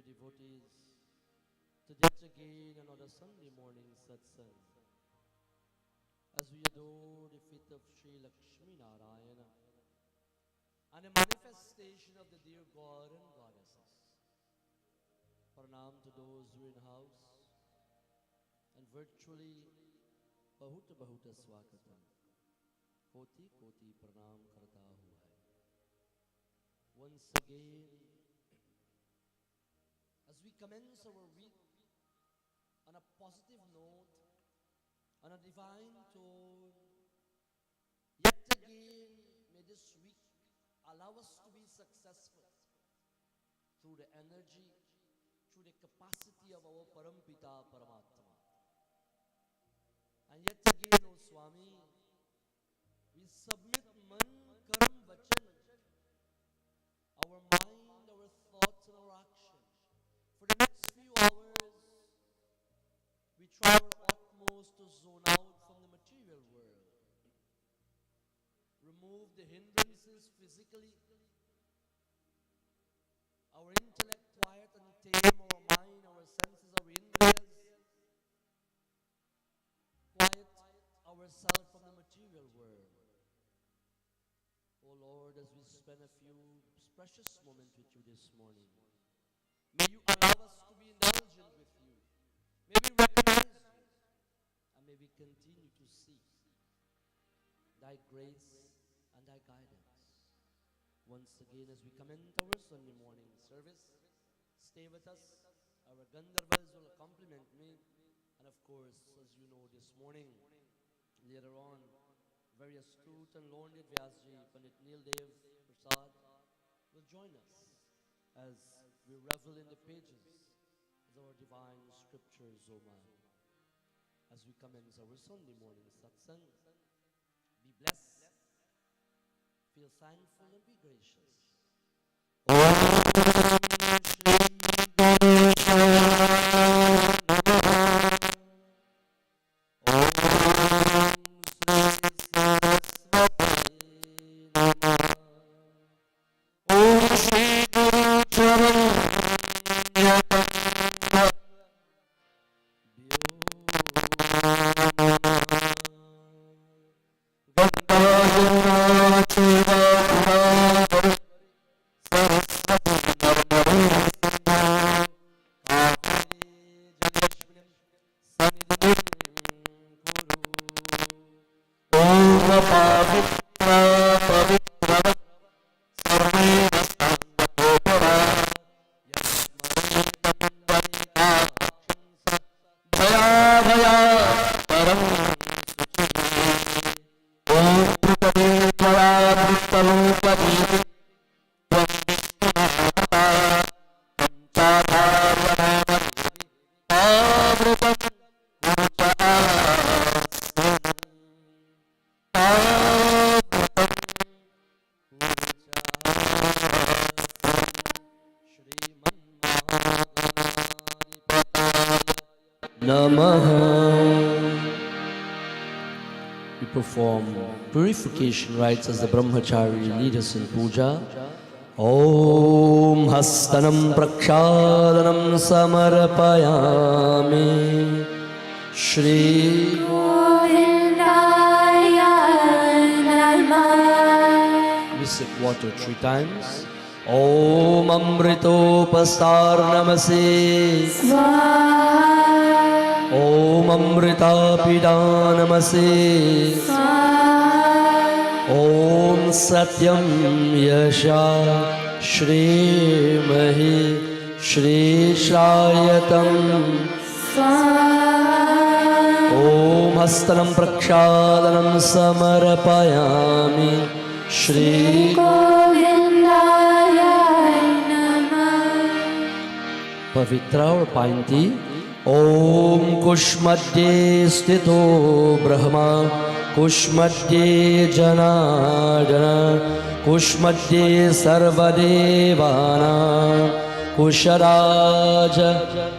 devotees, to this again another Sunday morning Satsang, as we adore the feet of Sri Lakshmi Narayana and the manifestation of the dear God and Goddesses. Pranam to those who are in house and virtually Bahuta Bahuta Swagatam. Koti Koti Pranam Karta Hua hai. Once again, as we commence our week on a positive note, on a divine tone, yet again, may this week allow us to be successful through the energy, through the capacity of our Parampita Paramatma. And yet again, O Swami, we submit man, karam, vachan, our mind, our thoughts, and our actions. For the next few hours, we try our utmost to zone out from the material world. Remove the hindrances physically. Our intellect quiet and tame our mind, our senses, our indriyas. Quiet ourselves from the material world. Oh Lord, as we spend a few precious moments with you this morning, may you allow us to be indulgent with you. May we recognize you, and may we continue to seek thy grace and thy guidance. Once again, as we commence our Sunday morning service, stay with us. Our Gandharvas will compliment me. And of course, as you know, this morning, later on, very astute and learned Vyasji, Pandit Neeldev Prasad, will join us as we revel in the pages of our divine scriptures, O man. As we commence our Sunday morning satsang, be blessed, feel thankful, and be gracious. We perform purification rites as the brahmachari lead us in puja. Om Hastanam Prakshadanam Samarpayami Shri Govindaya Namah. We sip water 3 times. Om Amritopastar Namase Swaha. Om Amrita Pida Namase Swaha. Om Satyam Yasha Shri Mahi Shri Shrayatam Swaha. Om Hastanam Prakshadanam Samarpayami Shri Govindaya Namah. Pavitra or Painti. Om Kushmadye Stito Brahma Kushmadye Janardana Kushmadye Sarvadevana Kusharaja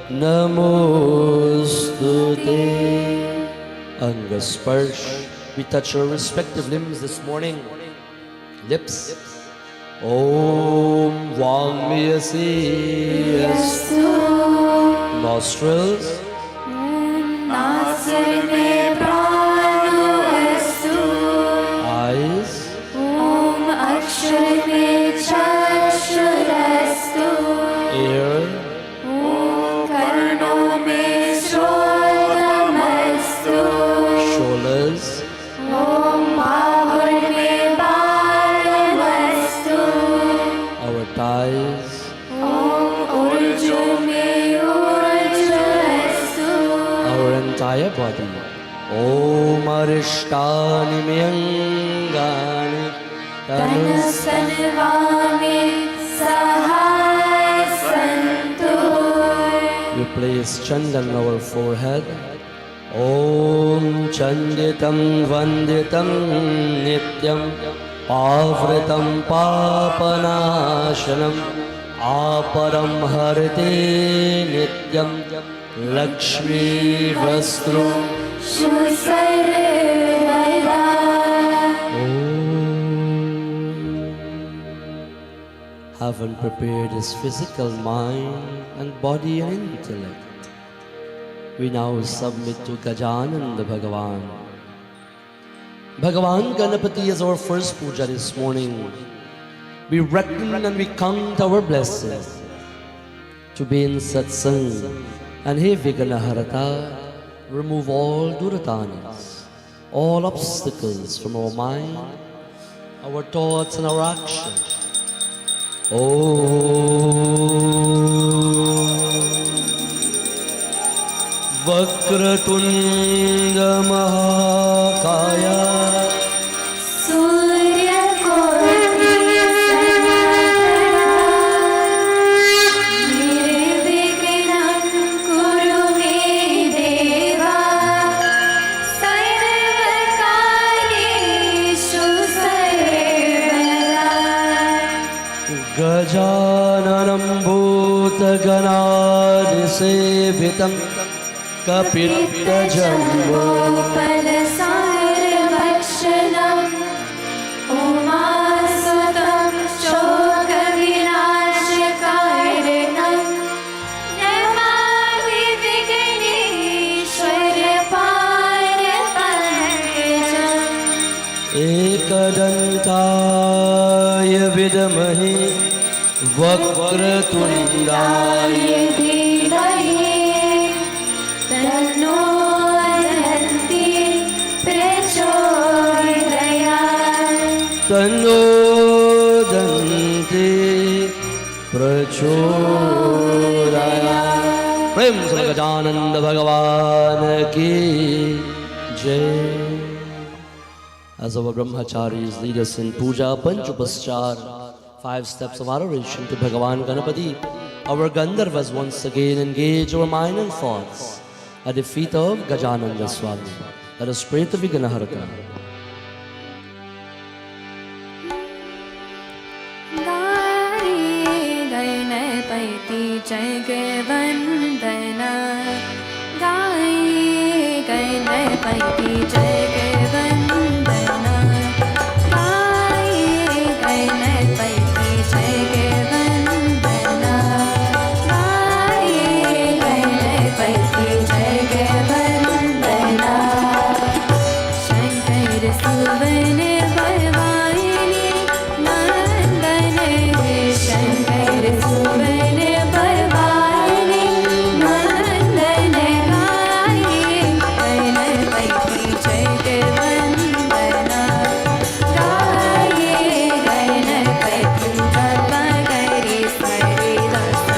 Namostute. Angasparsh. We touch our respective limbs this morning. Lips. Om Vangmyasi Yastu. Nostrils. Eyes. Ear. Shoulders. Our thighs. Our entire body. Om Arishtani Myangani Tanusanvami Sahai Santu. We place chandan on our forehead. Om Chanditam Vanditam Nityam Pavritam Papanashanam Aparam Harite Nityam Lakshmi Vastru Having prepared his physical mind and body and intellect, we now submit to Gajananda Bhagavan. Bhagavan Ganapati is our first puja this morning. We reckon and we count our blessings to be in Satsang. And He Vighnaharata, remove all duratanas, all obstacles from our mind, our thoughts and our actions. Vakratunda Mahakaya Gajananam Bhutaganaadisevitam Kapittajambo Palasarvakshanam Umasvatam Shokavinashakaranam Namami Vighneswara Parapankajam Ekadantaya Vidamahi Vakratundaya Dhimahi Tanno Danti Prachodayat Tanno Danti Prachodayat. Prem Sri Gajananda Bhagavan ki Jai. As our brahmacharis lead us in puja, panchupaschar, 5 steps of adoration to Bhagavan Ganapati, our Gandharvas once again engage our mind and thoughts at the feet of Gajananda Swami. Let us pray to Vighnaharata. Ganpati जगवन्दना गाये गणपति जगवन्दना गाये गणपति जगवन्दना गाये गणपति जगवन्दना शंकर सुवन भवानी नंदन शंकर सुवन भवानी नंदन गाये गणपति जगवन्दना गाये गणपति बाबा गरे सरे दासा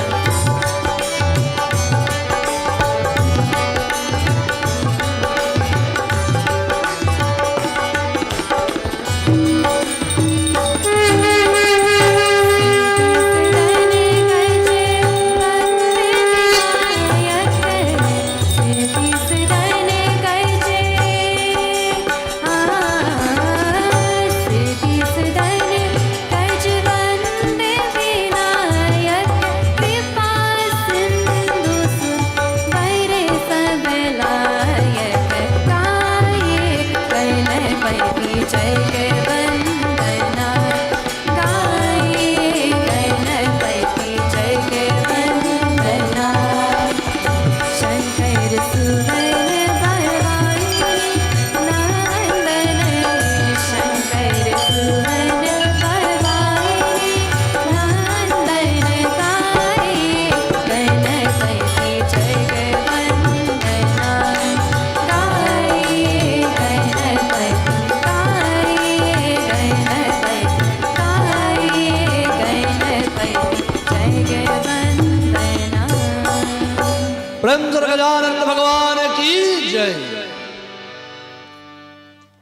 प्रेम से गजानंद भगवान की जय.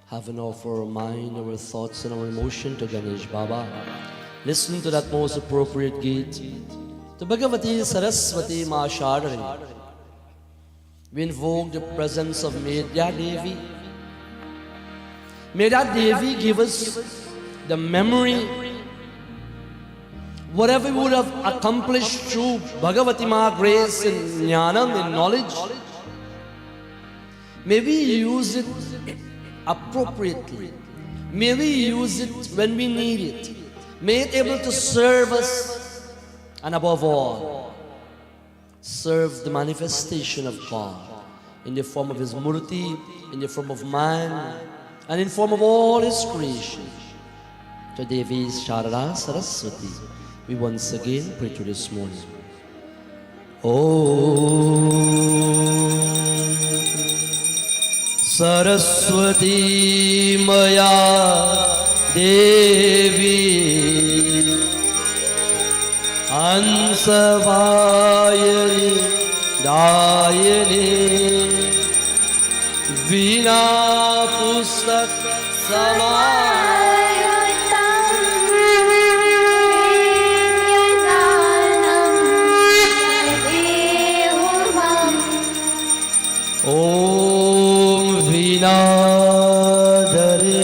Having offered our mind, our thoughts and our emotion to Ganesh Baba, listening to that most appropriate gate to Bhagavati Saraswati Ma Shardari, we invoke the presence of Medya Devi. May that Devi give us the memory, whatever we would have accomplished through Bhagavati Ma grace and jnanam and knowledge, may we use it appropriately. May we use it when we need it. May it able to serve us, and above all, serve the manifestation of God in the form of His Murti, in the form of man, and in form of all His creation. To Devi Sharada Saraswati, we once again pray to this morning. Om Saraswati Maya Devi Ansavayani Dayani Vina Pustak Samaya Vinadare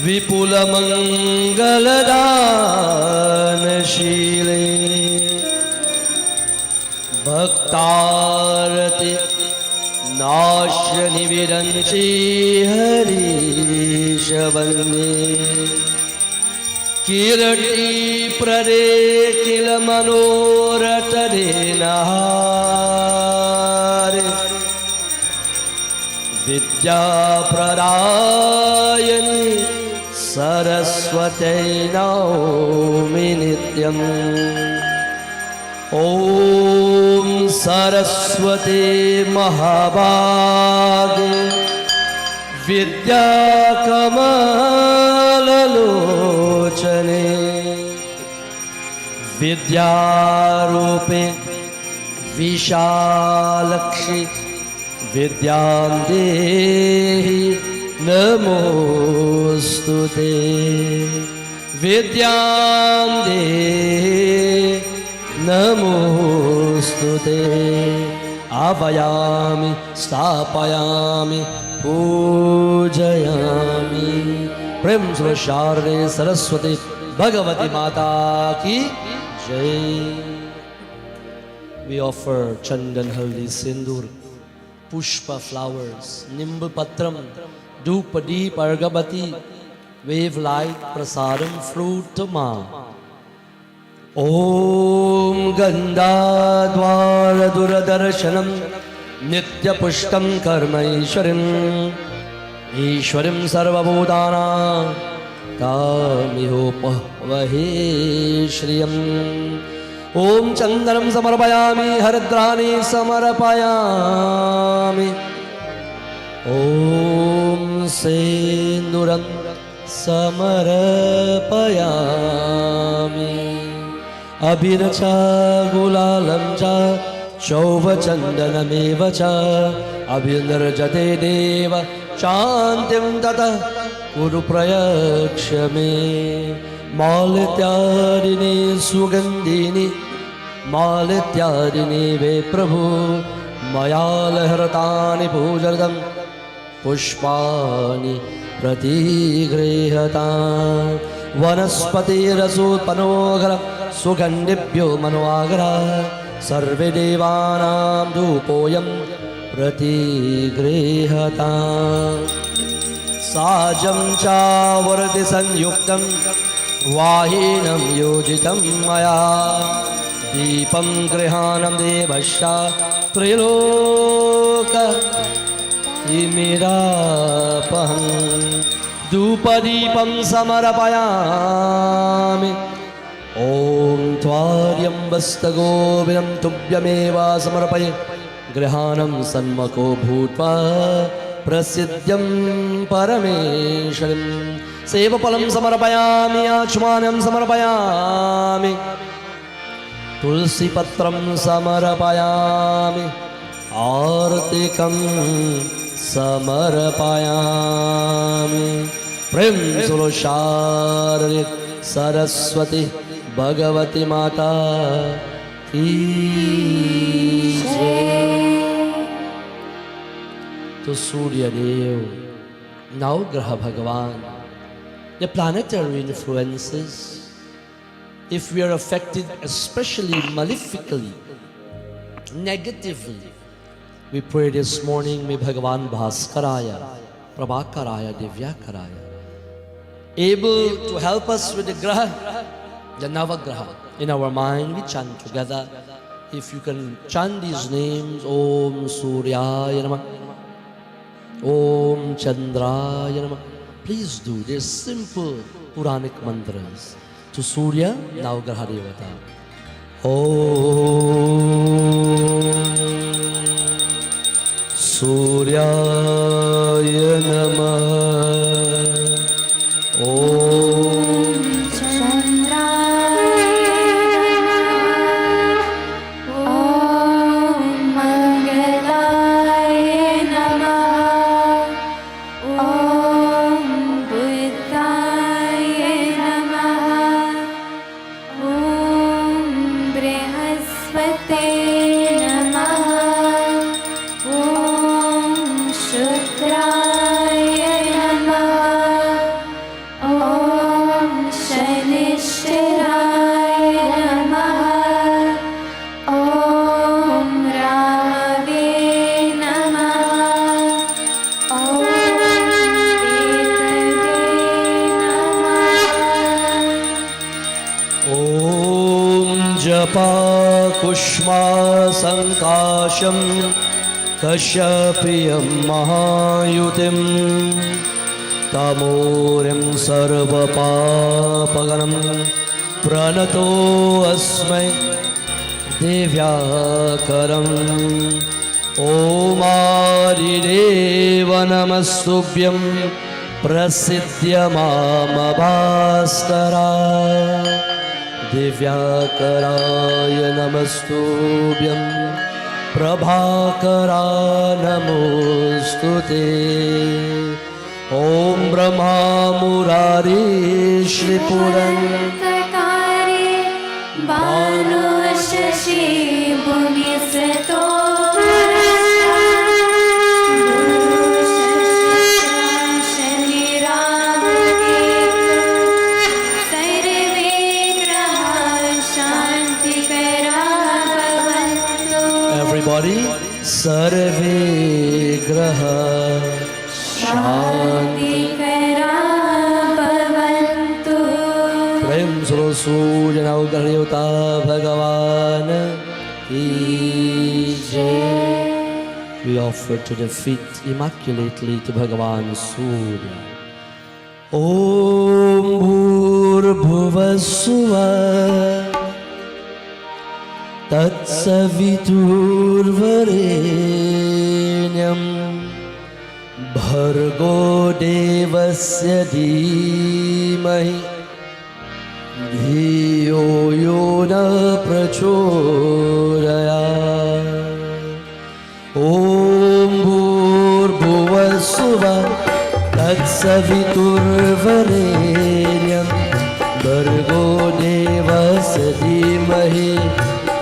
Vipula Mangaladana-shile Bhaktarati Nashani Vidanchi Harishavande Kirati Prade Kilamanoratade Nahare Vidya Pradayani Saraswati Naumi Nityam. Om Saraswati Mahabhage Vidya Kamalalochane Vidya Rupe Vishalakshi Vidyam Dehi नमोस्तुते विद्यां देहि नमोस्तुते आवायामि स्थापयामि पूजयामि प्रेम से शारदे सरस्वती भगवती माता की जय। We offer chandan, haldi, sindur, pushpa, flowers, nimba patram, dhupa, deep, argabati, wave light, prasadam, fruit, tama. Om gandhadvara duradarshanam nitya pushtam karma ishwarim ishwarim sarvabhutana तामिहोपवहे श्रियम् ओम चंदनम समर्पयामि हरिद्राणि समर्पयामि ओम सेन्दूरं समर्पयामि अभिरच गुलालं च चौवचन्दनमेव च अभिनर्जते देव शान्तिं ततः कुरु प्रयक्ष मे मालित्यादिनी सुगंधिनी मालित्यादिनी वे प्रभु मयालहृतानि पूजर्दं पुष्पाणि प्रतिगृह्यता वनस्पतिरसोत्पन्नोऽग्र सुगन्धिभ्यो मनोऽग्रः सर्वे देवानां धूपोऽयं प्रतिगृह्यता साजं चावर्ति संयुक्तं वाहिनं योजितं मया दीपं गृहाणं देवश्च त्रैलोक इमिरापहं धूपदीपं समर्पयामि ॐ त्वार्यम्बस्तगोविदं तुभ्यमेव समर्पये गृहाणं सन्मुखो भूत्वा प्रसिद्ध्यं परमेश्वरं सेवफलं समर्पयामि आचमनं समर्पयामि तुलसीपत्रं समर्पयामि आर्तिकं समर्पयामि प्रेम सुरो शारदे सरस्वती भगवती माता की जय। तो सूर्य देव नवग्रह भगवान, the planetary influences, if we are affected especially malefically, negatively, we pray this morning may Bhagavan Bhaskaraya, Prabhakaraya, Divyakaraya, able to help us with the graha, the navagraha. In our mind we chant together. If you can chant these names, Om Suryaya Namah, Om Chandraya Namah. Please do this simple Puranic mantras to Surya, Navagraha Devata. Om Suryaya Namah. Om Kushma संकाशं कश्यपियं महायुतिं तमोरिं सर्वपापगणं प्रणतो अस्मै दिव्याकरम् ओमादिदेव नमस्तुभ्यं प्रसिद्ध्य मामभास्करा दिव्याकराय नमस्तुभ्यं प्रभाकरा नमोस्तुते Om Brahma Murari Shri Puran Kare Bano Shashi Bhumi Sato Everybody, Sarve Graha Shanti Prem Solo Surya Naugaryota Bhagavan Ki Jai. We offer to the feet immaculately to Bhagavan Surya. Om Bhurabhuvassuva Tatsaviturvarenyam Bhargo Devasya Dhimahi Dhiyo Yo Na Prachodayat. Om Bhurabhuvassuva Tatsaviturvarenyam Bhargo Devasya Dhimahi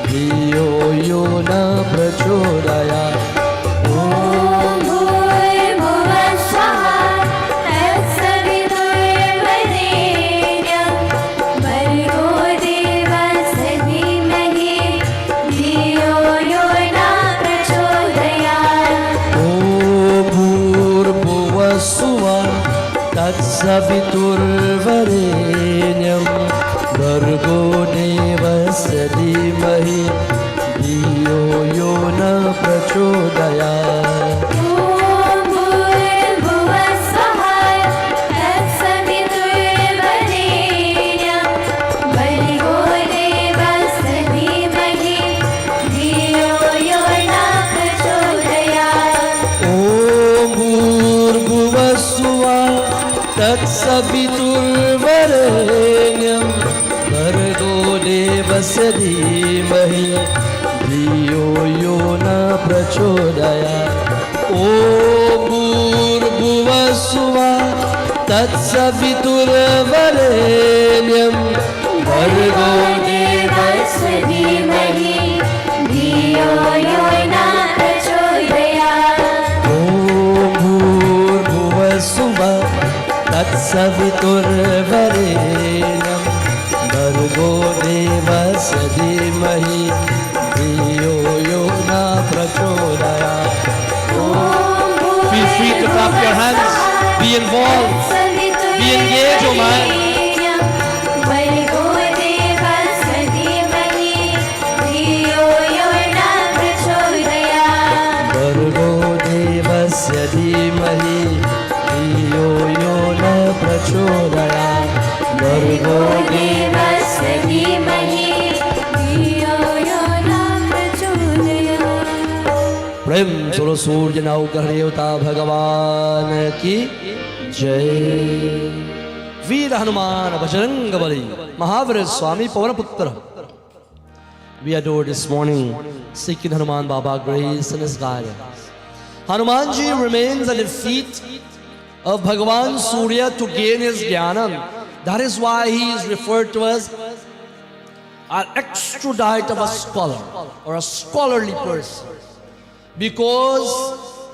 Dhiyo Yo Na Prachodayat. Om Bhurabhuvassuva Tatsaviturvarenyam Bhargo Devasya Dhimahi Dhiyo Yo Na Prachodayat. Om Bhurabhuvassuva Tatsaviturvarenyam Bhargo Devasya Dhimahi Dhiyo Yo Na Prachodayat. Om Bhurabhuvassuva Tatsaviturvarenyam Bhargo Devasya Dhimahi Dhiyo Yo Na Prachodayat. Om Bhurabhuvassuva Tatsaviturvarenyam Bhargo Devasya Dhimahi Dhiyo Yo Na Prachodayat. Om Bhurabhuvassuva Tatsaviturvarenyam Bhargo Devasya Dhimahi Dhiyo Yo Na Prachodayat. Om Bhurabhuvassuva Tatsaviturvarenyam Bhargo Devasya Dhimahi Dhiyo Yo Na Prachodayat. Feel free to clap your hands, be involved, be engaged, oh my. Bhargo Devasya Dhimahi Dhiyo Yo Na Prachodayat. Bhargo Devasya Dhimahi Dhiyo Yo Na Prachodayat. Bhargo Devasya Dhimahi Dhiyo Yo Na Prachodayat. Prem Solo Surya Naugaryota Bhagavan Ki Jai. Veer Hanuman Bajranga Bali Mahavira Swami Pavanaputra. We adore this morning, seeking Hanuman Baba grace and his guidance. Hanumanji remains at the feet of Bhagavan Surya to gain his jnana. That is why he is referred to as an extradite of a scholar or a scholarly person. Because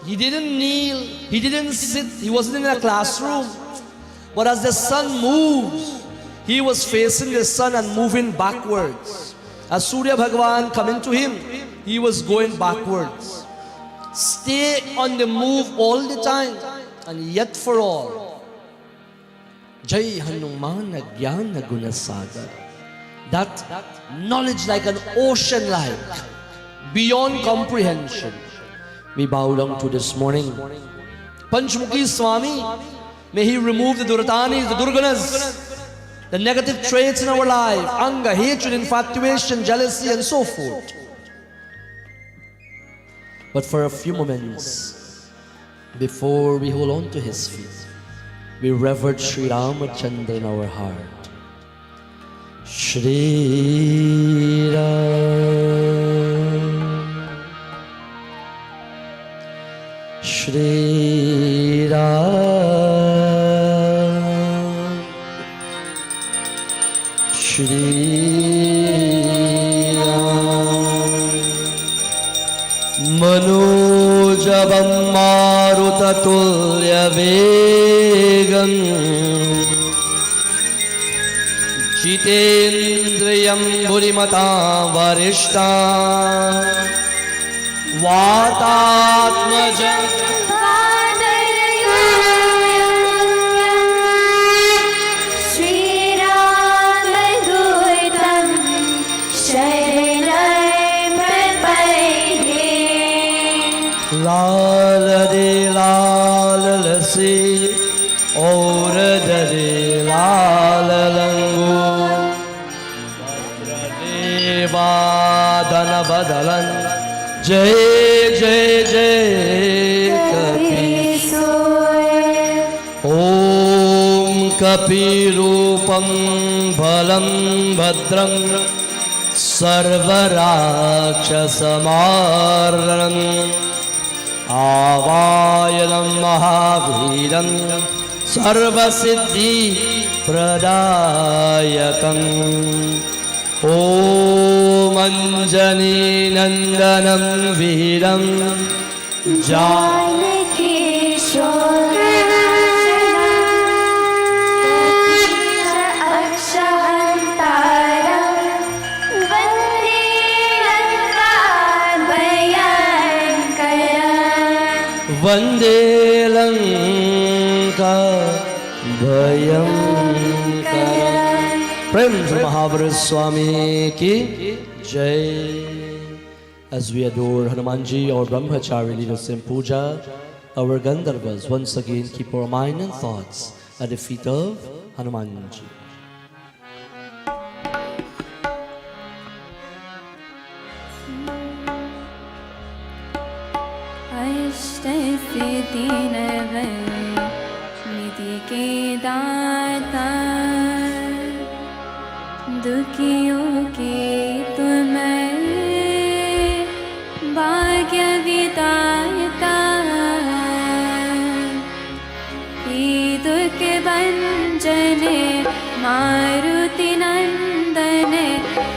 he didn't kneel, he didn't sit, he wasn't in a classroom. But as the sun moves, he was facing the sun and moving backwards. As Surya Bhagavan coming to him, he was going backwards. Stay on the move all the time, and yet for all. Jai Hanuman Jnana Gunasagar. That knowledge like an ocean like, beyond comprehension. We bow down to this morning. Panchmukhi Swami, may he remove the duratanis, the durganas, the negative traits in our life, anger, hatred, infatuation, jealousy, and so forth. But for a few moments, before we hold on to his feet, we revered Sri Ramachandra in our heart. Shri Ram, Shri Ram. Shri Ram. Manojabam Marutatulya Vegam Jitendriyam Burimatam Varishtam Vatatmajam लाल दे लाल लसी और दे लाल लंगू भद्र बदलन जय जय जय कपीश्वर। ओम कपिरूपम बलं भद्रं सर्वराक्षसमार्णं आवायनं महावीरं सर्वसिद्धि प्रदायकम्। ॐ अञ्जनी नन्दनं वीरं वंदे लंका भयंकर। प्रेम से महावीर स्वामी की जय। As we adore Hanumanji, our brahmachari leaders in puja, our Gandharvas once again keep our mind and thoughts at the feet of Hanumanji. निधि के दाता दुखियों के तुम भाग्य विदाता हे दुख भंजन मारुति नंदन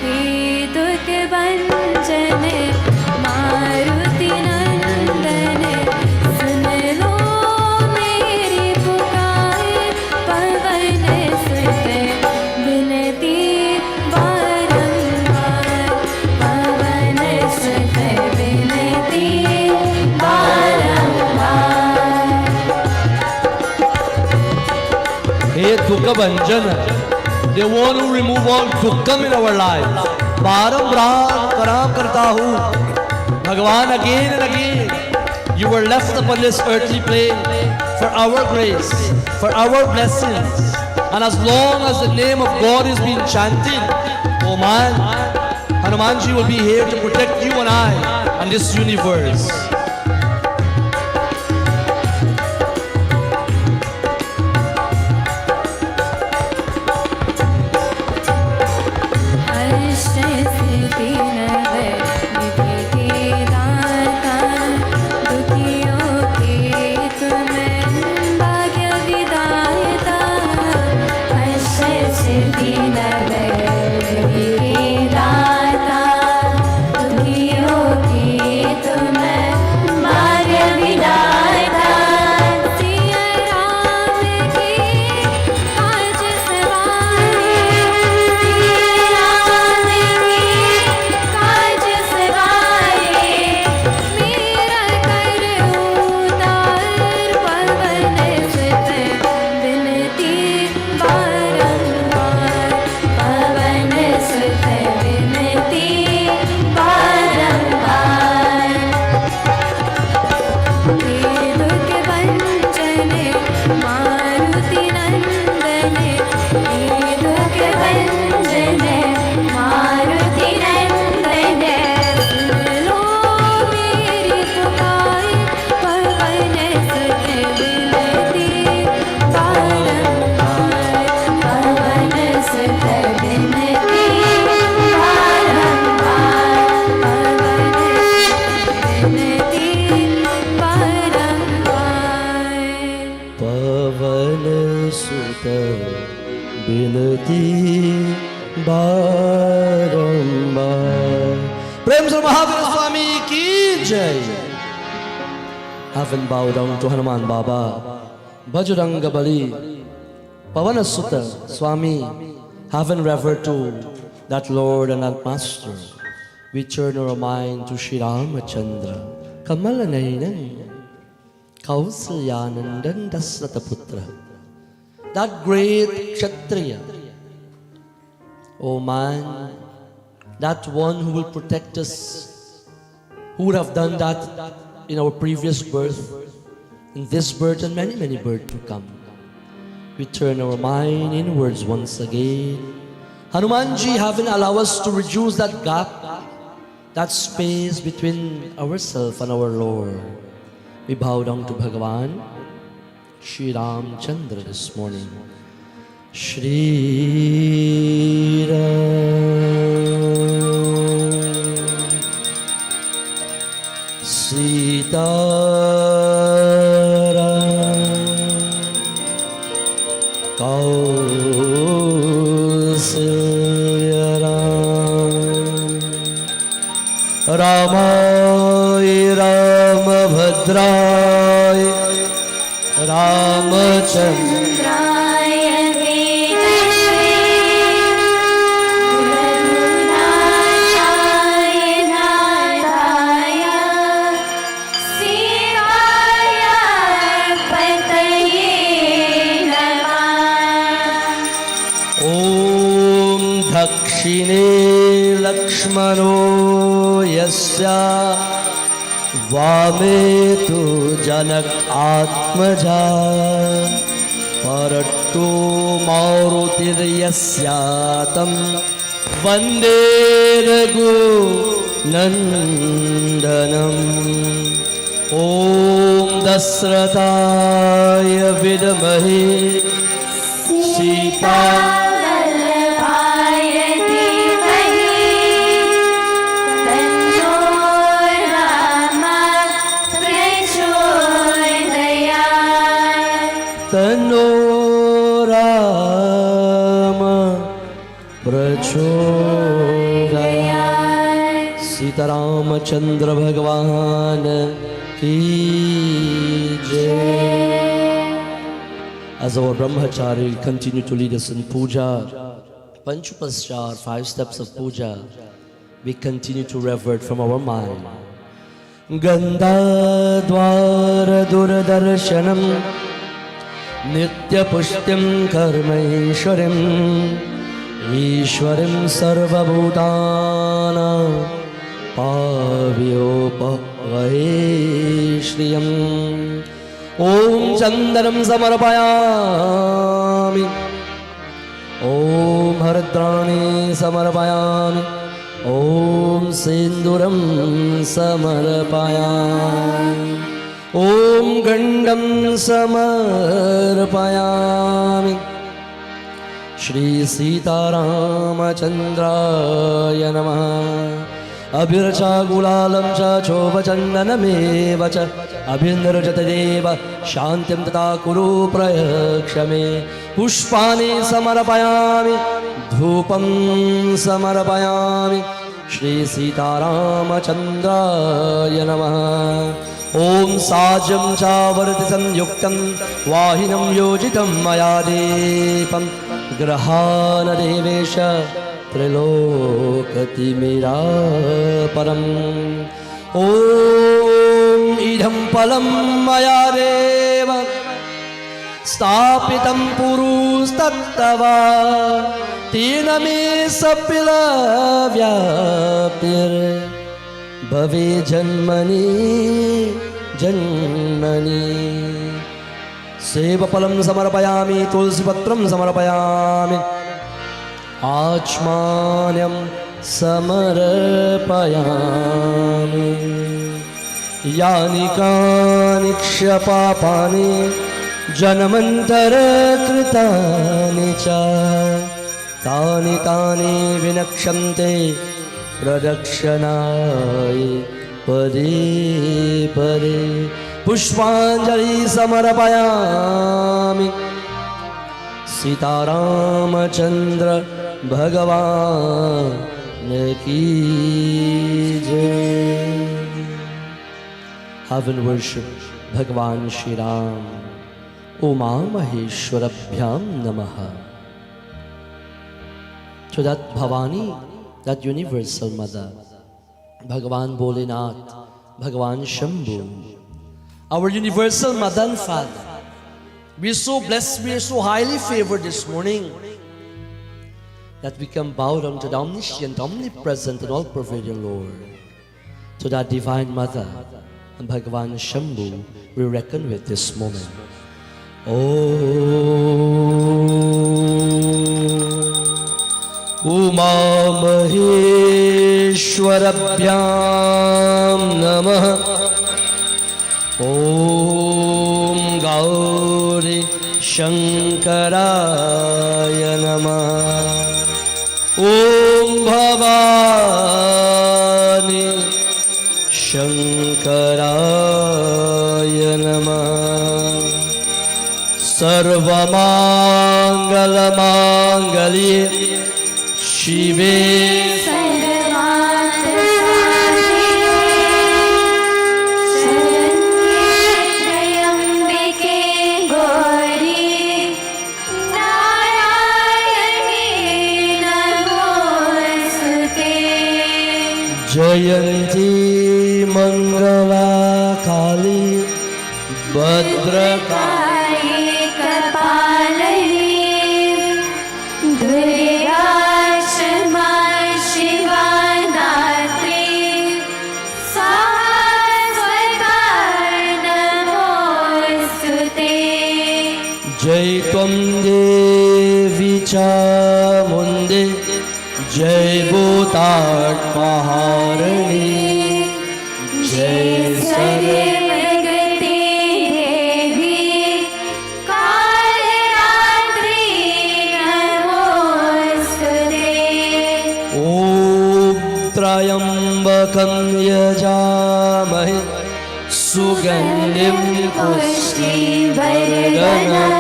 हे दुख भंजन मारुति नंदन सुन लो मेरी पुकार पवन सुत विनती बारंबार पवन सुत विनती बारंबार। हे दुख भंजन, the one who remove all dukkam in our lives. बारंबार प्रणाम करता हूँ भगवान। Again and again you were left upon this earthly plane for our grace, for our blessings, and as long as the name of God is being chanted, oh man, Hanumanji will be here to protect you and I and this universe. बारंबार। प्रेम से महावीर स्वामी की जय। Having bowed down to Hanuman Baba, Bajranga Bali, Pavana Sutta, Swami, having revered to that Lord and that Master, we turn our mind to Sri Ramachandra, Kamalanainan, Kausalyanandan Dasrataputra, that great Kshatriya. Oh man, that one who will protect us, who would have done that in our previous birth, in this birth and many, many births to come. We turn our mind inwards once again. Hanumanji, having allowed us to reduce that gap, that space between ourselves and our Lord, we bow down to Bhagavan, Shri Ramchandra this morning. Shri Ram, Sita Kausalya Ramay Ramabhadray Ramachandra Dakshine Lakshmano Yasya Vame tu Janak Atmaja Paratto Marutir Yasyatam Vande Raghu Nandanam Om Dasrataya Vidamahe Sita Tano Rama Prachodayat. Sita Ramachandra Bhagavan ki jai. As our brahmachari will continue to lead us in puja, Panchupashar, 5 steps of puja, we continue to revert from our mind. Gandha Dwara Duradarshanam Nitya Pushtim Karmaishwarim Ishwarim Sarvabhutana Pavyopavahe Shriyam. Om Chandaram Samarpayami, Om Haradrani Samarpayami, Om Sinduram Samarpayami, Om Gandam Samarpayami. Shri Sita Ramachandraya Namaha. Abhiracha Gulalam Cha Chovachandaname Vacha Abhindarjata Deva Shantim Tata Kuru Prayakshame. Pushpani Samarapayami Dhupam Samarapayami. Shri Sita Ramachandraya Namaha. Om Sajam Chavarti Samyuktam Vahinam Yojitam Mayadepam Grahana Devesha Trilokati Mira Param. Om Idham Palam Mayadeva Stapitam Purustattava Tiname Sapila Vyaptir Bhave Janmani Janmani. Sevapalam Samarapayami Tulsipatram Samarapayami Achmanyam Samarapayami. Yani Kaniksha Papani Janamantara Kritani Cha Tani Tani Vinakshante Pradakshanai Pade Pade. Pushpanjali Samarapayami. Sita Ramachandra भगवान की जय। Have and worship Bhagavan Shri Ram. Uma Maheshwarabhyam Namaha. To that Bhavani, that universal mother, Bhagavan Bholinath, Bhagavan Shambhu, our universal mother and father. We are so blessed, we are so highly favored this morning that we can bow down to the omniscient, omnipresent and all-pervading Lord. To that divine mother and Bhagavan Shambhu we reckon with this moment. Uma Maheshwarabhyam Namaha. Om Gauri Shankaraya Namaha. Om Bhavani Shankaraya Namaha. Sarvamangala-mangalye Shive Jayanti Mangala Kali Bhadrakali Kapalini Durga Shama Shiva Natri Sahaswata Namostute. Jai Tvam Devi Chamundi Jai Bhutat Maharani Jai Sare Trayambakam yajamahe sugandhim pushtivardhanam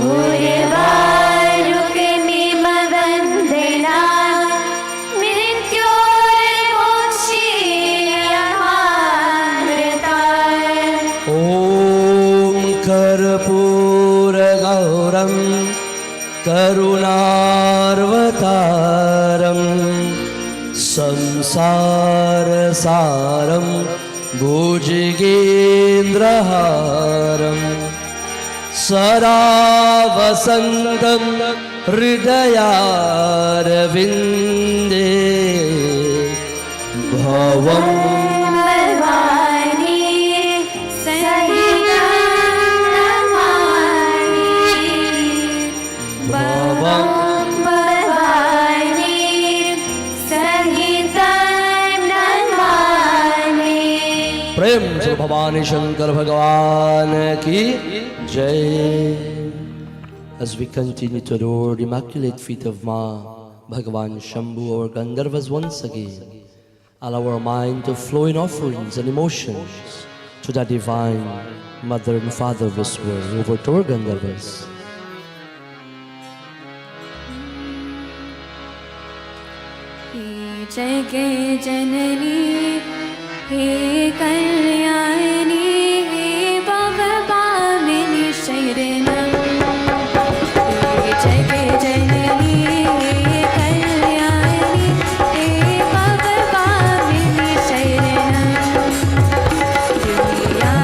urvarukmimavandana mrityurmokshiyamartam. Om Karpura Gauram Karunarvataram Samsara Saram Bhujigendraharam Sada Vasantam Hridayarvinde Bhavam Bhavani Sahitam Namani. Bhavam Bhavani Sahitam Namani. प्रेम से भवानी शंकर भगवान की जय. As we continue to adore the immaculate feet of Ma, Bhagavan Shambhu, our Gandharvas once again, allow our mind to flow in offerings and emotions to the divine Mother and Father of this world. Over to our Gandharvas. जग जननी हे कल्याणी हे भवभामिनी शरणं. हे जग जननी हे कल्याणी हे भवभामिनी शरणं. दुनिया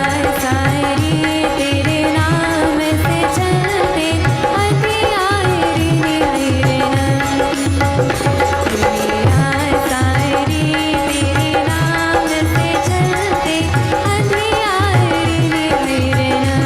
सारी तेरे नाम से चलते हथियारी निहरनं. दुनिया सारी तेरे नाम से चलते हथियारी निहरनं.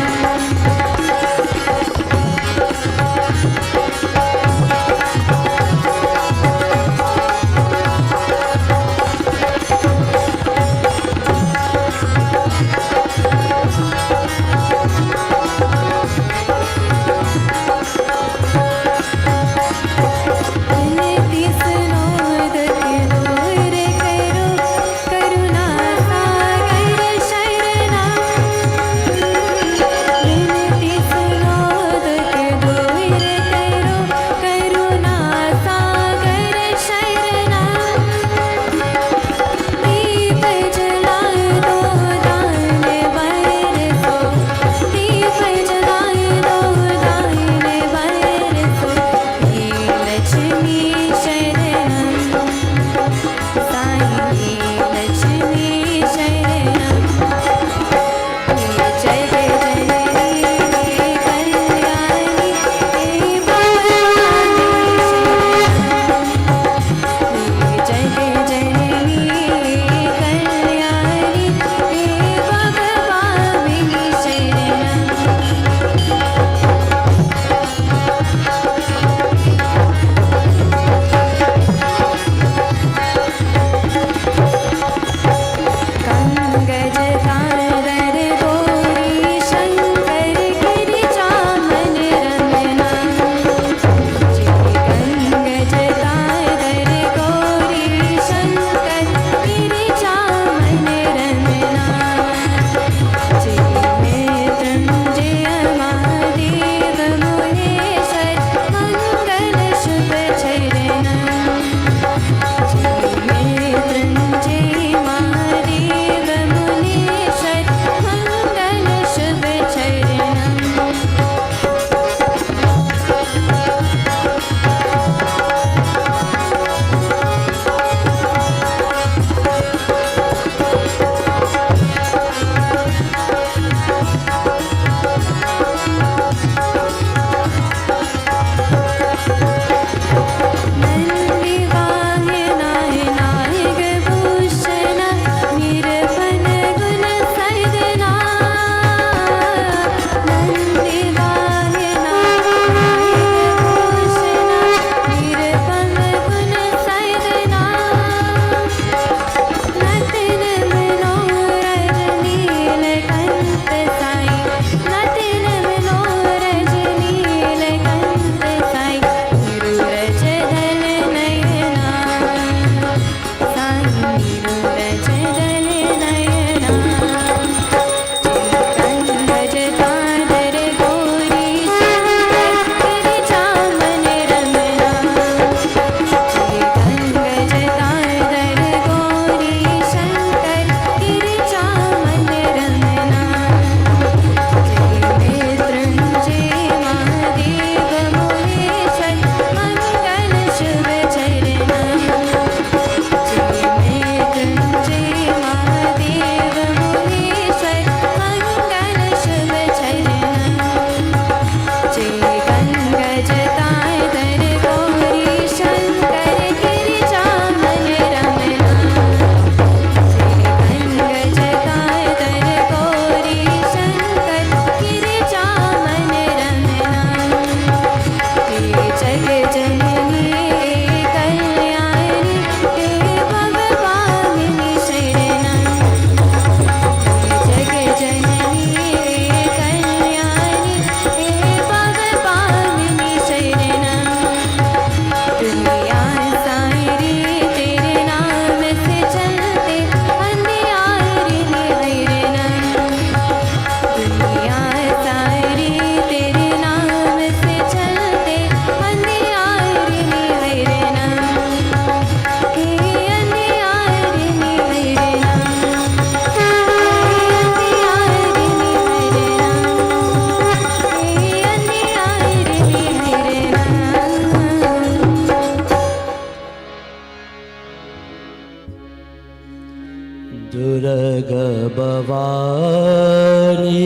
दुर्गा भवानी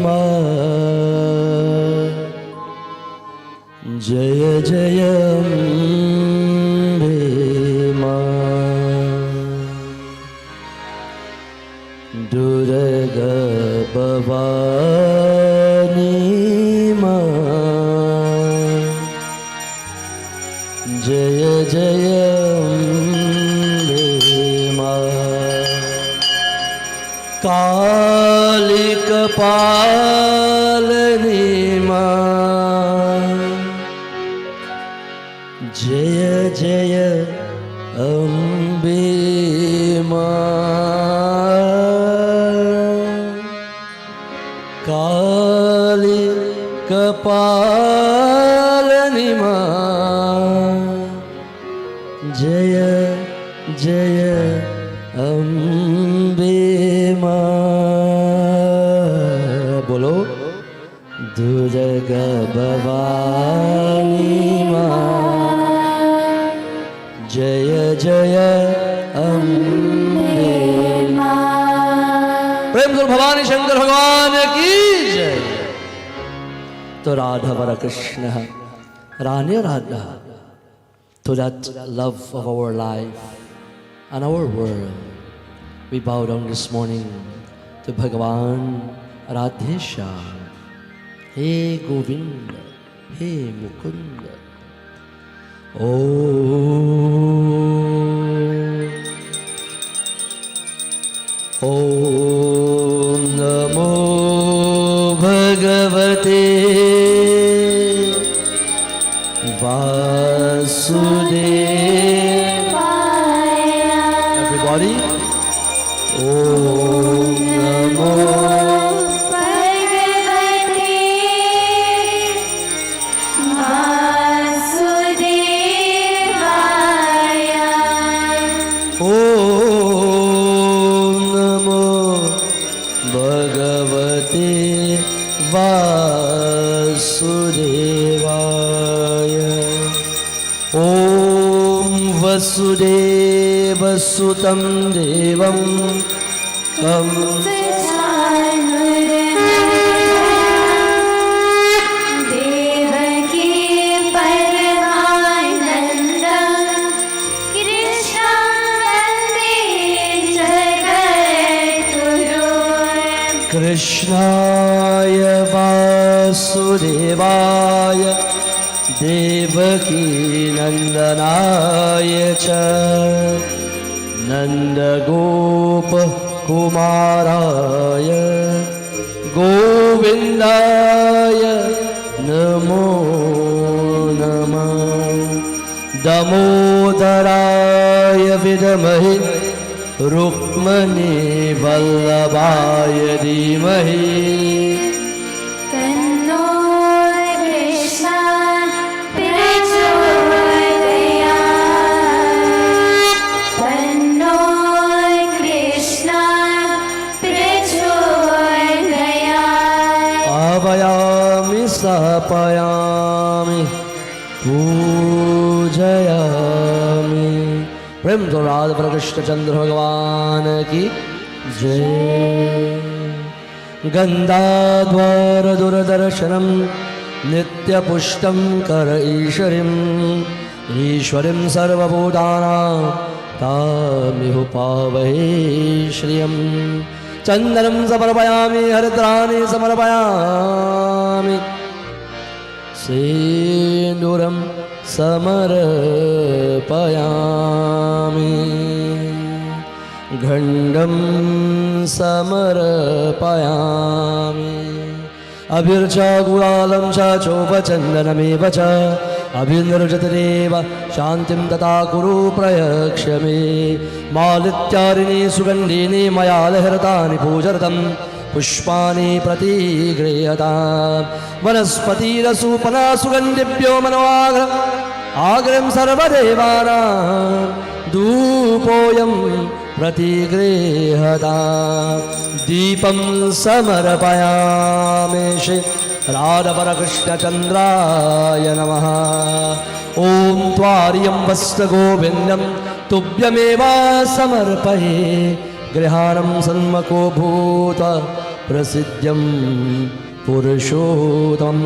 माँ जय जय अम्बे माँ दुर्गा भवानी माँ जय जय अम्बे माँ काली कपालिनी माँ जय जय अम्बे माँ काली कपालिनी माँ जय जय अम्बे माँ बोलो दुर्गा भवानी माँ जय जय अम्बे माँ। प्रेम से भवानी शंकर भगवान की जय। तो राधा वर कृष्ण रानी Radha to that love of our life and our world, we bow down this morning to Bhagavan Radhesha. Hey Govinda, Hey Mukunda. Om Namo Bhagavate Vasudevaya. Everybody. Om Namo Bhagavate Vasudevaya. Om Namo Bhagavate Vasudevaya. Om Vasudeva Sutam Devam Kam Devaki Paramanandam Krishnam Vande Jagadguru Krishnaya Vasudevaya Devaki Nandanaya Cha Nanda Gopa Kumaraya Govindaya Namo Namah Damodaraya Vidamahi Rukmani Vallabhaya Dhimahi Tanno Krishna Prachodayat. Tanno Krishna Prachodayat. Avayami Sapayami Pujayami. प्रेम तो राधा कृष्ण चंद्र भगवान की जय। गंधाध्वर दूरदर्शनम नित्य पुष्टम कर ईश्वरीम ईश्वरीम सर्वभूतानां तामिहु पावहे श्रियं। चंदनं समर्पयामि हरिद्राणि समर्पयामि सिन्दूरं समर्पयामि घण्डं समर्पयामि अभिर्च गुलालं च चोपचन्दनमेव च अभिनिर्जतदेव शान्तिं तथा कुरु प्रयक्ष मे। मालित्यारिणी सुगन्धिनी मया लहरतानि पूजरतं पुष्पाणि प्रतिगृह्यताम्। वनस्पतिरसूपना सुगन्धिभ्यो मनोऽग्र आग्रं सर्वदेवानां धूपोऽयं प्रतिगृह्यताम्। दीपं समर्पयामि श्री राधवरकृष्णचन्द्राय नमः। ॐ त्वार्यं वस्त्रगोविन्दं तुभ्यमेव समर्पये गृहाणं सन्मको भूत प्रसिद्ध्यं पुरुषोत्तम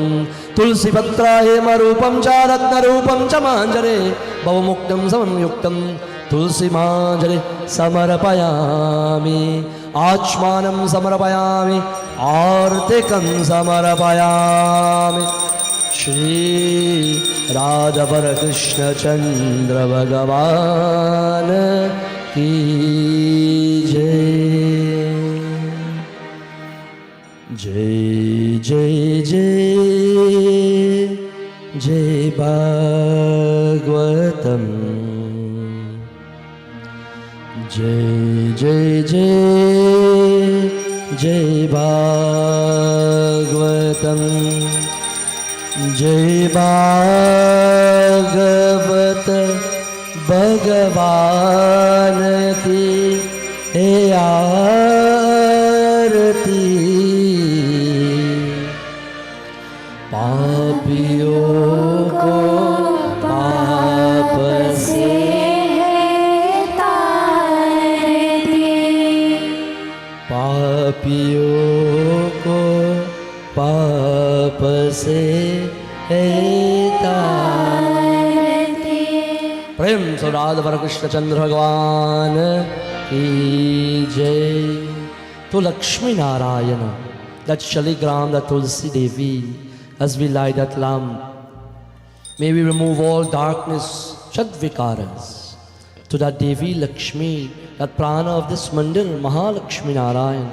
तुलसीपत्राहेमरूपं च रत्नरूपं च माञ्जरे भवमुक्तं समयुक्तं तुलसीमाञ्जरे समर्पयामि आचमानं समर्पयामि आर्तिकं समर्पयामि श्री राधावर कृष्ण चंद्र भगवान की जय जय जय जय जय भागवतम जय जय जय जय भागवतम जय भागवत भगवान की हे आरती पापियों को पाप से पापियों को पाप से प्रेम से राधा कृष्ण चंद्र भगवान की जय। तो Lakshmi Narayan, that shaligram, that Tulsi Devi, as we light that lamp, may we remove all darkness, shadvikaras, to that Devi Lakshmi, that prana of this mandir, Mahalakshmi Narayan,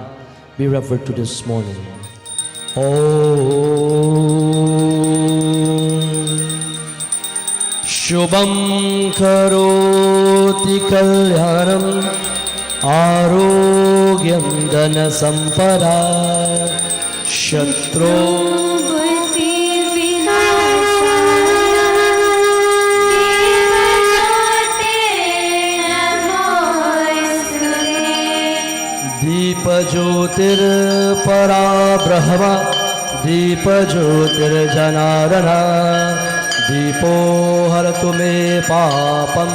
be referred to this morning. शुभं करोति कल्याणं आरोग्यं धनसम्पदा शत्रु दीपज्योतिर्परा ब्रह्म दीपज्योतिर्जनार्दन दीपो हरतु मे पापं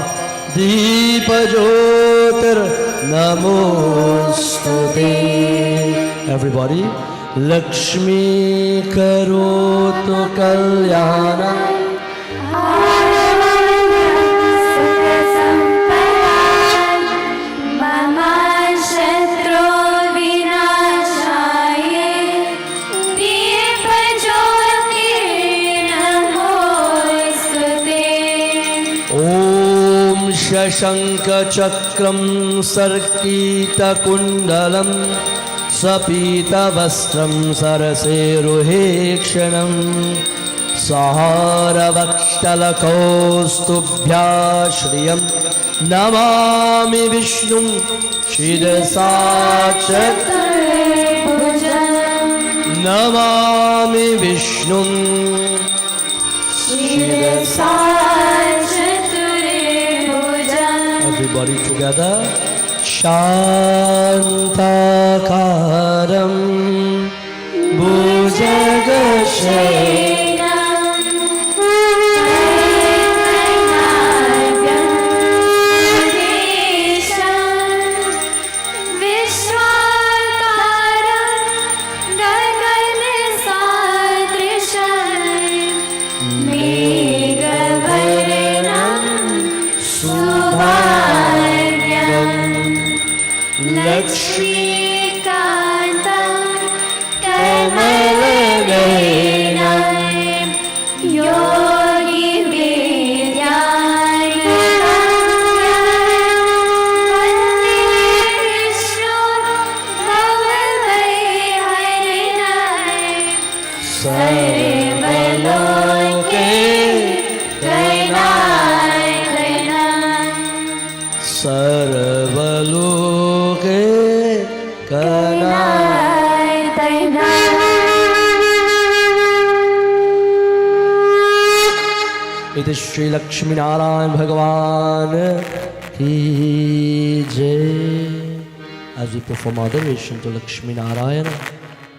दीपज्योतिर्नमोस्तुते। Everybody, Lakshmi करोतु कल्याणं शङ्खचक्रं सर्कीतकुण्डलं सपीतवस्त्रं सरसेरुहेक्षणं सहारवक्षलकौस्तुभ्याश्रियं नमामि विष्णुं शिरसा चतुर्भुजं नमामि विष्णुं शिरसा। Everybody together. Shantakaram Bhujagashayanam Vishwakaram Gaganesadrisham Meghavarnam Subhagyam Lakshmikantam Kamalanayanam Yogi Vidyanayam Vande Vishnu Bhavavaiharinam Sarvaloke Ganayanam Sarvaloke Ganayanam। इति श्री लक्ष्मी नारायण भगवान की जय। As we perform adoration to Lakshmi Narayana,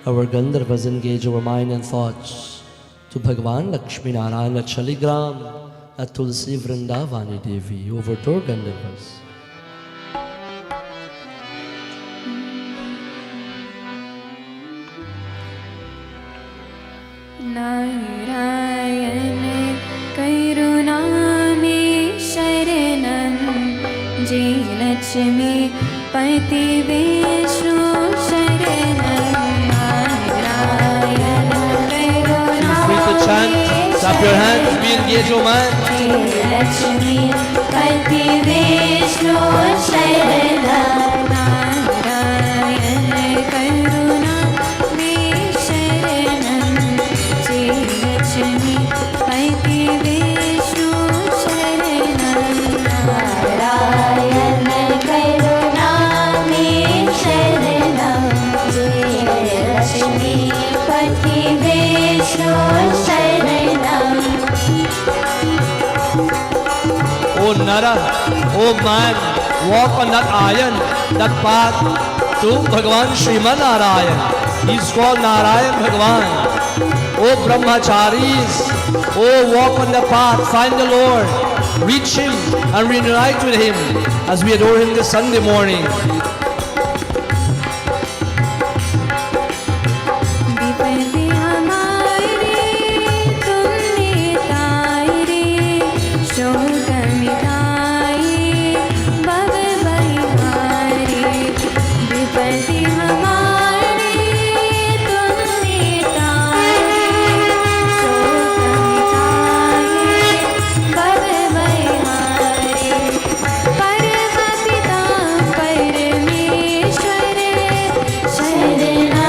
our Gandharvas engage our mind and thoughts to Bhagavan Lakshmi Narayana Chaligram at Tulsi Vrindavani Devi. Over to our Gandharvas. Narayan करुणामे शरणं जय लक्ष्मी पति विष्णु शरणं Narayan Free to chant, clap your hands, be engaged, oh man. जय लक्ष्मी पति विष्णु शरणं नारायण करुणामे शरणं जय लक्ष्मी पति विष्णु शरणं नारायण करुणामे शरणं जय लक्ष्मी पति विष्णु शरणं Oh Nara, oh man, walk on that iron, that path to Bhagavan Sriman Narayan. He's called Narayan Bhagavan. Oh Brahmacharis, oh walk on the path, find the Lord, reach Him and reunite with Him as we adore Him this Sunday morning. विपत्ति हमारे तुमने तारे शोक मिटाए भव बलिहारे विपत्ति हमारे तुमने तारे शोक मिटाए भव बलिहारे परमपिता परमेश्वर शरणं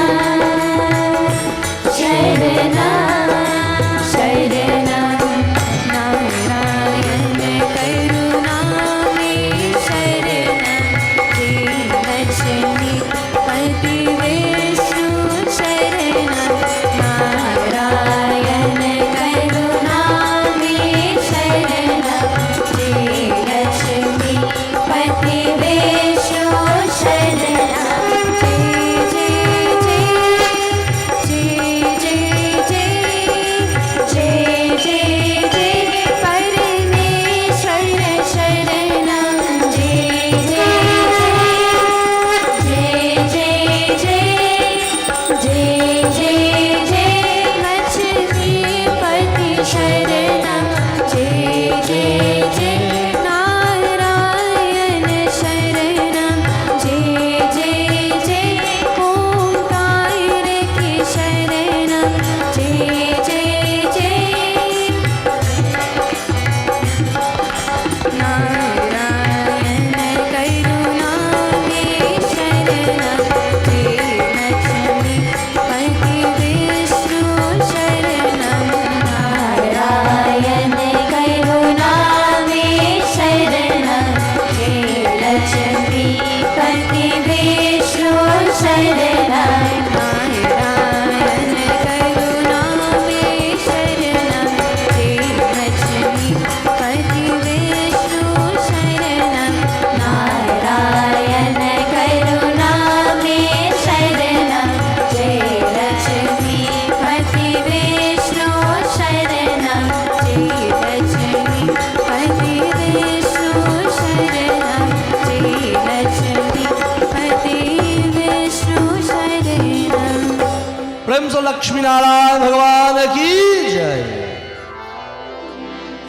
नारायण करुणामे शरणं जय लक्ष्मी पति विष्णु शरणं नारायण करुणामे शरणं जय लक्ष्मी पति विष्णु शरणं जय जय जय जय जय जय जय जय परमेश्वर शरणं जय जय जय जय जय जय जय लक्ष्मीपति शरणं जय जय जय नारायण शरणं जय जय जय ओंकार के शरणं जय जय जय नारायण करुणामे शरणं जय लक्ष्मी पति विष्णु शरणं नारायण करुणामे शरणं जय लक्ष्मी पति विष्णु शरणं नारायण करुणामे शरणं जय लक्ष्मी पति विष्णु शरणं नारायण करुणामे शरणं जय लक्ष्मी पति विष्णु शरणं जय लक्ष्मी पति विष्णु शरणं जय लक्ष्मी पति विष्णु शरणं Prem se Lakshmi Narayan Bhagavan ki jai.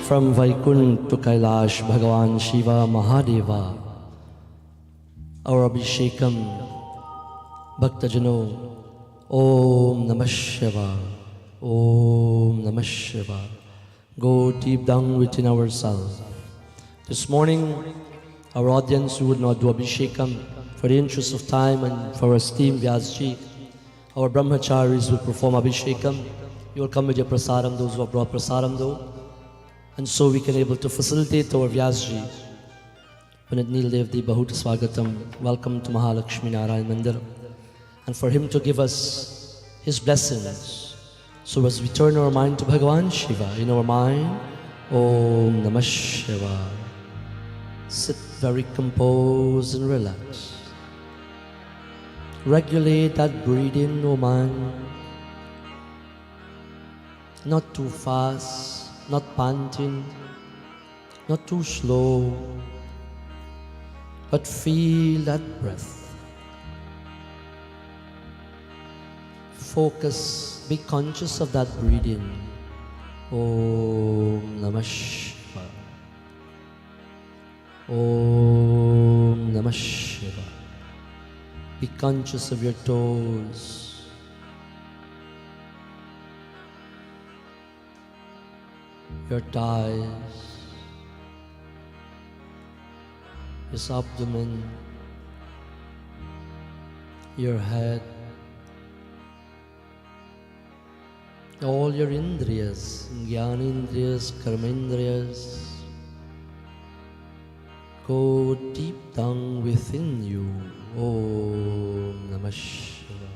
From Vaikunth to Kailash, Bhagavan Shiva Mahadeva, our Abhishekam, Bhaktajano, Om Namah Shiva, Om Namah Shiva. Go deep down within ourselves. This morning, our audience who would not do Abhishekam, for the interest of time and for our esteemed Vyasji, our brahmacharis will perform Abhishekam. You will come with your prasadam, those who have brought prasadam though. And so we can able to facilitate our Vyasji. Pandit Nildevdi Bahut Swagatam, welcome to Mahalakshmi Narayan Mandir. And for him to give us his blessings. So as we turn our mind to Bhagavan Shiva, in our mind, Om Namah Shiva. Sit very composed and relaxed. Regulate that breathing, O mind. Not too fast, not panting, not too slow, but feel that breath. focus, be conscious of that breathing. Om Namah Shiva. Om Namah Shiva. Be conscious of your toes. Your thighs. Your abdomen. Your head. All your indriyas, jnanindriyas, karmendriyas, go deep down within you. Om Namah Shiva.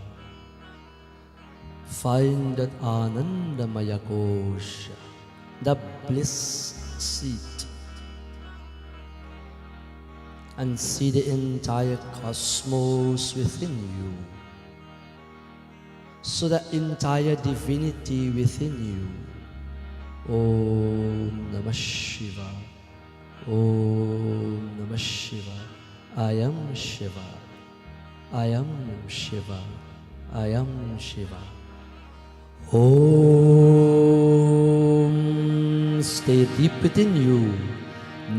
Find that Anandamaya Kosha, the bliss seat, and see the entire cosmos within you. So the entire divinity within you. Om Namah Shiva. Om Namah Shiva. I am Shiva. I am Shiva. I am Shiva. Om. Stay deep within you.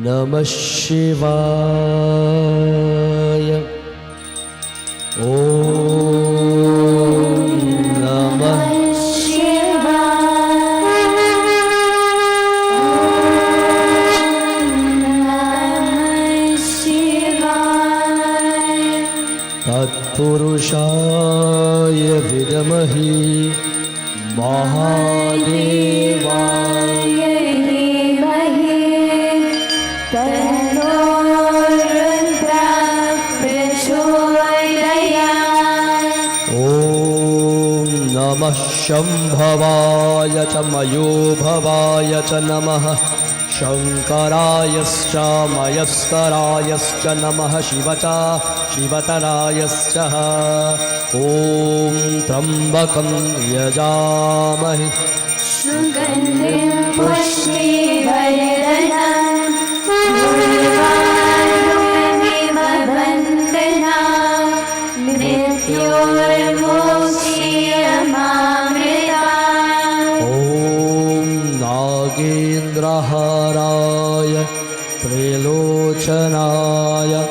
Namah Shivaya. Om. Purushaya vidamahi mahadevaya dhimahi tanno rudra prachodayat. Om Namah Shambhavaya cha Mayobhavaya cha Namah Shankarayascha Mayaskarayascha Namah Shivacha Shivatarayascha. Om Trambakam Yajamahi Sugandhim Pushtivardanam Murvarukamiv Bandhanam Mrityurmukshayamamritam. Om Nagendraharaya Trilochanaya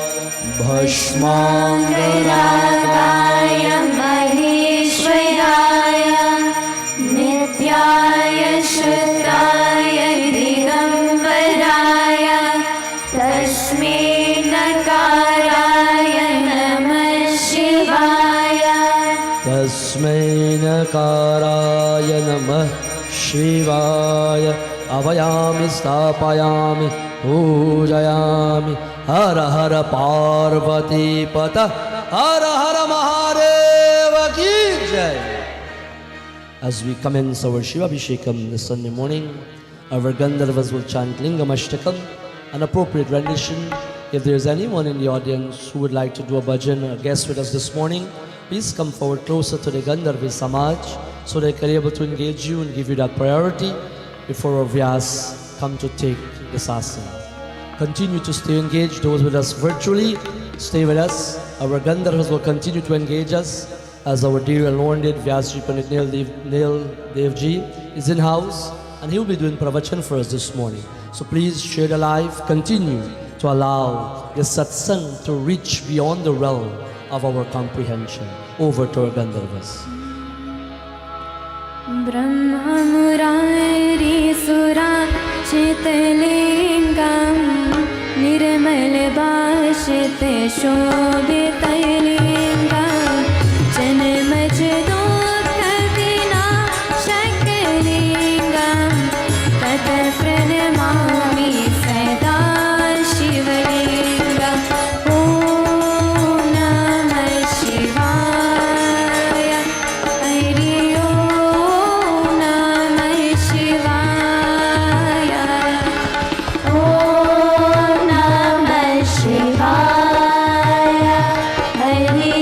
Bhashmangaragaya Maheshwaraya Nityaya Shuddhaya Digambaraya Tasmai Nakaraya Namah Shivaya. Tasmai Nakaraya Namah Shivaya. Avayami Stapayami Pujayami. Hara Hara Parvati Pata Hara Hara Mahadeva Ki Jai. As we commence our Shiva Abhishekam this Sunday morning, our Gandharvas will chant Lingamashtakam, an appropriate rendition. If there is anyone in the audience who would like to do a bhajan or guest with us this morning, please come forward closer to the Gandharva Samaj so they can be able to engage you and give you that priority before our Vyas come to take the Satsang. Continue to stay engaged. Those with us virtually, stay with us. Our Gandharvas will continue to engage us as our dear and learned Vyasji Pandit Neil Devji is in house and he will be doing Pravachan for us this morning. So please share the life, continue to allow the Satsang to reach beyond the realm of our comprehension. Over to our Gandharvas. Brahma Murari Sura Chitalingam Nirmal Bhashit Shobhitalingam Janmaj Dukha Vinashkalingam Tata Pranamami Sada Shivalingam. Om Namah Shivaya. Hari Om Namah Shivaya. Om Namah Shivaya. Hari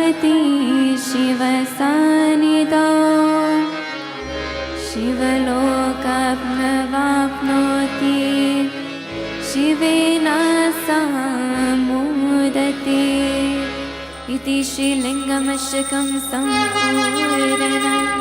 आरती शिवसानिधौ शिवलोकाप्नवाप्नोति शिवेन सह मोदते इति श्रीलिङ्गमशकं सम्पूर्णम्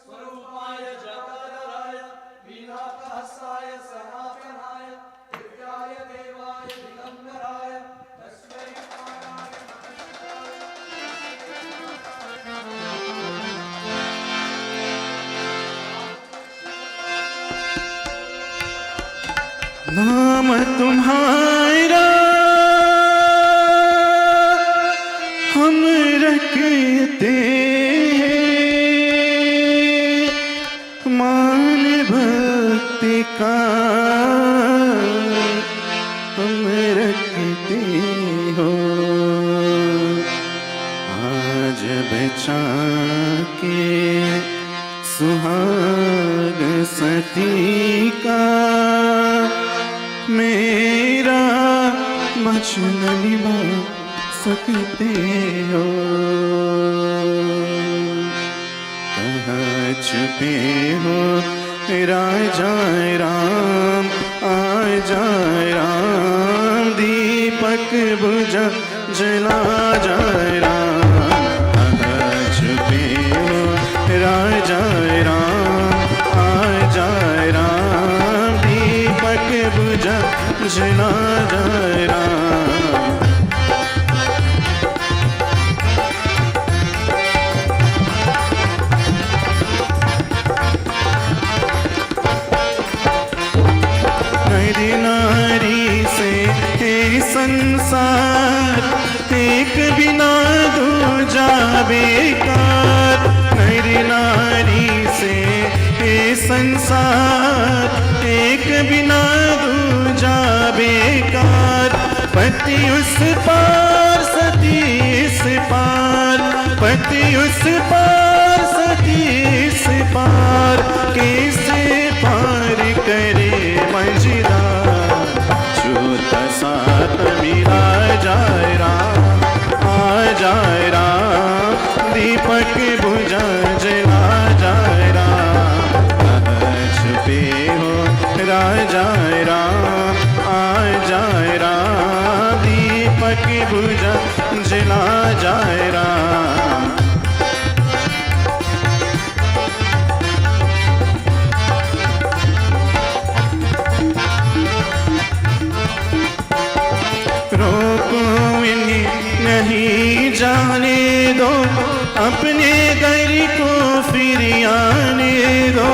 स्वरूपाय जगदराय वीणाकहसाय सनातनाय दिव्याय देवाय दिगंबराय तस्मै काराय नाम तुम्हारा हम रखते मान भक्ति का हम रखते हो आज बचा के सुहाग सती का मेरा वचन निभा सकते हो कहाँ छुपे हो राजा राम आ जाए राम दीपक बुझा जला जाए राम कहाँ छुपे हो राजा राम आ जाए राम दीपक बुझा जला जाए राम नारी से हे संसार एक बिना दूजा बेकार नर नारी से हे संसार एक बिना दूजा बेकार पति उस पार सती इस पार पति उस पार सती इस पार कैसे पार करे मंजिला छूता साथ मिला जाए राम आ जाए राम दीपक बुझा जला जाए राम कहाँ छुपे हो राजा राम आ जाए राम दीपक बुझा जला जाए राम रोको इन्हें नहीं जाने दो अपने घर को फिर आने दो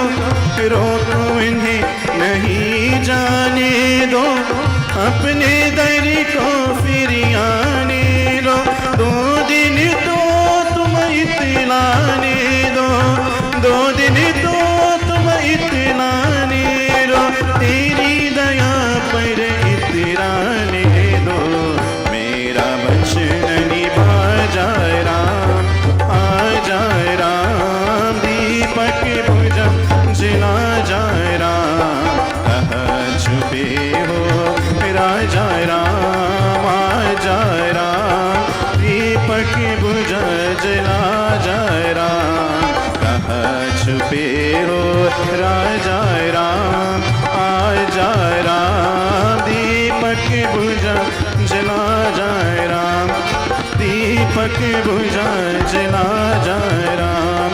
रोको इन्हें नहीं जाने दो अपने दर को फिर आने दो 2 दिन तो तुम इतलाने दो 2 दिन तो तुम इतलाने दो तेरी दया पर इतराने दो मेरा वचन निभा जाए राम आ जाए राम दीपक बुझा जला जाए राम कहाँ छुपे हो राजा राम आ जाए राम दीपक बुझा जला जाए राम कहाँ छुपे हो राजा राम आ जाए राम दीपक बुझा जला जाए राम दीपक बुझा जला जाए राम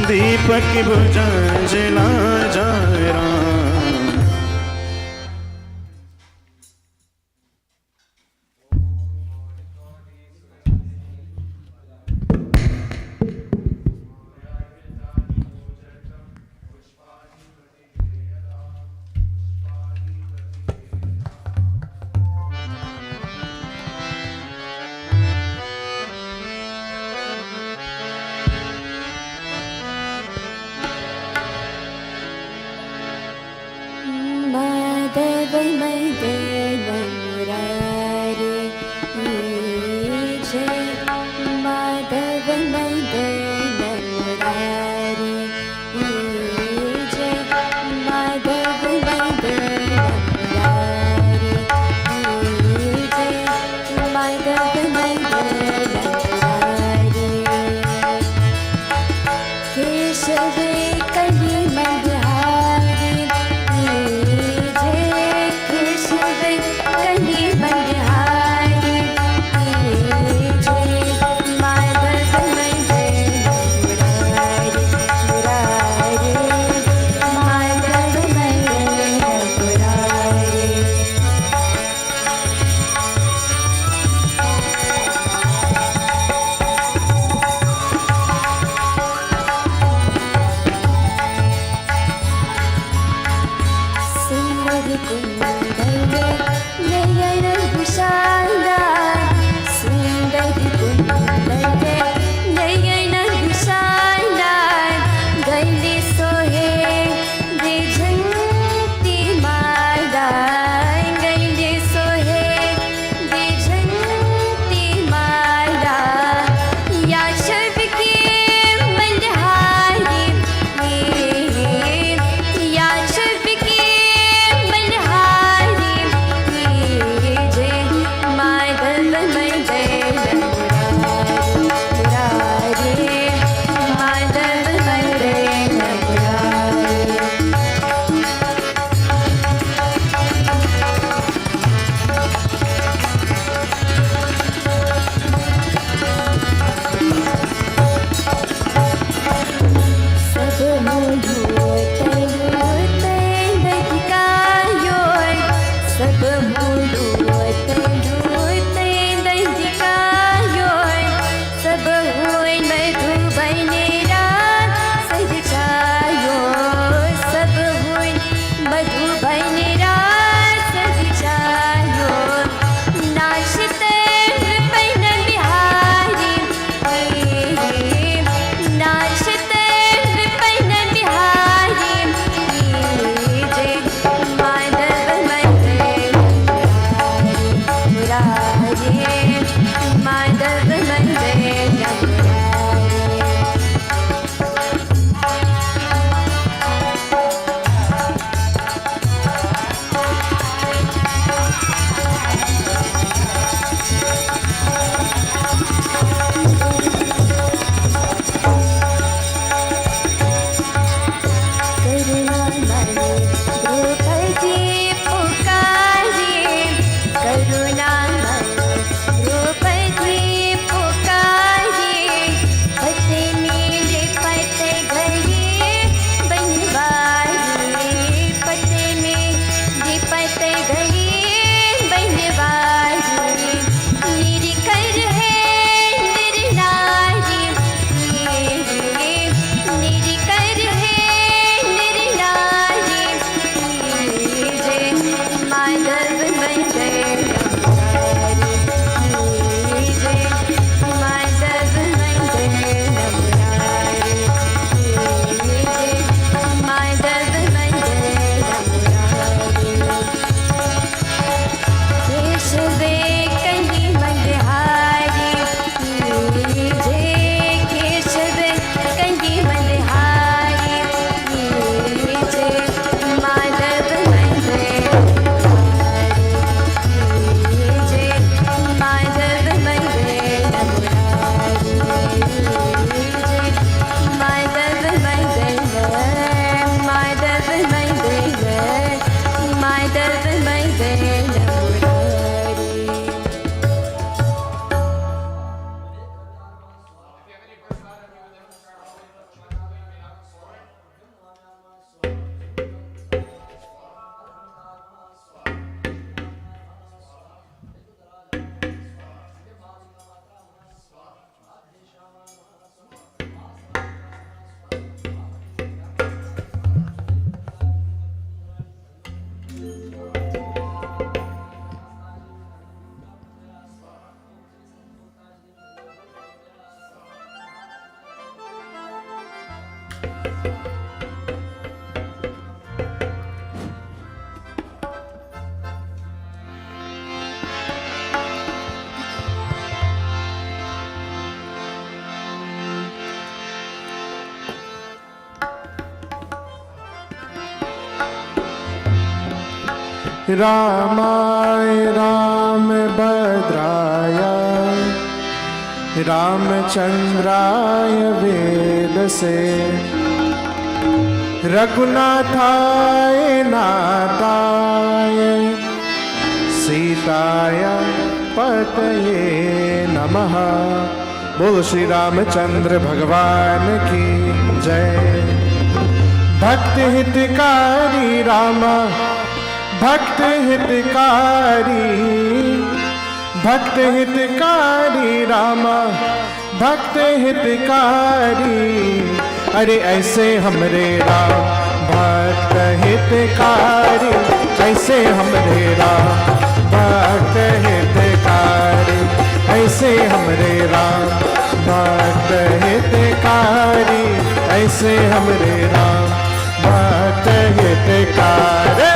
दीपक बुझा जला जाए राम माधव मदन मुरारी जय माधव मदन मुरारी जय माधव मदन मुरारी जय माधव मदन मुरारी केशव कली मंदहारी जय केशव कली मंदहारी जय माधव मदन मुरारी मुरारी माधव मदन मुरारी सुंदर कुंडल नयन विशाला सुंदर कुंडल नयन विशाला गले सोहे विझंती माला गले सोहे विझंती माला या शब के मल्हारी या शब के मल्हारी जय माधव रामाय रामभद्राय रामचंद्राय वेदसे रघुनाथाय नाथाय सीताय पतये नमः। बोल श्री रामचंद्र भगवान की जय। भक्त हितकारी राम भक्त हितकारी, भक्त हितकारी राम भक्त हितकारी। अरे ऐसे हमरे राम भक्त हितकारी, ऐसे हमरे राम भक्त हितकारी, ऐसे हमरे राम भक्त हितकारी, ऐसे हमरे राम भक्त हितकारी।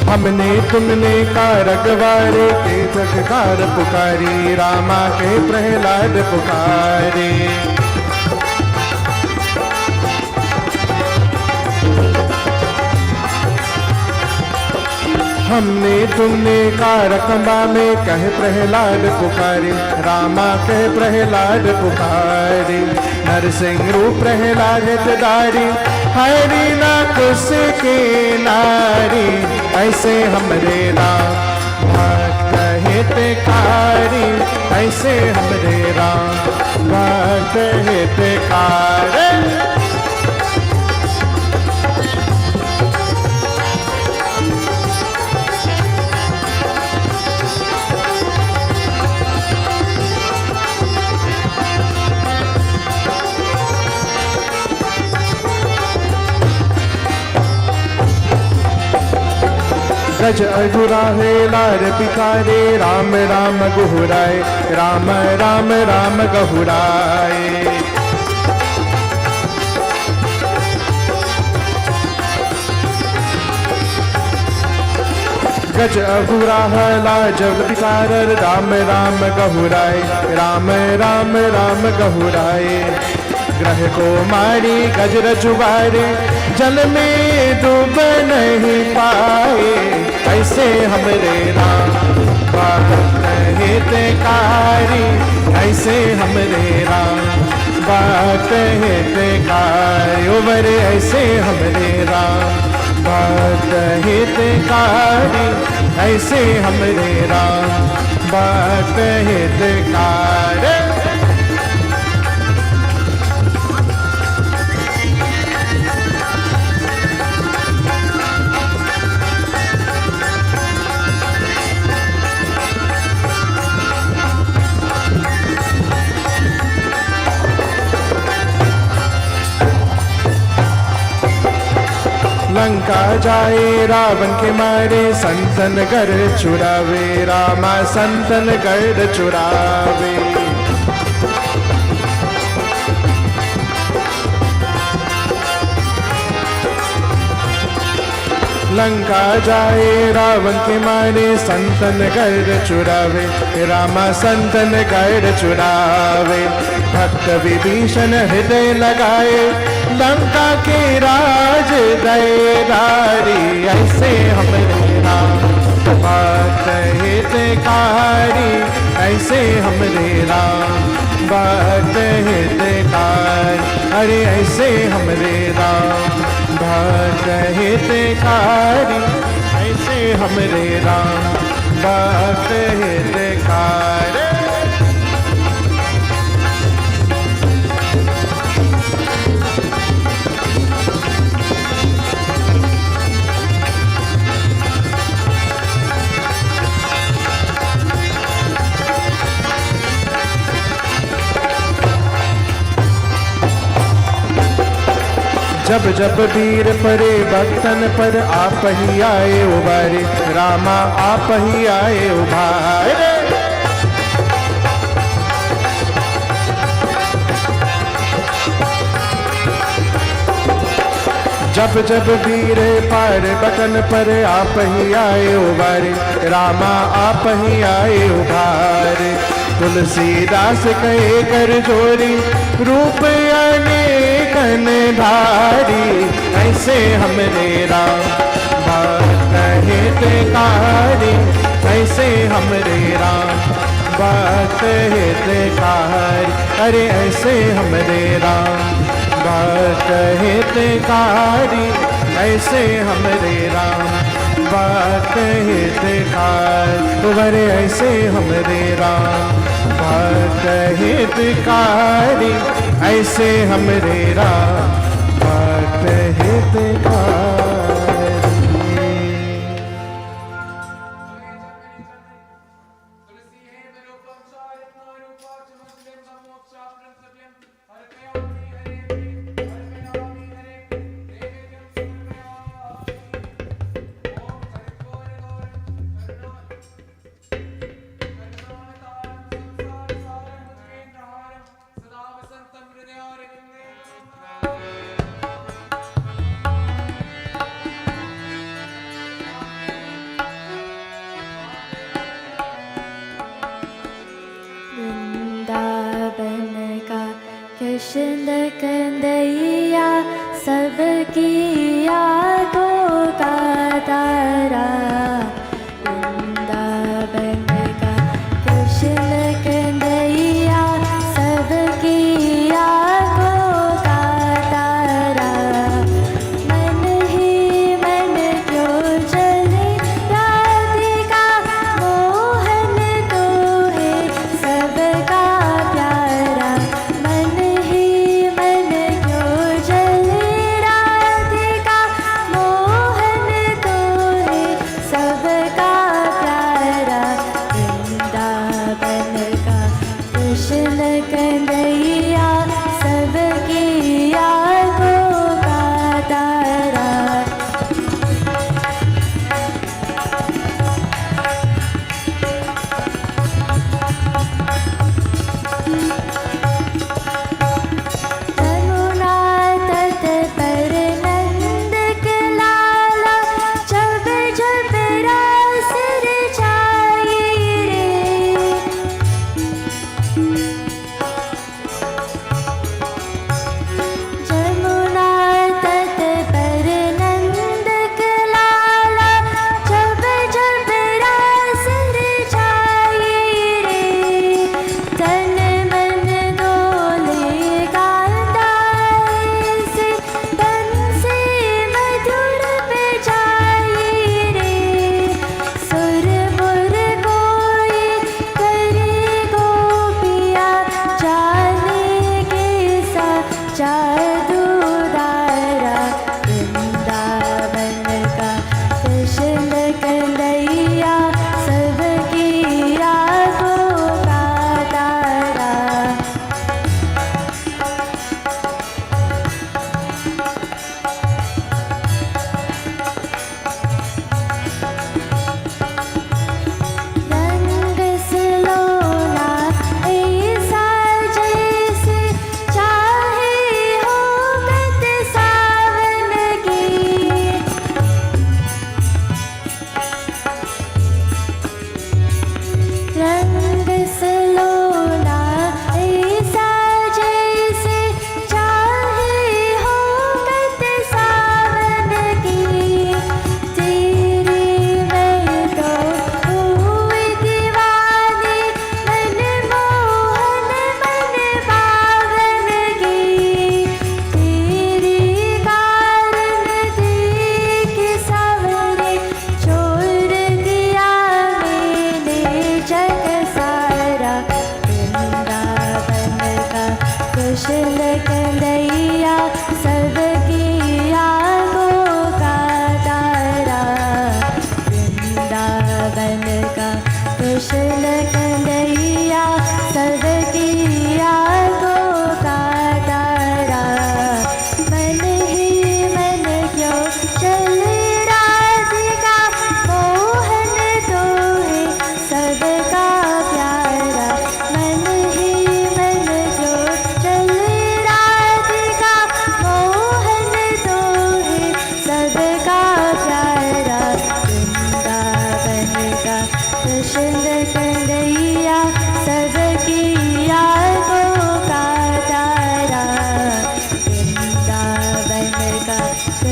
हमने तुमने का रखवारे के जगकार पुकारी, रामा के प्रहलाद पुकारे। हमने तुमने का रकबा में कहे प्रहलाद पुकारे, रामा कहे प्रहलाद पुकारे। नरसिंह रूप प्रहलाद हितधारी, हरि ना कुश के नारी, ऐसे हमरे राम भक्त हितकारी, ऐसे हमरे राम भक्त हितकारी। गज अघुराहे लार पिकारे, राम राम गुहुराए, राम राम राम गहुराए। गज अघुराहा लाजब पिकार, राम राम गहुराए, राम राम राम गहुराए। ग्रह को मारी गज रजुबारे, जल में डूब नहीं पाए, ऐसे हमरे राम भक्त हितकारी, ऐसे हमरे राम भक्त हितकारी। उबरे ऐसे हमरे राम भक्त हितकारी, ऐसे हमरे राम भक्त हितकारी। लंका जाए रावण के मारे, संतन घर चुरावे, रामा संतन घर चुरावे। लंका जाए रावण के मारे, संतन घर चुरावे, रामा संतन घर चुरावे। भक्त विभीषण हृदय लगाए, लंका के राज दैरारी, ऐसे हमरे राम भक्त हितकारी, ऐसे हमरे राम भक्त हितकारी। अरे ऐसे हमरे राम भक्त हितकारी, ऐसे हमरे राम भक्त हितकारी। जब जब वीर परे भक्तन पर, आप ही आए उबारे, रामा आप ही आए उबारे। जब जब वीर पार बटन पर आप ही आए उबारे, रामा आप ही आए उबारे। तुलसीदास कहे कर जोरी, रूप अनेकन धारी, ऐसे हमरे राम भक्त हितकारी, ऐसे हमरे राम भक्त हितकारी। अरे ऐसे हमरे राम भक्त हितकारी, ऐसे हमरे राम भक्त हितकारी। अरे ऐसे हमरे राम भक्त हितकारी, ऐसे हमरे राम भक्त हितकारी।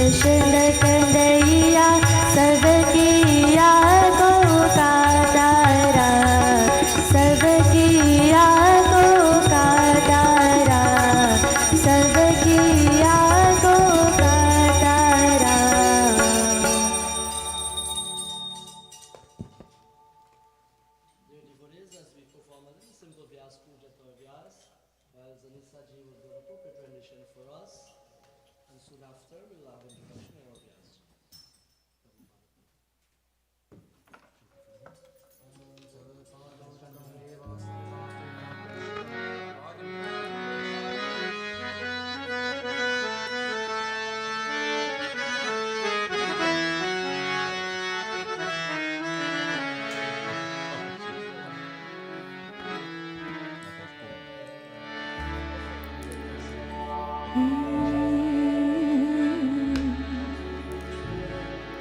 कृष्ण कन्हैया सबकी आँखों का तारा, सबकी आँखों का तारा, सबकी आँखों का तारा। Dear devotees, as we perform a little simple Vyas Puja to our Vyas, while Zanisa ji will do a appropriate rendition for us, and soon after we will have introduction of our Vyas.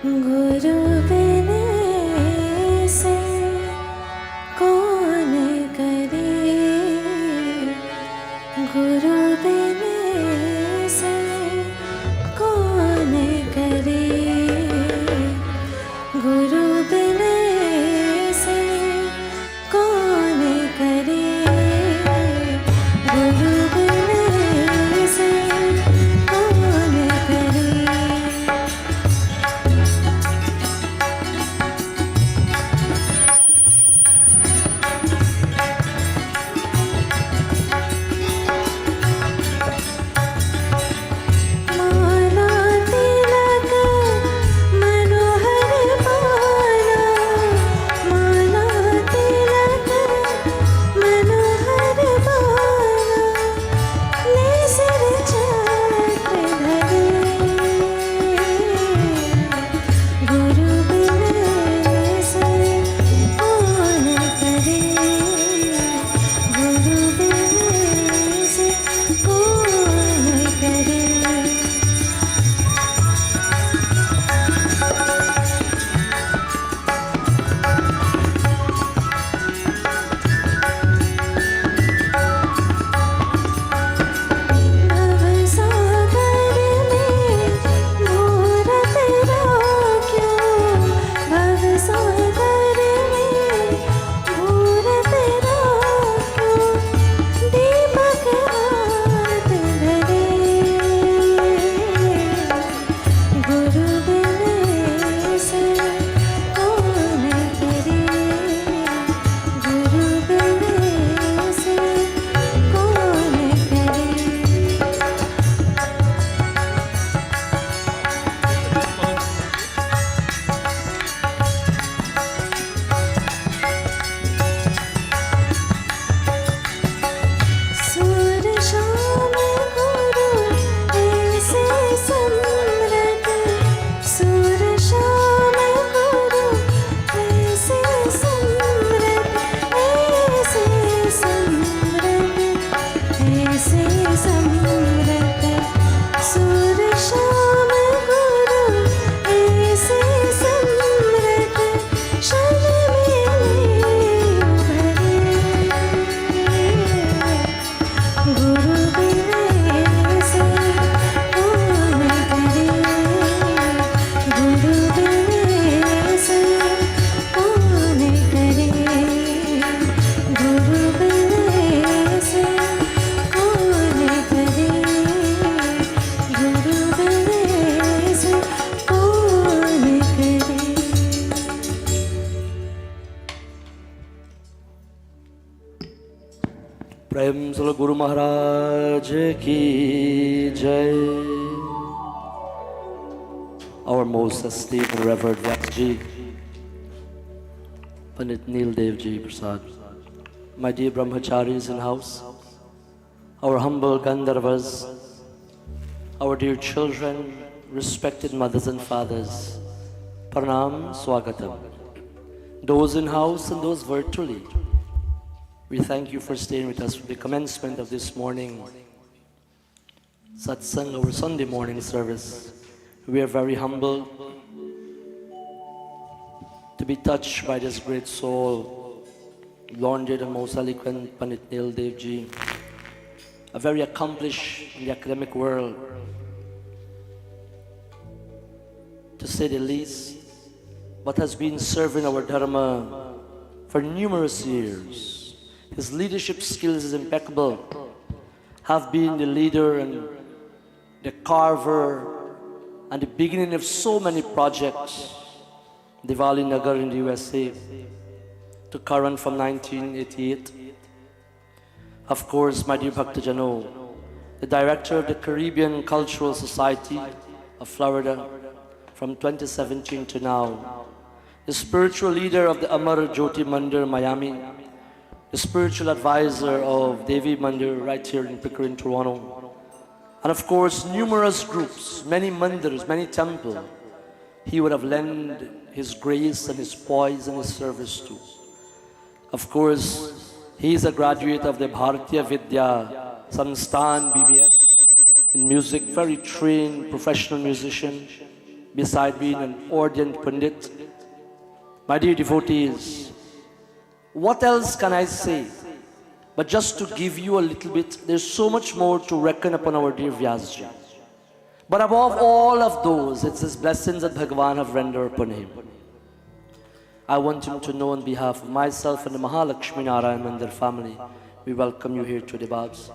गुरु बिन से कौन करे, गुरु बिन से कौन करे, गुरु बिन से कौन करे, गुरु बिन से कौन करे। माला तिलक मनोहर बाला, माला तिलक मनोहर बाला, ले सिर चक्र धरे, गुरु बिन से कौन करे, गुरु बिन से कौन करे। भवसागर में घोर तेरा क्यों, भवसागर में घोर तेरा क्यों, दीपक हाथ धरे, गुरु बिन से कौन करे, गुरु बिन से कौन करे। सूर शाम गुरु ऐसे समरत, सूर शाम गुरु ऐसे समरत, ऐसे समरत, ऐसे समरत, सूर शाम गुरु ऐसे समरत, क्षण में भरे, गुरु बिन से कौन करे, गुरु बिन से कौन करे, गुरु बिन से कौन करे, गुरु बिन से कौन करे। प्रेम से गुरु महाराज की जय। Our most esteemed and revered Vyasji, Pandit Neil Devji Prasad, my dear brahmacharis in house, our humble Gandharvas, our dear children, respected mothers and fathers, Pranam Swagatam, those in house and those virtually, we thank you for staying with us for the commencement of this morning Satsang, our Sunday morning service. We are very humble to be touched by this great soul, learned and most eloquent Pandit Neil Devji, a very accomplished in the academic world, to say the least, but has been serving our Dharma for numerous years. His leadership skills is impeccable, have been the leader and the carver and the beginning of so many projects. Diwali Nagar in the USA, to Karan from 1988. Of course, my dear Bhaktajano, the director of the Caribbean Cultural Society of Florida from 2017 to now, the spiritual leader of the Amar Jyoti Mandir, Miami, the spiritual advisor of Devi Mandir right here in Pickering, Toronto, and of course numerous groups, many mandirs, many temples, he would have lent his grace and his poise and his service to. Of course, he is a graduate of the Bharatiya Vidya Sansthan BVS in music, very trained professional musician, beside being an ordained Pandit. My dear devotees, what else can I say? But just to give you a little bit, there's so much more to reckon upon our dear Vyasji. But above all of those, it's his blessings that Bhagavan have rendered upon him. I want him to know on behalf of myself and the Mahalakshmi Narayan Mandir family, we welcome you here to the Babs.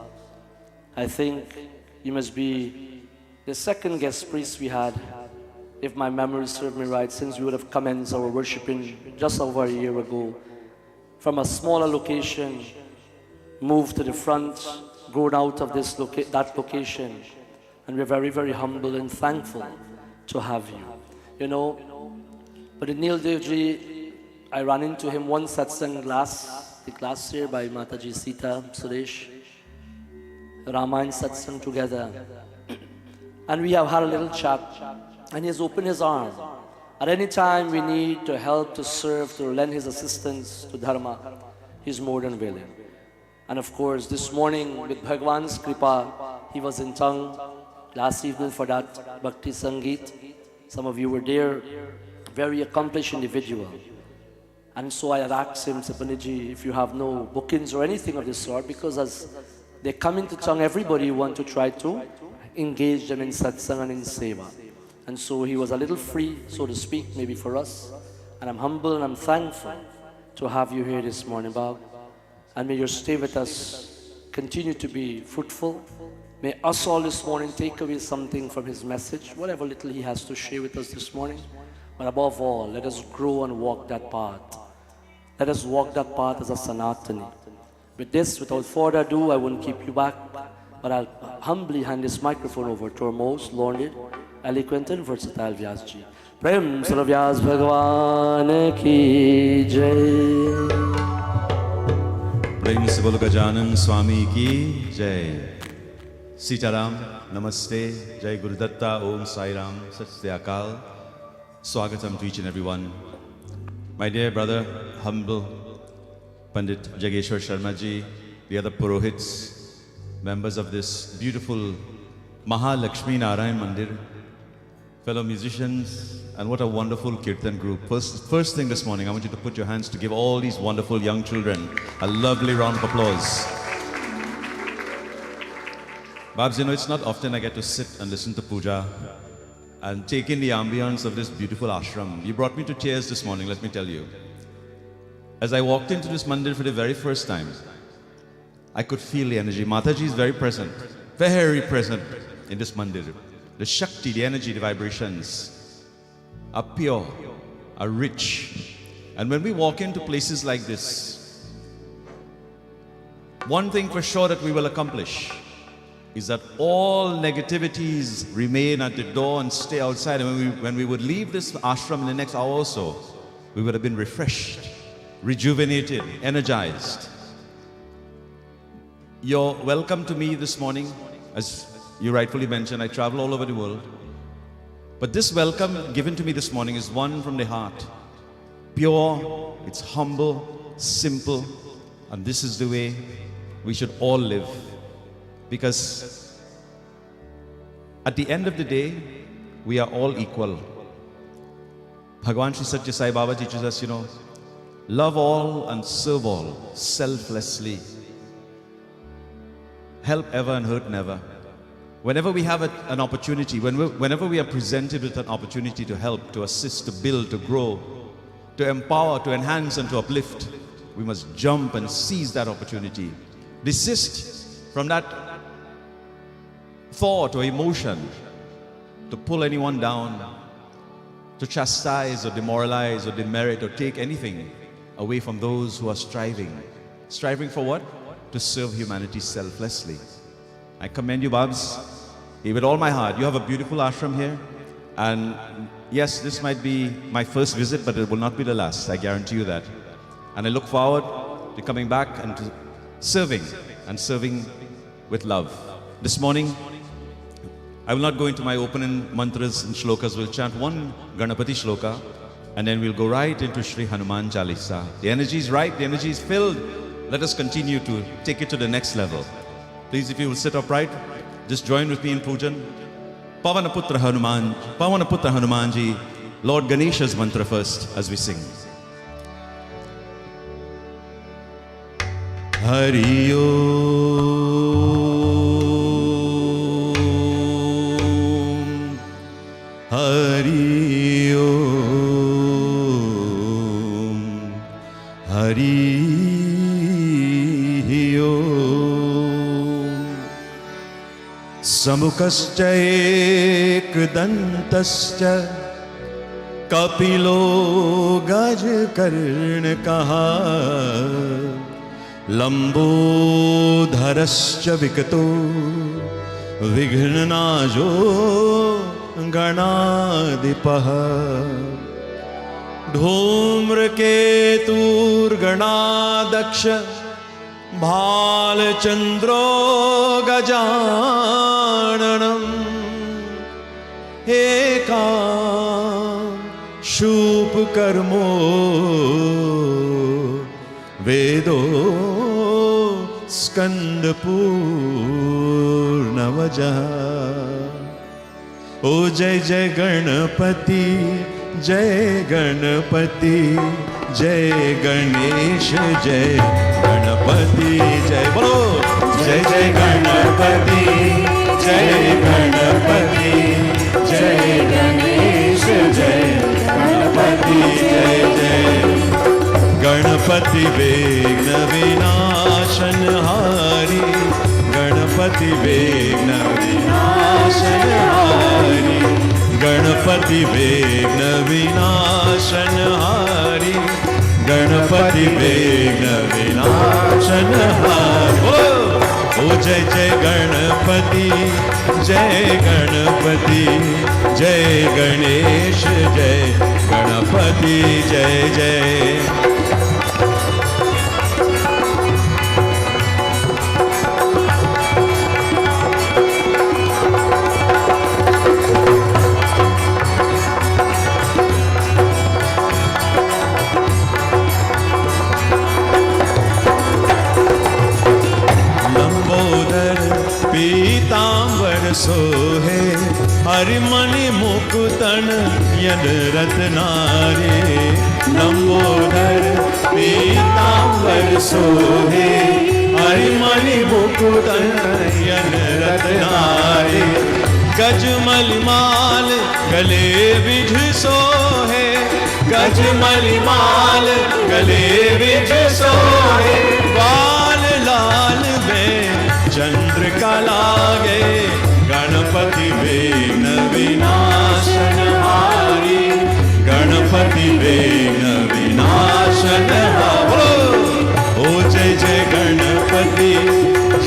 I think you must be the second guest priest we had, if my memory serves me right, since we would have commenced our worshipping just over a year ago. From a smaller location, moved to the front, grown out of that location. And we're very, very humble and thankful to have you. You know, but in Neil Devji, I ran into him one satsang last year by Mataji Sita, Suresh, Ramayana satsang together. And we have had a little chat, and he has opened his arm. At any time we need to help, to serve, to lend his assistance to Dharma, he's more than willing. And of course, this morning with Bhagwan's Kripa, he was in Tang last evening for that Bhakti Sangeet. Some of you were there, very accomplished individual. And so I had asked him, Sapaniji, if you have no bookings or anything of this sort, because as they come into Tang, everybody want to try to engage them in satsang and in seva. And so he was a little free, so to speak, maybe for us. And I'm humble and I'm thankful to have you here this morning, Bab. And may your stay with us continue to be fruitful. May us all this morning take away something from his message, whatever little he has to share with us this morning. But above all, let us grow and walk that path. Let us walk that path as a Sanatani. With this, without further ado, I won't keep you back, but I'll humbly hand this microphone over to our most learned, eloquent and versatile Vyasji. Prem Sara Vyas Bhagwan ki jai. प्रेम से बोलो गजानन स्वामी की जय। सीताराम, नमस्ते, जय Gurudatta, Om Sai Ram, Sat Sri Akal. Swagatam to each and every one. My dear brother, humble Pandit Jageshwar Sharma ji, the other Purohits, members of this beautiful Mahalakshmi Narayan Mandir, fellow musicians, and what a wonderful Kirtan group. First thing this morning, I want you to put your hands to give all these wonderful young children a lovely round of applause. Babs, you know, it's not often I get to sit and listen to puja and take in the ambience of this beautiful ashram. You brought me to tears this morning, let me tell you. As I walked into this mandir for the very first time, I could feel the energy. Mataji is very present in this mandir. The Shakti, the energy, the vibrations are pure, are rich. And when we walk into places like this, one thing for sure that we will accomplish is that all negativities remain at the door and stay outside. And when we would leave this ashram in the next hour or so, we would have been refreshed, rejuvenated, energized. You're welcome to me this morning. As you rightfully mentioned, I travel all over the world. But this welcome given to me this morning is one from the heart. Pure, it's humble, simple, and this is the way we should all live. Because at the end of the day, we are all equal. Bhagwan Sri Satya Sai Baba teaches us, you know, love all and serve all selflessly. Help ever and hurt never. whenever we have an opportunity, whenever we are presented with an opportunity to help, to assist, to build, to grow, to empower, to enhance and to uplift, we must jump and seize that opportunity. Desist from that thought or emotion to pull anyone down, to chastise or demoralize or demerit or take anything away from those who are striving. Striving for what? To serve humanity selflessly. I commend you, Babs, with all my heart. You have a beautiful ashram here. And yes, this might be my first visit, but it will not be the last. I guarantee you that. And I look forward to coming back and to serving, and serving with love. This morning, I will not go into my opening mantras and shlokas. We'll chant one Ganapati shloka, and then we'll go right into Shri Hanuman Chalisa. The energy is right, the energy is filled. Let us continue to take it to the next level. Please, if you will sit upright, just join with me in pujan. Pavanaputra Hanumanji, Lord Ganesha's mantra first as we sing. Hari Om, Hari Om, Hari Om. Samukascha ekdantascha kapilo gajkarnakaha लंबोधरश्च विकतो विघ्ननाशो गणाधिपः धूम्रकेतुर्गणादक्ष भालचन्द्रो गजाननम् एकाशूपकर्मो वेदो स्कंदपूर्णवजः। ओ जय जय गणपति, जय गणपति, जय गणेश, जय गणपति, जय बोलो जय जय गणपति, जय गणपति, जय गणेश, जय गणपति, जय जय गणपति विघ्न विनाशनहारी, गणपति विघ्न विनाशनहारी, गणपति विघ्न विनाशनहारी, गणपति विघ्न विनाशनहारी। ओ जय जय गणपति, जय गणपति, जय गणेश, जय गणपति, जय जय। पीतांबर सोहे हरिमणि मुकुतन यन रत्नारे। लंबोदर पीतांबर सोहे हरिमणि मुकुतन यन रत्नारे। गजमलिमाल गले विध सोहे, गजमलिमाल गले विध सोहे। बाल लाल में चंद्र का लागे, गणपति विघ्न विनाशनहारी, गणपति विघ्न विनाशनहारी। ओ जय जय गणपति,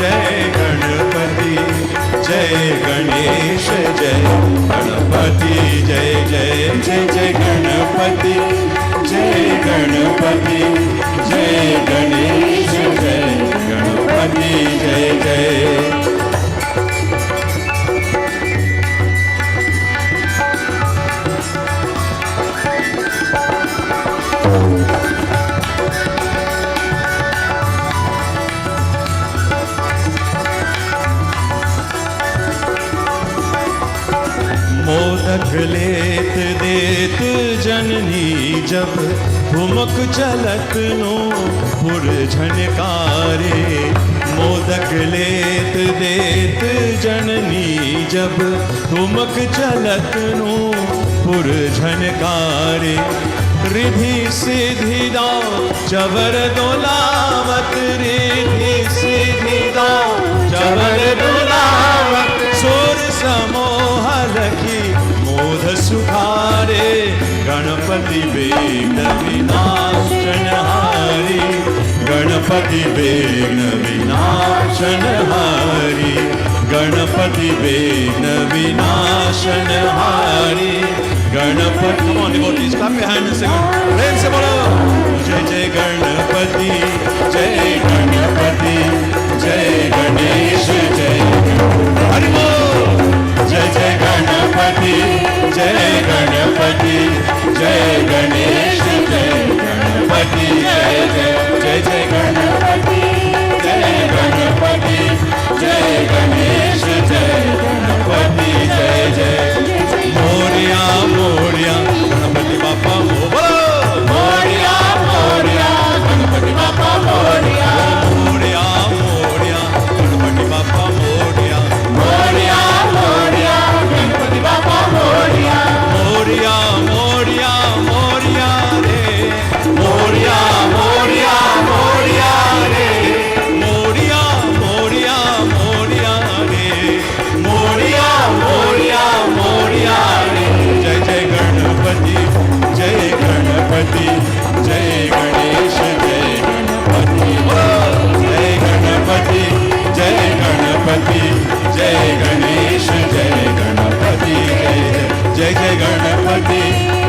जय गणपति, जय गणेश, जय गणपति, जय जय जय जय गणपति, जय गणपति, जय गणेश, जय गणपति, जय जय। मोदक लेत देत जननी जब ठुमक चलत नो पुर झनकारे। मोदक लेत देत जननी जब ठुमक चलत नु पुर झनकारे रिधि सिद्धि दाओ चवर दोलावत रिधि सिद्धि दाओ चवर दोलावत सुर समोह लखी मोद सुखारे गणपति विघ्न विनाशनहारी गणपति विघ्न विनाशनहारी गणपति विघ्न विनाशनहारी Ganpati come on devotees clap your hands and sing प्रेम से बोलो जय जय गणपति जय गणपति जय गणेश जय हरि बोल जय जय गणपति जय गणपति जय गणेश जय गणपति जय जय जय जय गणपति जय गणपति जय गणेश जय गणपति जय जय मोरिया मोरिया गणपति बापा बोलो मोरिया मोरिया गणपति बापा मोरिया मोरिया मोरिया गणपति बापा मोरिया मोरिया मोरिया गणपति बापा मोरिया मोरिया मोरिया मोरिया रे मोरिया मोरिया मोरिया रे मोरिया मोरिया मोरिया रे मोरिया मोरिया मोरिया रे जय जय गणपति जय गणपति जय गणेश जय गणपति जय गणपति जय गणपति जय गणेश जय गणपति जय जय गणपति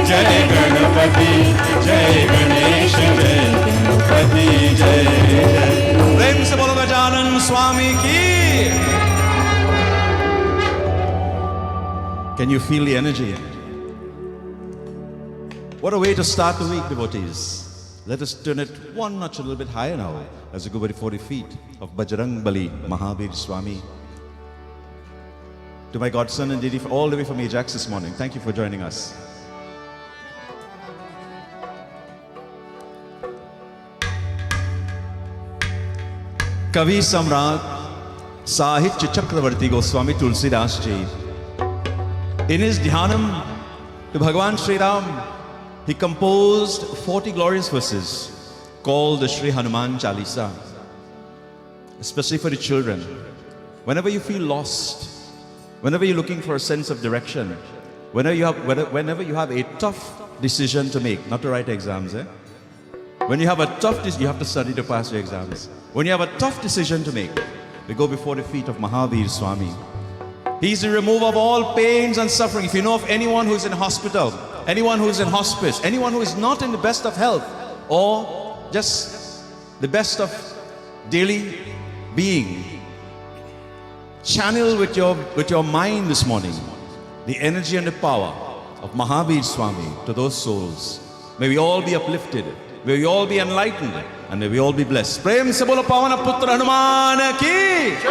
जय गणपति जय गणेश जय गणपति जय जय प्रेम से बोलो गजानन स्वामी की Can you feel the energy? What a way to start the week, devotees. Let us turn it one notch a little bit higher now as we go by the 40 feet of Bajrangbali Mahavir Swami. To my godson and Didi all the way from Ajax this morning, thank you for joining us. Kavi Samrat Sahitya Chakravarti Goswami Tulsidas Ji, in his Dhyanam to Bhagavan Sri Ram, he composed 40 glorious verses called the Sri Hanuman Chalisa, especially for the children. Whenever you feel lost, whenever you're looking for a sense of direction, whenever you have a tough decision to make, not to write exams, when you have a tough decision, you have to study to pass your exams. When you have a tough decision to make, we go before the feet of Mahavir Swami. He's the remover of all pains and suffering. If you know of anyone who is in hospital, anyone who is in hospice, anyone who is not in the best of health or just the best of daily being, channel with your mind this morning the energy and the power of Mahavir Swami to those souls. May we all be uplifted, may we all be enlightened, and may we all be blessed. Prem se bolo Pavana Putra Hanuman ki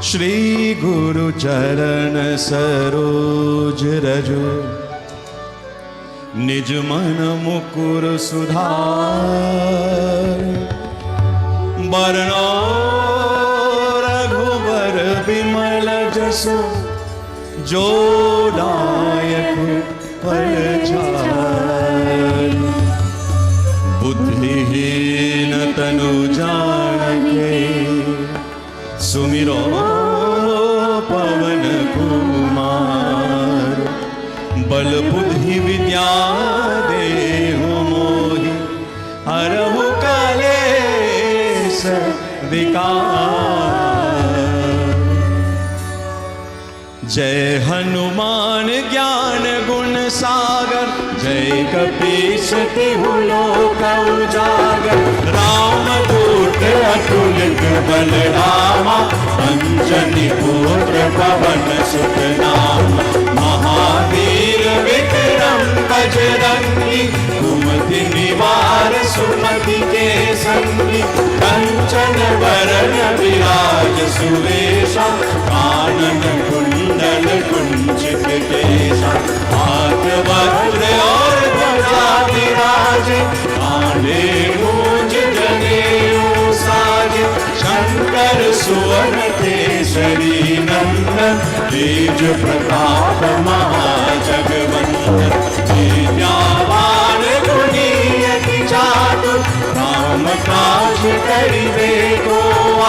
Shri Guru Charan Saroj Raju Nij Man Mukur Sudhar Barno Raghubar Bimal Jasu Jodayak Palchar Buddhihin Tanu Janake Sumiro Pavan Kumar Bal Buddhi Vidya Dehu Mohi Harahu Kalesa Vikar Jai Hanuman Gyan Gun Sagar Jai Kapis Tihuloka Ujagar Rama Putra Atulit Balarama Anjani Putra Pavan Sutnama Mahavir Vikram Bajrangi Kumati Nivar Sumati Ke Sangi Kancana Varana Viraj Suvesha Kanan Kundal Kunchit Kesha Hath Vajra aur Dhwaja Viraj Kaane Mooj Janeyo Saaj सुवन केसरी नंदन तेज प्रताप महाजगवंदन विद्यावान गुणीयति चातुर राम काज करिबे को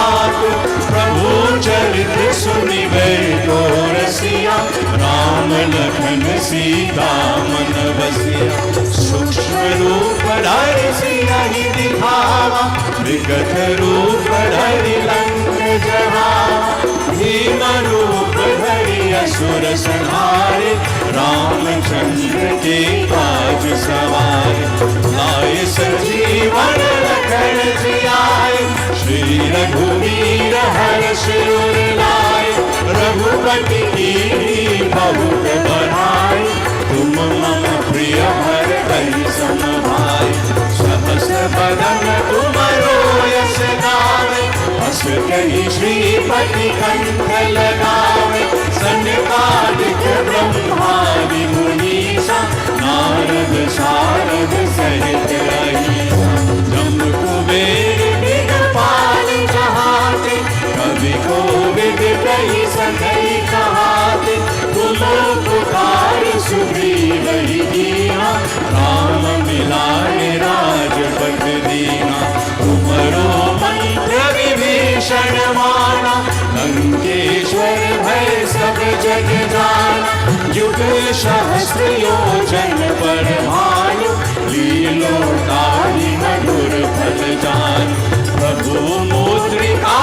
आतुर प्रभु चरित्र सुनिबे को रसिया राम लखन सीता मन बसिया सूक्ष्म रूप धरि सियहि दिखावा विकट रूप धरि लंक जरावा भीम रूप धरि असुर संहारे रामचंद्र के काज सवारे लाए सजीवन लखन जियाए श्री रघुवीर हर्ष उर लाए रघुपति की बहुत बड़ाई तुम मम प्रिय भरतहि सम भाई सहस बदन तुमरो यश गावे हस कहि श्रीपति कंठ लगावे सनकादिक ब्रह्मादि मुनीसा नारद सारद सहित रहीसा जम कुबेर दिगपाल जहाते कवि कोविद कहि सधै कहाते तुम पुकार सुग्रीव ही दीना राम मिलाए राजपद दीना तुमरो मंत्र विभीषण माना लंकेश्वर भय सब जग जाना युग सहस्र योजन पर भानु लीलो ताहि मधुर फल जान प्रभु मुद्रिका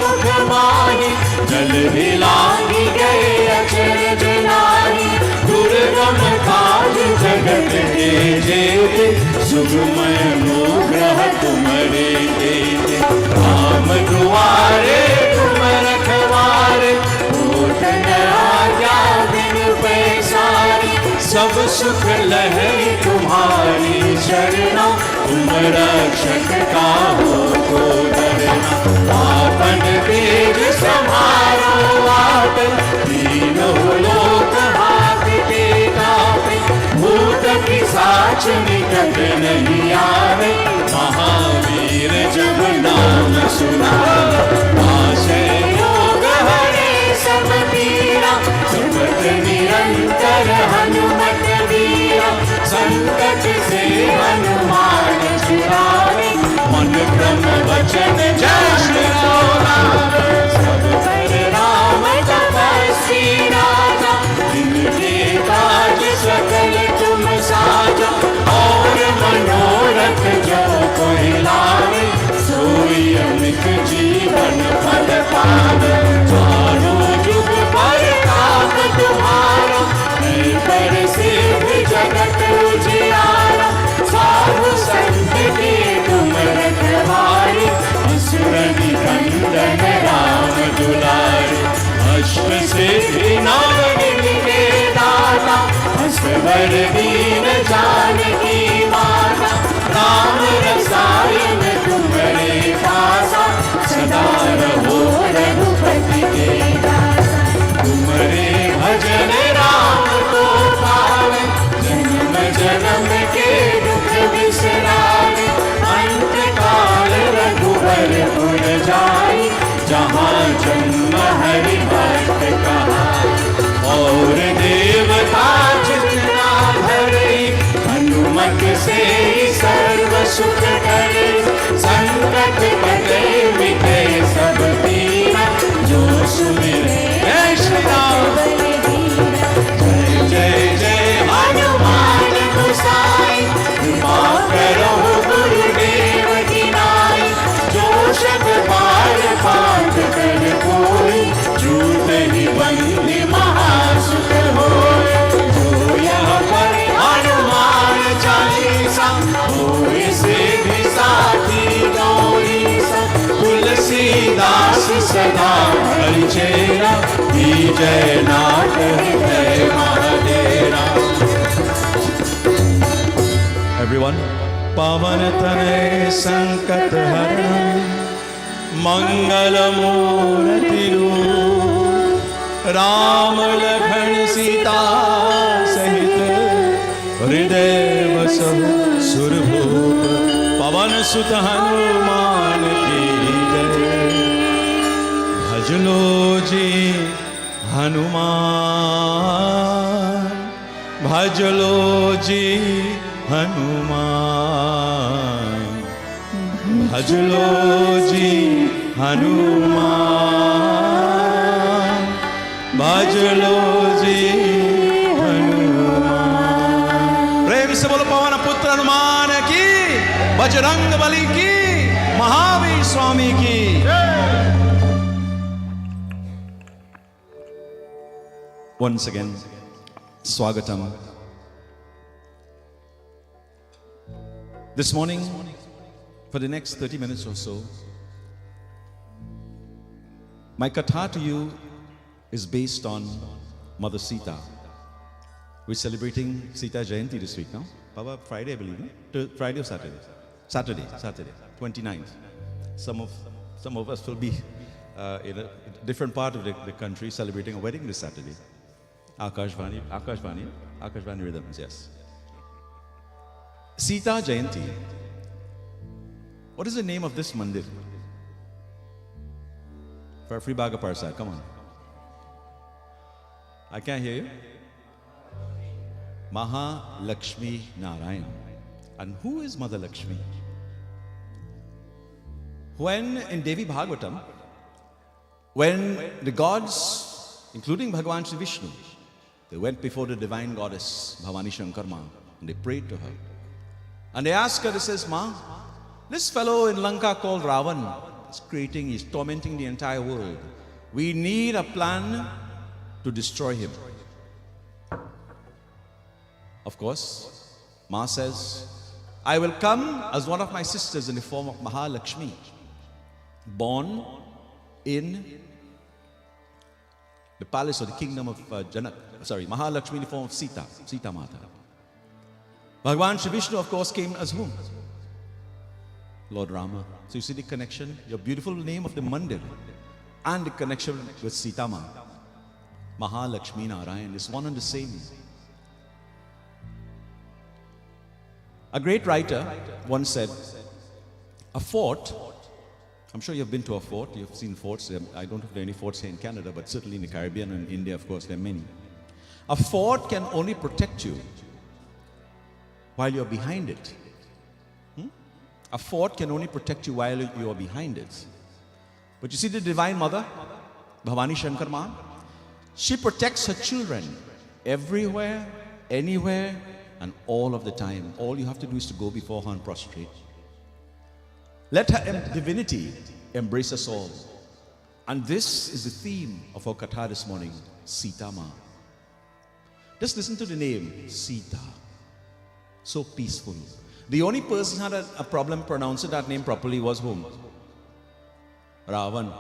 मुख माहि जल दिलांगी गए अचरज नाहि दुर्गम काज जगत के जेते सुगमय अनुग्रह तुम्हारे देते राम दुआरे तुम रखवारे होत न आज्ञा बिन पैसारी सब सुख लहरी तुम्हारी शरणा तुम रक्षक काहू को डरना आपन तेज समारो आप तीनों लोक हाथ के कापे भूत पिशाच निकट नहीं आवे महावीर जब नाम सुनावे आशय योग हरे सब पीरा सुपथ निरंतर हनुमत वीरा संकट से हनुमान छुड़ावे मन क्रम वचन जय लावे सब पर राम तपस्वी राजा इनके काज सकल तुम साजा और मनोरथ जो कोई लावे सोई अमित जीवन फल पावे चारों जुग पर ताप तुम्हारा पर सिद्ध जगत उजियारा साधु संत के तुम रखवारे असुर निकंदन राम दुलारे अष्ट सिद्धि नव निधि दाता असवर दीन जानकी माता राम रसायन तुम्हारे पासा सदा रहो रघुपति के दासा तुम्हारे भजन राम को पावे जन्म जन्म के दुख बिसरावे अंत काल रघुवर पुर जाई जहाँ जन्म हरि भक्त कहाई और देवता चितना भरे हनुमत से सर्व सुख करे संकट कटे मिटे सब पीरा जो सुमिरे श्री राम जय जय जय हनुमान गोसाई कृपा करो गुरुदेव की नाई जो शत बार पाठ कर कोई झूठ ही बंदी महासुख होय जो यह पर हनुमान चालीसा होय से भी साथी गौरीसा तुलसीदास सदा हरिचेरा जय नाथ जय महादेरा Everyone, पवन तनय संकट हरण मंगल मूर्ति रूप राम लखन सीता सहित हृदय बसहु सुरभूप पवन सुत हनुमान की जय। भजलो जी हनुमान, भजलो जी हनुमान, भजलो जी हनुमान, भजलो जी हनुमान। प्रेम से बोलो पवन पुत्र हनुमान की, बजरंग बली की, महावीर स्वामी की। Once again, Swagatam. This morning, for the next 30 minutes or so, my katha to you is based on Mother Sita. We're celebrating Sita Jayanti this week, no? Baba, Friday, I believe, no? Friday or Saturday? Saturday, 29th. Some of us will be in a different part of the country celebrating a wedding this Saturday. Akashvani rhythms, yes. Sita Jayanti. What is the name of this mandir? For a free bag of parsad, come on. I can't hear you. Maha Lakshmi Narayan. And who is Mother Lakshmi? When in Devi Bhagavatam, when the gods, including Bhagavan Shri Vishnu, they went before the divine goddess Bhavani Shankar Ma and they prayed to her. And they asked her, they says, Ma, this fellow in Lanka called Ravan is he's tormenting the entire world. We need a plan to destroy him. Of course, Ma says, I will come as one of my sisters in the form of Mahalakshmi, born in the palace or the kingdom of Mahalakshmi in the form of Sita Mata. Bhagavan Shri Vishnu, of course, came as whom? Lord Rama. So you see the connection, your beautiful name of the mandir and the connection with Sita Ma. Mahalakshmi Narayan is one and the same. A great writer once said, a fort, I'm sure you've been to a fort, you've seen forts. I don't have any forts here in Canada, but certainly in the Caribbean and India, of course, there are many. A fort can only protect you while you're behind it. A fort can only protect you while you are behind it. But you see the Divine Mother, Bhavani Shankar Ma, she protects her children everywhere, anywhere, and all of the time. All you have to do is to go before her and prostrate. Let her divinity embrace us all. And this is the theme of our katha this morning, Sita Ma. Just listen to the name, Sita. So peaceful. The only person who had a problem pronouncing that name properly was whom? Ravan.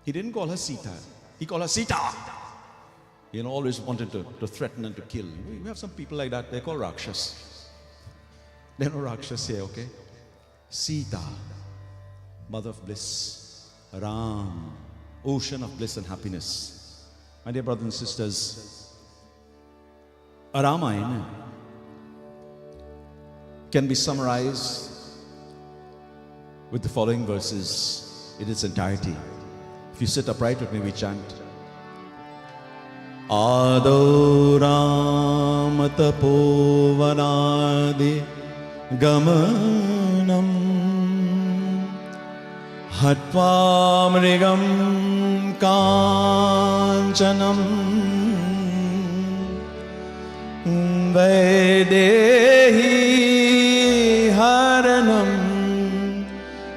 He didn't call her Sita. He called her Sita. You know, always wanted to threaten and to kill. We have some people like that. They're called Rakshas. They're no Rakshas here, okay? Sita, mother of bliss. Ram, ocean of bliss and happiness. My dear brothers and sisters, a Ramayana can be summarized with the following verses in its entirety. If you sit upright with me, we chant. Ado Ram Tapovanadi Gamanam Hatva Mrigam Kanchanam Vaidehi Haranam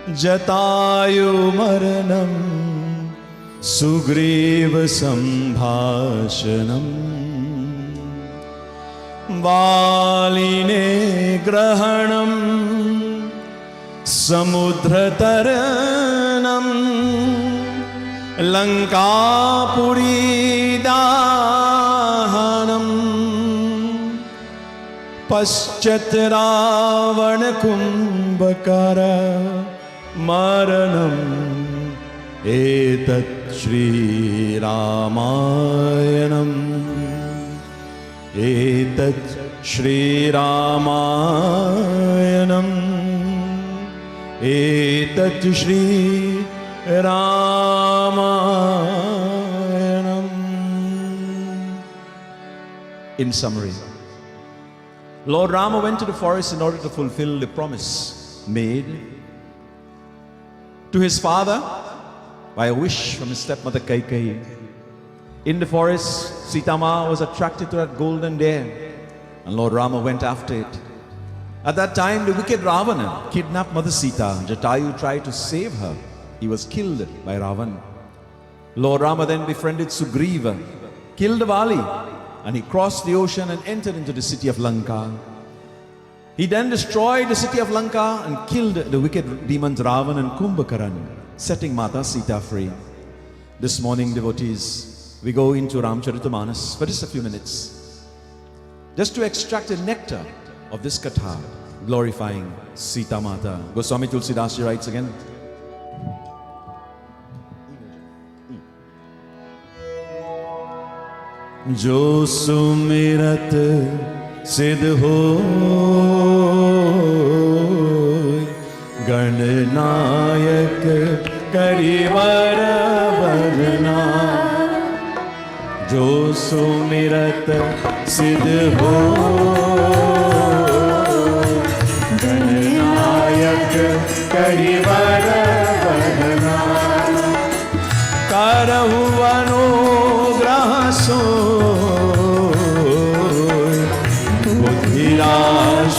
Jatayu Maranam Sugriva Sambhashanam Valine Grahanam Samudrataranam Lankapuri Dahanam Paschat Ravana Kumbhakara Maranam Etat Shri Ramayanam Etat Shri Ramayanam Etat Shri Ramayanam In summary, Lord Rama went to the forest in order to fulfill the promise made to his father by a wish from his stepmother Kaikeyi. In the forest, Sita Ma was attracted to that golden deer, and Lord Rama went after it. At that time, the wicked Ravana kidnapped Mother Sita. Jatayu tried to save her. He was killed by Ravana. Lord Rama then befriended Sugriva, killed Vali, and he crossed the ocean and entered into the city of Lanka. He then destroyed the city of Lanka and killed the wicked demons Ravan and Kumbhakaran, setting Mata Sita free. This morning, devotees, we go into Ramcharitamanas for just a few minutes, just to extract the nectar of this katha, glorifying Sita Mata. Goswami Tulsidas Ji writes again, जो सुमिरत सिद्ध हो गणनायक करिवर वरना, जो सुमिरत सिद्ध हो गणनायक करिवर वरना, करहु अनुग्रह सो बुद्धिराज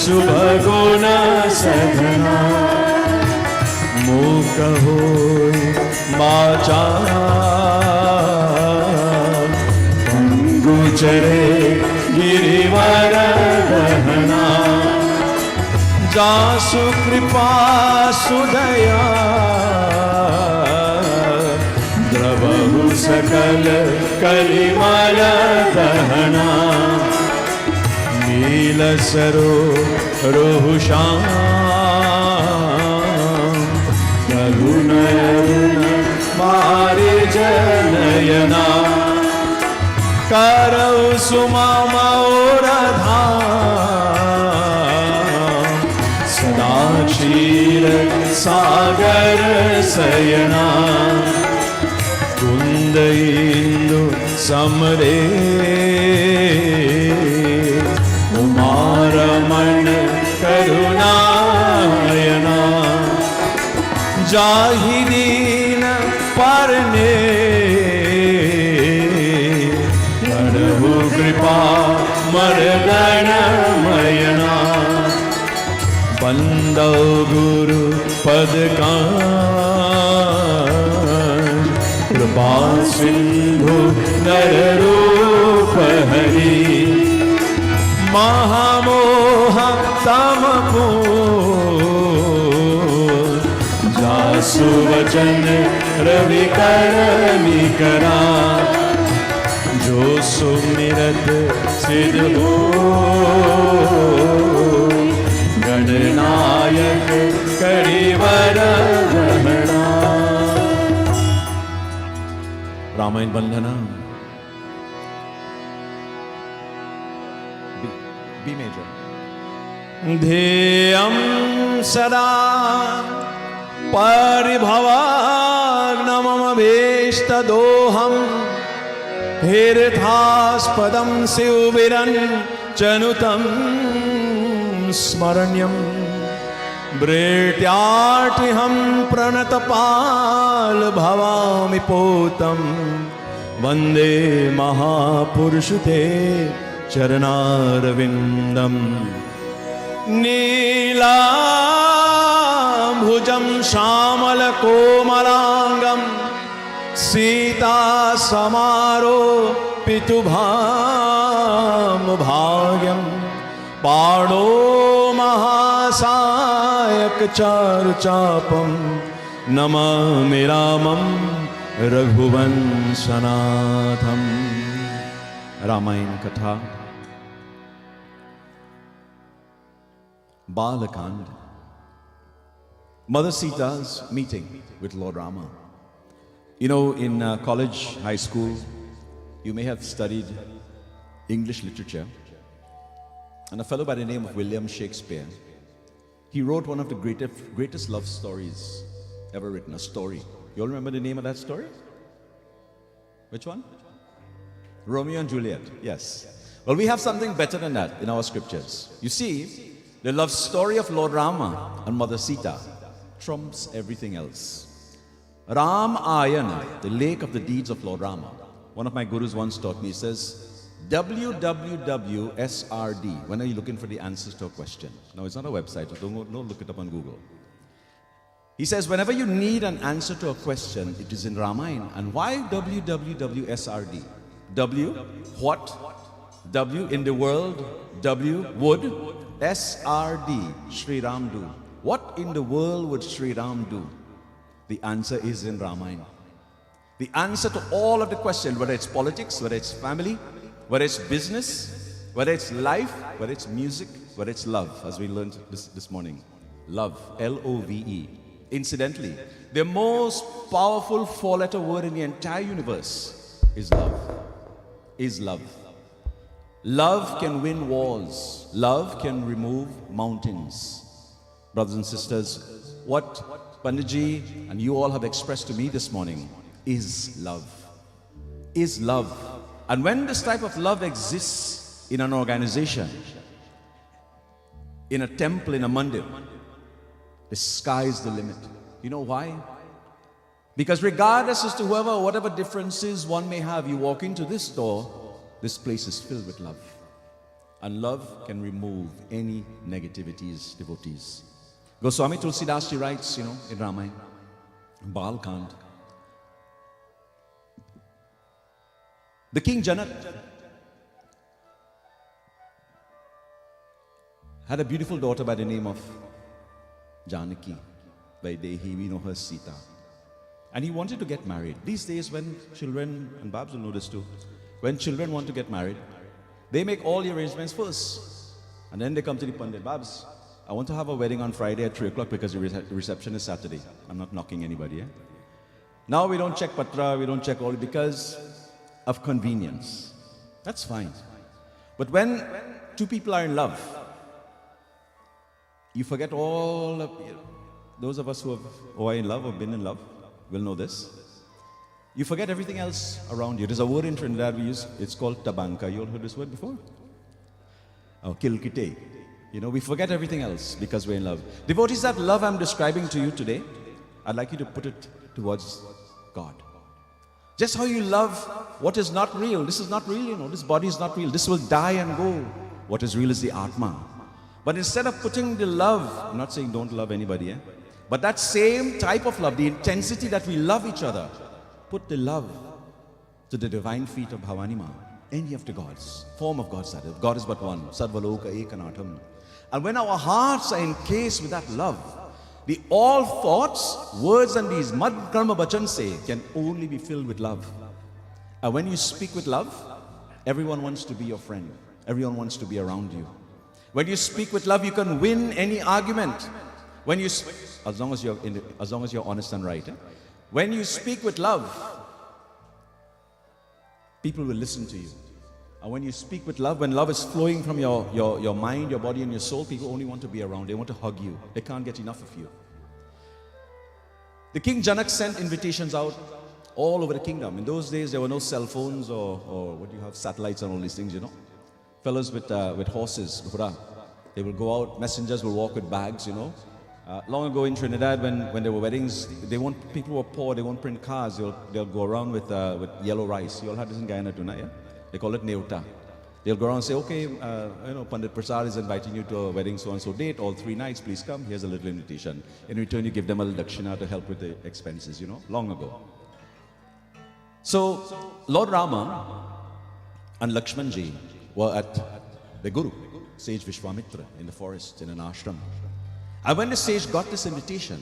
शुभ गुण सधना, मूक होय वाचा पंगुचरे गिरिवर दहना, जासु कृपा सुदया द्रवहु सकल कलिमल दहना, नील सरोरुह श्याम करुणयन मारिजनयना, करौ सुममौर धाम सदा क्षीर सागर सयना, कुंद इंदु समरे उमारमण करुणायना, जाहि दीन परने करहु कृपा मरगणमयना, बंदौ गुरु पद का कृपा सिंधु नर रूप हरि, महामोह तम जासु वचन रवि करमी करा, जो सुमिरत सिद्ध हो गणनायक करिवर रमणा. रामायण वंदना B major. ध्येयं सदा परिभवाग्नमभीष्टदोहं तीर्थास्पदं शिवविरं चनुतं स्मरण्यं भृत्यार्तिहं प्रणतपाल भवामि पोतं वन्दे महापुरुषते चरणारविन्दं. नीलाम्भुजं श्यामलकोमलाङ्गं सीता समारोपितुभां पाणो महासायक चारुचापं नमामि रामं रघुवंशनाथम्. रामायण कथा, Balakand, Mother Sita's meeting with Lord Rama. You know, in college, high school, you may have studied English literature, and a fellow by the name of William Shakespeare, he wrote one of the greatest love stories ever written, a story. You all remember the name of that story? Which one? Romeo and Juliet, yes. Well, we have something better than that in our scriptures. You see, the love story of Lord Rama and Mother Sita trumps everything else. Ram Ayana, the lake of the deeds of Lord Rama. One of my gurus once taught me, he says, www.srd, when are you looking for the answers to a question? No, it's not a website, so don't look it up on Google. He says, whenever you need an answer to a question, it is in Ramayana. And why www.srd? W, what? W, in the world. W, would. SRD, Sri Ram do. What in the world would Sri Ram do? The answer is in Ramayana. The answer to all of the questions, whether it's politics, whether it's family, whether it's business, whether it's life, whether it's music, whether it's love, as we learned this morning. Love, L-O-V-E. Incidentally, the most powerful four-letter word in the entire universe is love. Is love. Love can win wars. Love can remove mountains. Brothers and sisters, what Panditji and you all have expressed to me this morning is love. Is love. And when this type of love exists in an organization, in a temple, in a mandir, the sky is the limit. You know why? Because regardless as to whatever differences one may have, you walk into this door, this place is filled with love. And love can remove any negativities, devotees. Goswami Tulsidas writes, in Ramayana, Bal Kand. The King Janak had a beautiful daughter by the name of Janaki. By Dehi, we know her Sita. And he wanted to get married. These days when children, and Babs will know this too, when children want to get married, they make all the arrangements first. And then they come to the Pandit, Babs, I want to have a wedding on Friday at 3 o'clock because the reception is Saturday. I'm not knocking anybody, eh? Now we don't check Patra, we don't check all, because of convenience. That's fine. But when two people are in love, you forget all of, those of us who are in love or been in love will know this. You forget everything else around you. There's a word in Trinidad we use, it's called tabanka. You all heard this word before? Oh, kilkite. We forget everything else because we're in love. Devotees, that love I'm describing to you today, I'd like you to put it towards God. Just how you love what is not real. This is not real, this body is not real. This will die and go. What is real is the Atma. But instead of putting the love, I'm not saying don't love anybody, but that same type of love, the intensity that we love each other, put the love to the divine feet of Bhavani Ma, any of the gods, form of gods that is. God is but one, Sarvaloka Ekanatham. And when our hearts are encased with that love, the all thoughts, words and deeds, mad karma bachan say, can only be filled with love. And when you speak with love, everyone wants to be your friend. Everyone wants to be around you. When you speak with love, you can win any argument. When you, as long as you're honest and right. When you speak with love, people will listen to you. And when you speak with love, when love is flowing from your mind, your body and your soul, people only want to be around. They want to hug you. They can't get enough of you. The King Janak sent invitations out all over the kingdom. In those days, there were no cell phones or what do you have, satellites and all these things, Fellows with horses, they will go out, messengers will walk with bags, long ago in Trinidad, when there were weddings, people were poor, they won't print cars, they'll go around with yellow rice. You all had this in Guyana too, yeah? They call it neuta. They'll go around and say, okay, Pandit Prasad is inviting you to a wedding so-and-so date, all 3 nights, please come, here's a little invitation. In return, you give them a little dakshina to help with the expenses, long ago. So, Lord Rama and Lakshmanji were at the Guru, sage Vishwamitra, in the forest, in an ashram. And when the sage got this invitation,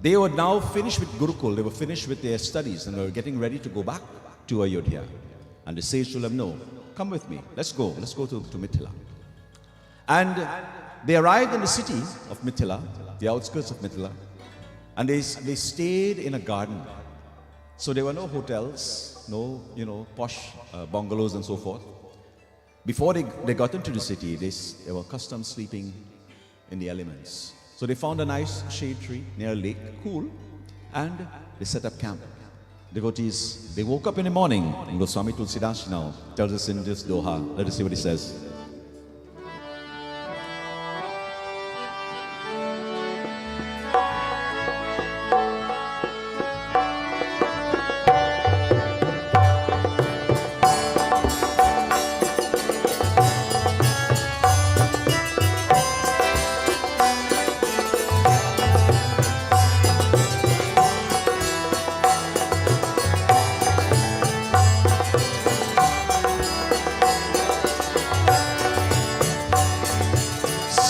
they were now finished with Gurukul, they were finished with their studies, and they were getting ready to go back to Ayodhya. And the sage told them, no, come with me, let's go to Mithila. And they arrived in the city of Mithila, the outskirts of Mithila, and they stayed in a garden. So there were no hotels, no, posh bungalows and so forth. Before they got into the city, they were accustomed sleeping in the elements. So they found a nice shade tree near a lake, cool, and they set up camp. devotees, they woke up in the morning, and Goswami Tulsidas now tells us in this doha. Let us see what he says.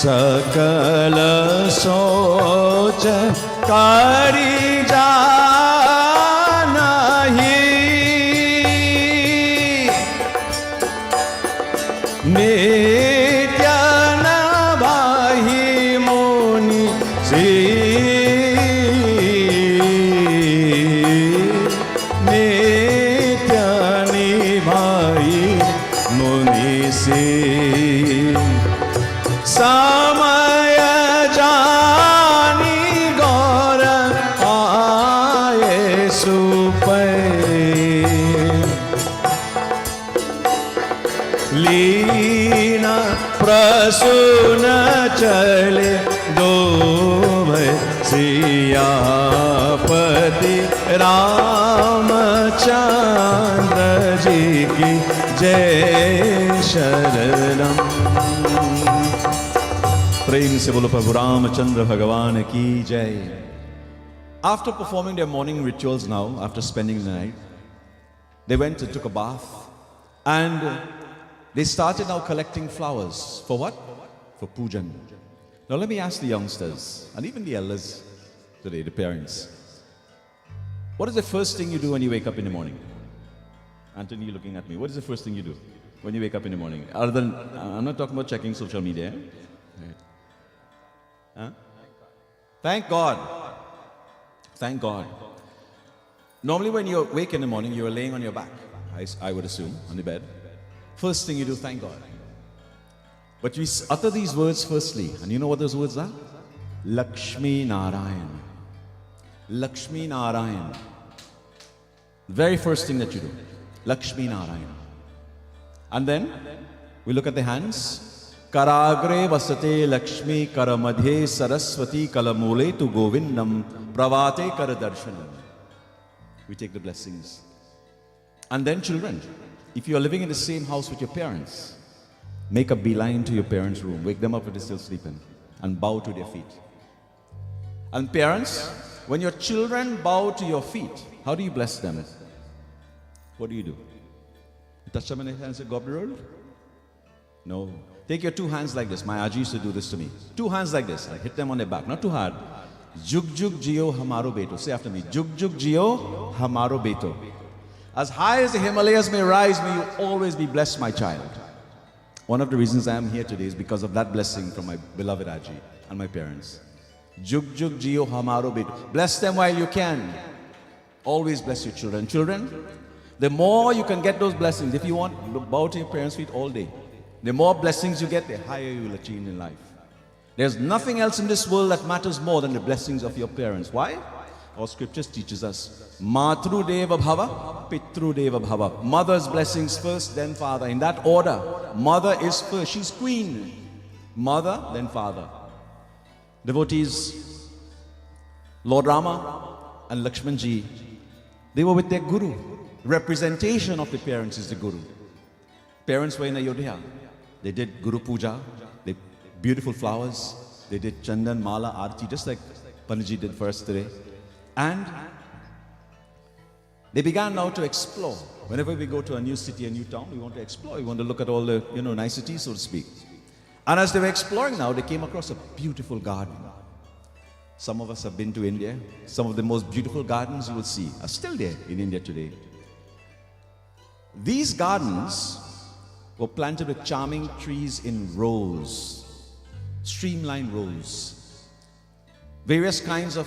सकल सोच करी जानहि नित्य नभाहि मुनि नित्य निभाहि मुनि समय जानी गौर आए सुपै लीना प्रसून चले दो भय सियापति रामचंद्र जी की जय शरणम। प्रेम से बोलो प्रभु रामचंद्र भगवान की जय। After performing their morning rituals now, after spending the night, they went and took a bath, and they started now collecting flowers. For what? For pujan. Now let me ask the youngsters, and even the elders today, the parents, what is the first thing you do when you wake up in the morning? Anthony, you're looking at me. What is the first thing you do when you wake up in the morning? Other than, I'm not talking about checking social media. Right. Huh? Thank God. Thank God. Normally when you wake in the morning, you are laying on your back, I would assume, on the bed. First thing you do, thank God. But we utter these words firstly. And you know what those words are? Lakshmi Narayan. Lakshmi Narayan. Very first thing that you do. Lakshmi Narayan. And then we look at the hands. Karagre vasate Lakshmi karamadhe saraswati kalamule tu govindam pravate karadarshanam. We take the blessings. And then children, if you are living in the same house with your parents, make a beeline to your parents' room. Wake them up if they're still sleeping and bow to their feet. And parents, when your children bow to your feet, how do you bless them? What do? You touch them in the hands and go up the road? No. Take your two hands like this. My Aji used to do this to me. Two hands like this. I hit them on their back. Not too hard. Jug jug jio hamaro beto. Say after me. Jug jug jio hamaro beto. As high as the Himalayas may rise, may you always be blessed, my child. One of the reasons I am here today is because of that blessing from my beloved Aji and my parents. Jug jug jio hamaro beto. Bless them while you can. Always bless your children. Children, the more you can get those blessings, if you want, bow to your parents' feet all day. The more blessings you get, the higher you will achieve in life. There's nothing else in this world that matters more than the blessings of your parents. Why? Our scriptures teaches us, Matru Deva Bhava, Pitru Deva Bhava. Mother's blessings first, then father. In that order, mother is first. She's queen. Mother, then father. Devotees, Lord Rama and Lakshmanji, they were with their guru. Representation of the parents is the guru. Parents were in Ayodhya. They did Guru Puja, they beautiful flowers, they did Chandan, Mala, Aarti, just like Panaji did for us today. And they began now to explore. Whenever we go to a new city, a new town, we want to explore. We want to look at all the, niceties, so to speak. And as they were exploring now, they came across a beautiful garden. Some of us have been to India. Some of the most beautiful gardens you will see are still there in India today. These gardens were planted with charming trees in rows, streamlined rows. Various kinds of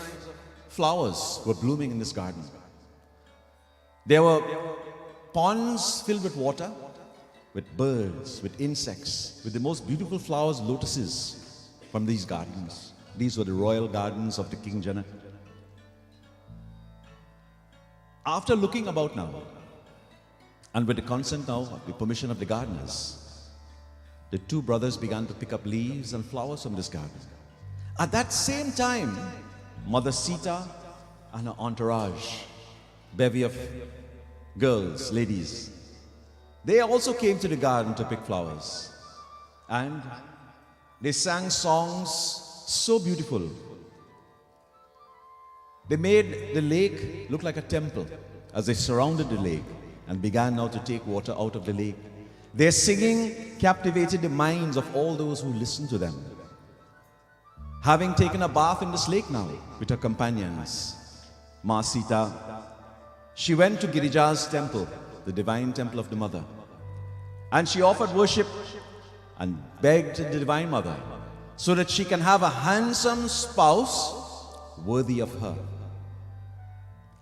flowers were blooming in this garden. There were ponds filled with water, with birds, with insects, with the most beautiful flowers, lotuses from these gardens. These were the royal gardens of the King Janak. After looking about now, and with the consent now, the permission of the gardeners, the two brothers began to pick up leaves and flowers from this garden. At that same time, Mother Sita and her entourage, bevy of girls, ladies, they also came to the garden to pick flowers. And they sang songs so beautiful. They made the lake look like a temple as they surrounded the lake and began now to take water out of the lake. Their singing captivated the minds of all those who listened to them. Having taken a bath in this lake now with her companions, Ma Sita, she went to Girija's temple, the divine temple of the mother, and she offered worship and begged the divine mother so that she can have a handsome spouse worthy of her.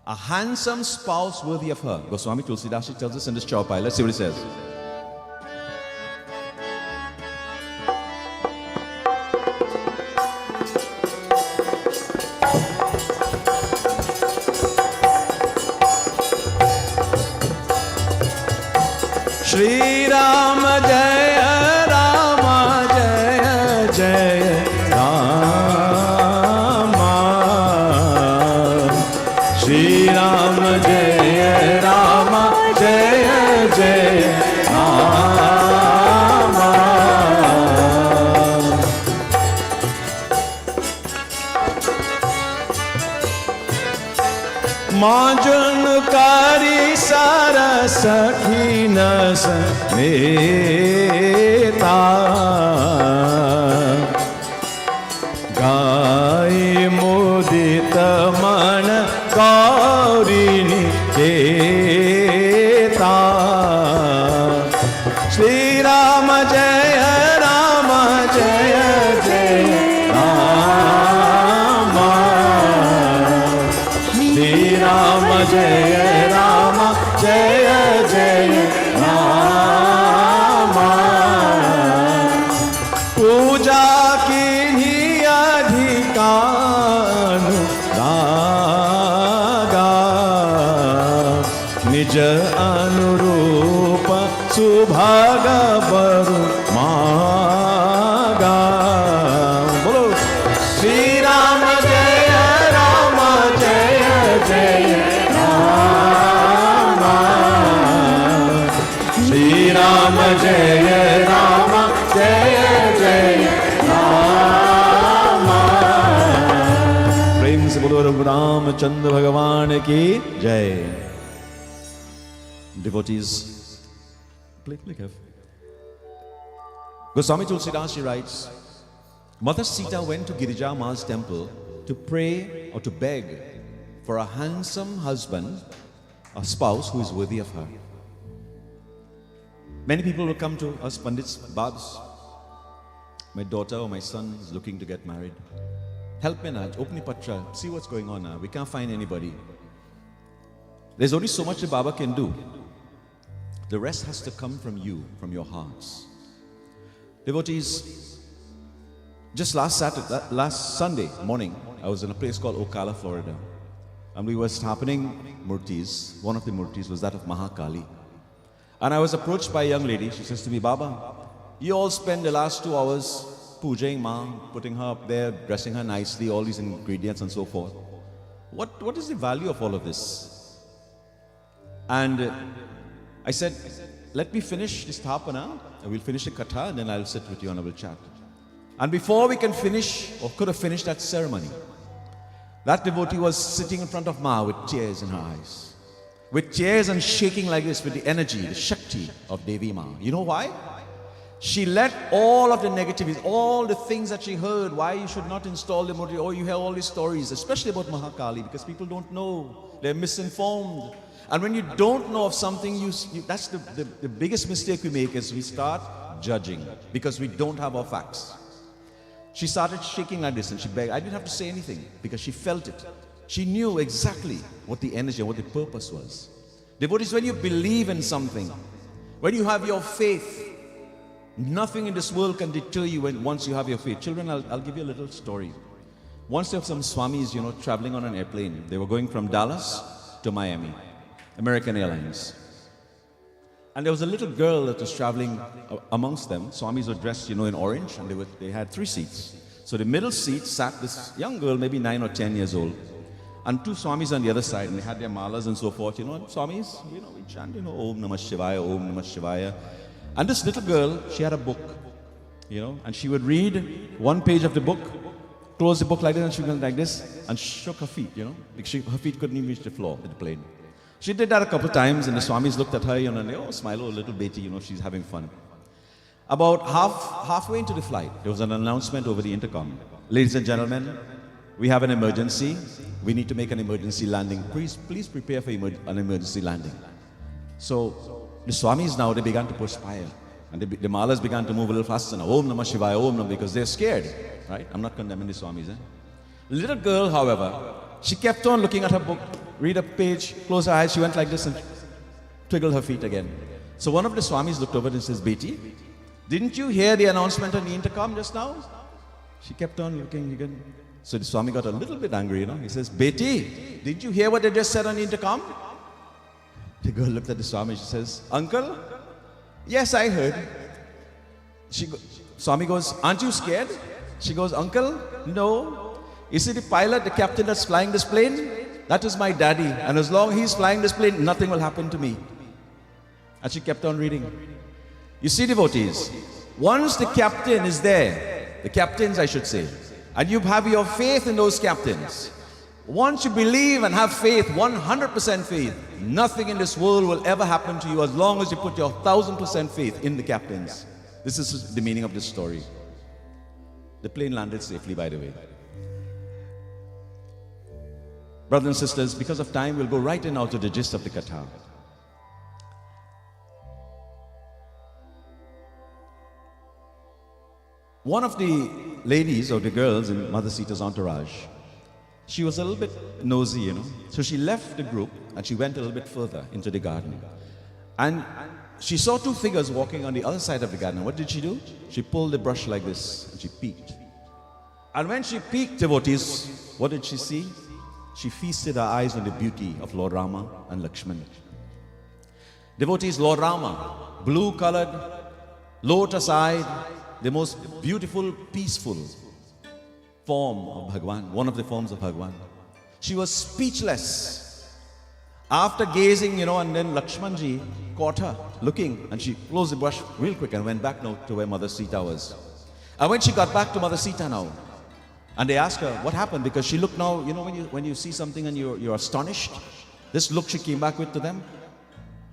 A handsome spouse worthy of her. Goswami Tulsidas tells us in this Chaupai. Let's see what he says. Shri Rama Jaya Rama Jaya Jaya Rama. Shri Rama Jaya Rama Jaya Jaya Rama. Majanukari Sarasakhi Neta Gai Mudita Mana Gaurini Keta. Shri Rama Jaya Rama Jaya Jaya Rama. Shri Rama Jaya Rama Jaya Jaya Rama. Puja ki hi adhikanu raga nij anurupa subhaga baru maga. Bolo Shri Rama Jaya Rama Jaya Jaya Rama. Shri Rama Jaya Rama Jaya Jaya Rama. Prem se bolo Ramachandra Bhagavan ki Jai. Devotees, play careful. Goswami Tulsidas writes, Mother Sita went to Girija Ma's temple to pray or to beg for a handsome husband, a spouse who is worthy of her. Many people will come to us, Pandits, Babs, my daughter or my son is looking to get married. Help me now, open the patra, see what's going on now. We can't find anybody. There's only so much the Baba can do. The rest has to come from you, from your hearts. Devotees, just last Sunday morning, I was in a place called Ocala, Florida. And we were स्थापनिंग murtis. One of the murtis was that of Mahakali. And I was approached by a young lady. She says to me, Baba, you all spend the last 2 hours pujaing Ma, putting her up there, dressing her nicely, all these ingredients and so forth. What is the value of all of this? And I said, let me finish this thapana, and we'll finish the katha, and then I'll sit with you and I will chat. And before we can finish, or could have finished that ceremony, that devotee was sitting in front of Ma with tears in her eyes. With tears and shaking like this with the energy, the Shakti of Devi Ma. You know why? She let all of the negativities, all the things that she heard, why you should not install the murti, or you hear all these stories, especially about Mahakali, because people don't know, they're misinformed. And when you don't know of something, that's the biggest mistake we make is we start judging because we don't have our facts. She started shaking like this and she begged. I didn't have to say anything because she felt it. She knew exactly what the energy and what the purpose was. Devotees, when you believe in something, when you have your faith, nothing in this world can deter you once you have your faith. Children, I'll give you a little story. Once there were some swamis, traveling on an airplane. They were going from Dallas to Miami. American Airlines. And there was a little girl that was traveling amongst them. Swamis were dressed, in orange, and they had 3 seats. So the middle seat sat this young girl, maybe 9 or 10 years old, and 2 Swamis on the other side, and they had their malas and so forth, and Swamis, we chant, Om Namah Shivaya, Om Namah Shivaya. And this little girl, she had a book, and she would read one page of the book, close the book like this, and she went like this, and shook her feet, because her feet couldn't even reach the floor of the plane. She did that a couple of times, and the Swamis looked at her, and they, smile, little Beti, she's having fun. About halfway into the flight, there was an announcement over the intercom. Ladies and gentlemen, we have an emergency. We need to make an emergency landing. Please prepare for an emergency landing. So the Swamis now, they began to perspire. And the malas began to move a little faster now. Om Namah Shivaya, Om Namah, because they're scared. Right? I'm not condemning the Swamis. Little girl, however, she kept on looking at her book, read a page, close her eyes, she went like this and twiggled her feet again. So one of the Swamis looked over and says, Beti, didn't you hear the announcement on the intercom just now? She kept on looking again. So the Swami got a little bit angry, He says, Beti, did you hear what they just said on the intercom? The girl looked at the Swami, she says, Uncle, yes, I heard. Swami goes, aren't you scared? She goes, Uncle, no. You see the pilot, the captain that's flying this plane? That is my daddy. And as long as he's flying this plane, nothing will happen to me. And she kept on reading. You see, devotees, once the captain is there, the captains I should say, and you have your faith in those captains, once you believe and have faith, 100% faith, nothing in this world will ever happen to you as long as you put your 1000% faith in the captains. This is the meaning of this story. The plane landed safely, by the way. Brothers and sisters, because of time, we'll go right in now to the gist of the Katha. One of the ladies or the girls in Mother Sita's entourage, she was a little bit nosy, So she left the group and she went a little bit further into the garden. And she saw 2 figures walking on the other side of the garden. What did she do? She pulled the brush like this and she peeked. And when she peeked, devotees, what did she see? She feasted her eyes on the beauty of Lord Rama and Lakshman. Devotees, Lord Rama, blue-colored, lotus-eyed, the most beautiful, peaceful form of Bhagwan, one of the forms of Bhagwan. She was speechless. After gazing, and then Lakshmanji caught her looking, and she closed the brush real quick and went back now to where Mother Sita was. And when she got back to Mother Sita now, and they asked her what happened, because she looked now, when you see something and you're astonished, this look she came back with to them.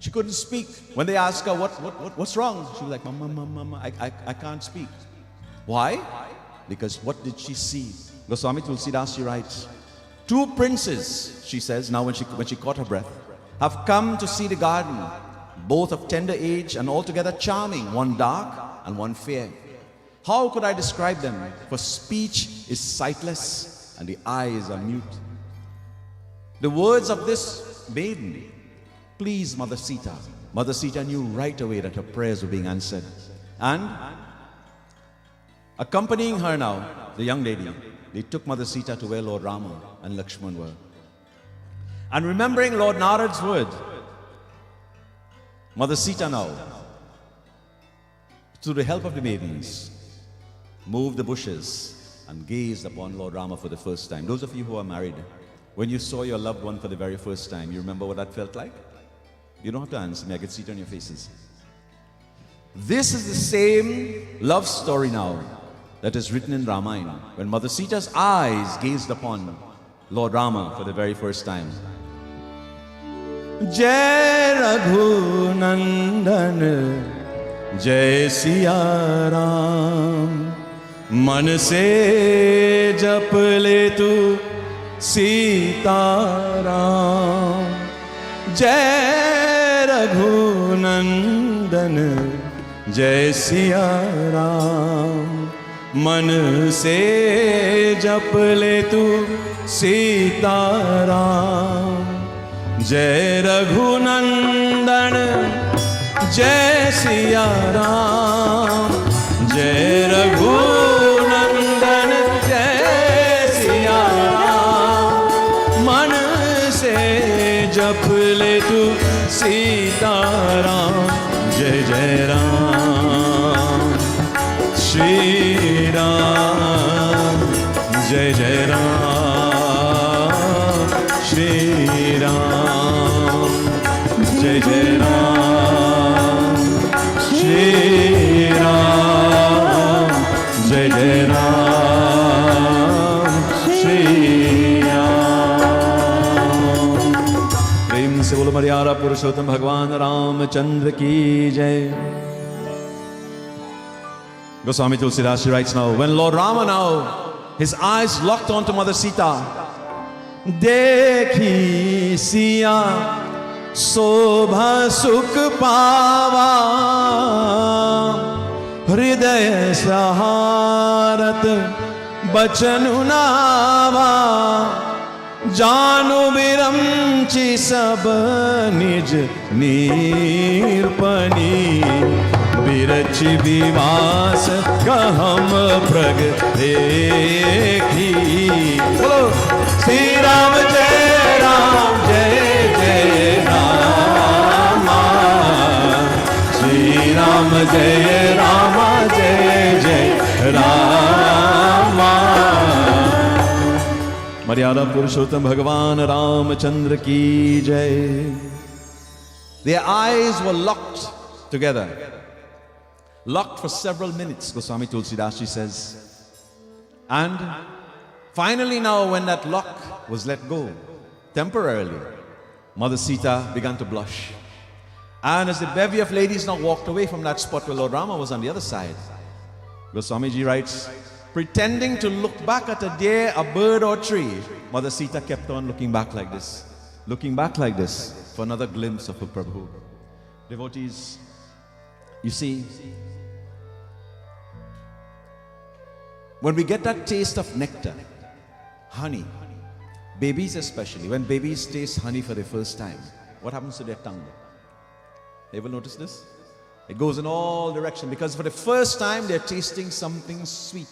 She couldn't speak. When they asked her what's wrong, she was like, Mama, I can't speak. Why? Because what did she see? Goswami Tulsidasi writes, 2 princes, she says, now when she caught her breath, have come to see the garden, both of tender age and altogether charming, one dark and one fair. How could I describe them? For speech is sightless and the eyes are mute. The words of this maiden pleased Mother Sita. Mother Sita knew right away that her prayers were being answered. And accompanying her now, the young lady, they took Mother Sita to where Lord Rama and Lakshman were. And remembering Lord Narad's word, Mother Sita now, through the help of the maidens, moved the bushes and gazed upon Lord Rama for the first time. Those of you who are married, when you saw your loved one for the very first time, you remember what that felt like? You don't have to answer me, I can see it on your faces. This is the same love story now that is written in Ramayana, when Mother Sita's eyes gazed upon Lord Rama for the very first time. Jai Raghunandan, Jai Siya Ram, Man se jap le tu Sita Ram. Jai Raghunandan, Jai Siya Ram, Man se jap le tu Sita Ram. Jai Raghunandan, Jai Siya Ram. Jai Raghunandan, Jai Siya Ram. Man se jap le tu पुरुषोत्तम भगवान रामचंद्र की जय. Goswami Tulsidas writes now, when Lord Rama now, his eyes locked onto Mother Sita, देखी सिया शोभा सुख पावा, हृदय सहारत बचन नावा, जानु विरमचि सब निज नीरपनी, बिरचि विवास कहम प्रग देखी. बोलो श्री राम जय जय रामा, श्री राम जय जय रामा. मर्यादा पुरुषोत्तम भगवान रामचंद्र की जय. Their eyes were locked together. Locked for several minutes, Goswami Tulsidas says. And finally now when that lock was let go, temporarily, Mother Sita began to blush. And as the bevy of ladies now walked away from that spot where Lord Rama was on the other side, Goswamiji writes, pretending to look back at a deer, a bird or tree, Mother Sita kept on looking back like this for another glimpse of her Prabhu. Devotees, you see, when we get that taste of nectar, honey, babies especially, when babies taste honey for the first time, what happens to their tongue? Ever notice this? It goes in all directions because for the first time they're tasting something sweet.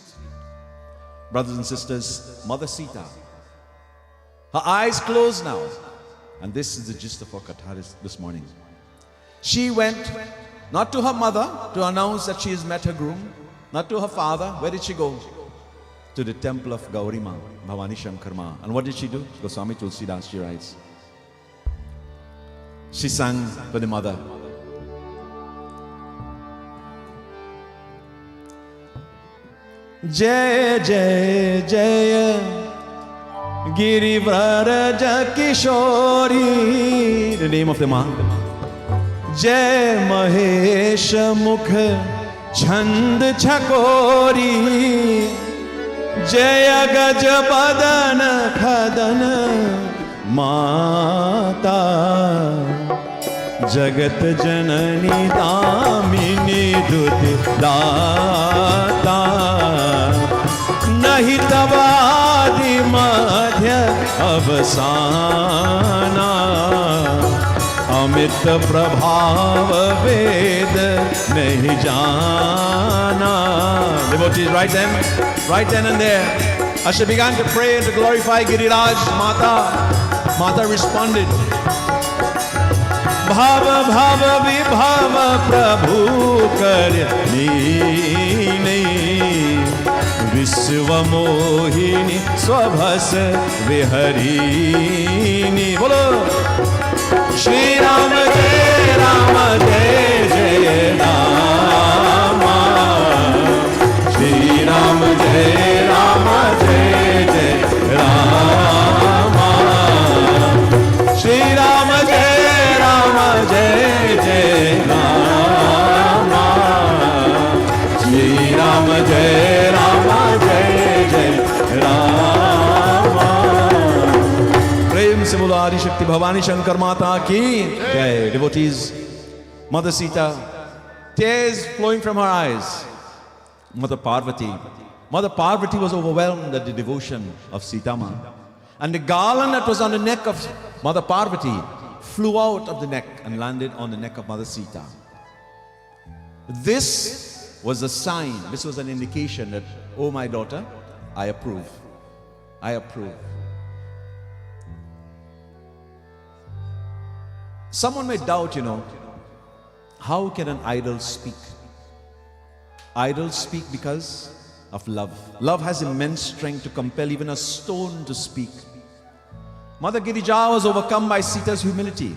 Brothers and sisters, Mother Sita, her eyes closed now. And this is the gist of our katha this morning. She went not to her mother to announce that she has met her groom, not to her father. Where did she go? To the temple of Gauri Ma, Bhavani Shankar Ma. And what did she do? Goswami Tulsidas, she writes. She sang for the mother. Jai Jai Jai Girivraja Kishori, the name of the ma. Jai Mahesh Mukh Chand Chakori, Jaya Gaj Badan Khadan Mata, Jagat Janani Damini Duti Data, Nahi Tabadi Madhya Avasana, Amit Prabhav Ved Nahi Jana. Devotees, right then and there, as she began to pray and to glorify Giriraj Mata responded, Bhava Bhava Vibhava Prabhu Karni, Vishwa Mohini Swabhas Viharini. Bolo Shri Ram Jai Jai Rama, Shri Ram Jai Jai Rama, Shri Ram Jai Jai Rama, Shri Ram Jai Jai Rama. Prem se bolo Adi Shakti Bhavani Shankar Mata ki jai. Devotees, Mother Sita, tears flowing from her eyes. Mother Parvati was overwhelmed at the devotion of Sita Ma. And the garland that was on the neck of Mother Parvati flew out of the neck and landed on the neck of Mother Sita. This was a sign, this was an indication that, oh my daughter, I approve. I approve. Someone may doubt, how can an idol speak? Idols speak because of love. Love has immense strength to compel even a stone to speak. Mother Girija was overcome by Sita's humility,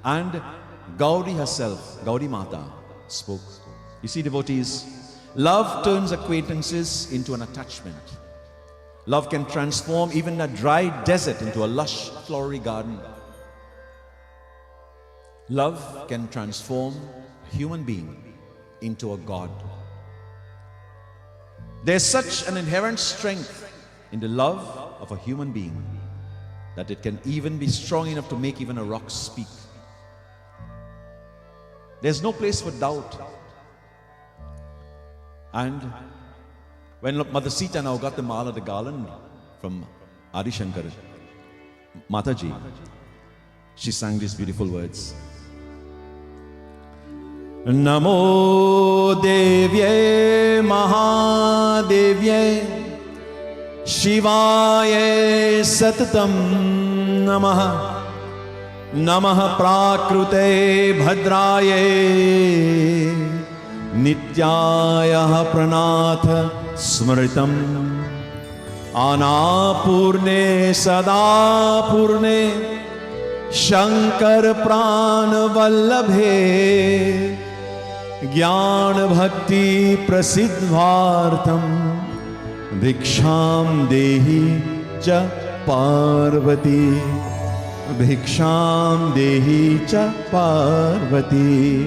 and Gauri herself, Gauri Mata, spoke. You see, devotees, love turns acquaintances into an attachment. Love can transform even a dry desert into a lush, flowery garden. Love can transform a human being into a God. There's such an inherent strength in the love of a human being that it can even be strong enough to make even a rock speak. There's no place for doubt. And when Mother Sita now got the mala, the garland from Adi Shankar, Mataji, she sang these beautiful words. Namo Devye Mahadevye Shivaye Satatam Namaha Namaha Prakrute Bhadraye Nityaya Pranatha Smritam Anapurne Sadapurne Shankar Pran Vallabhe Jnana Bhakti Prasidvartham Bhiksham Dehi Cha Parvati Bhiksham Dehi Cha Parvati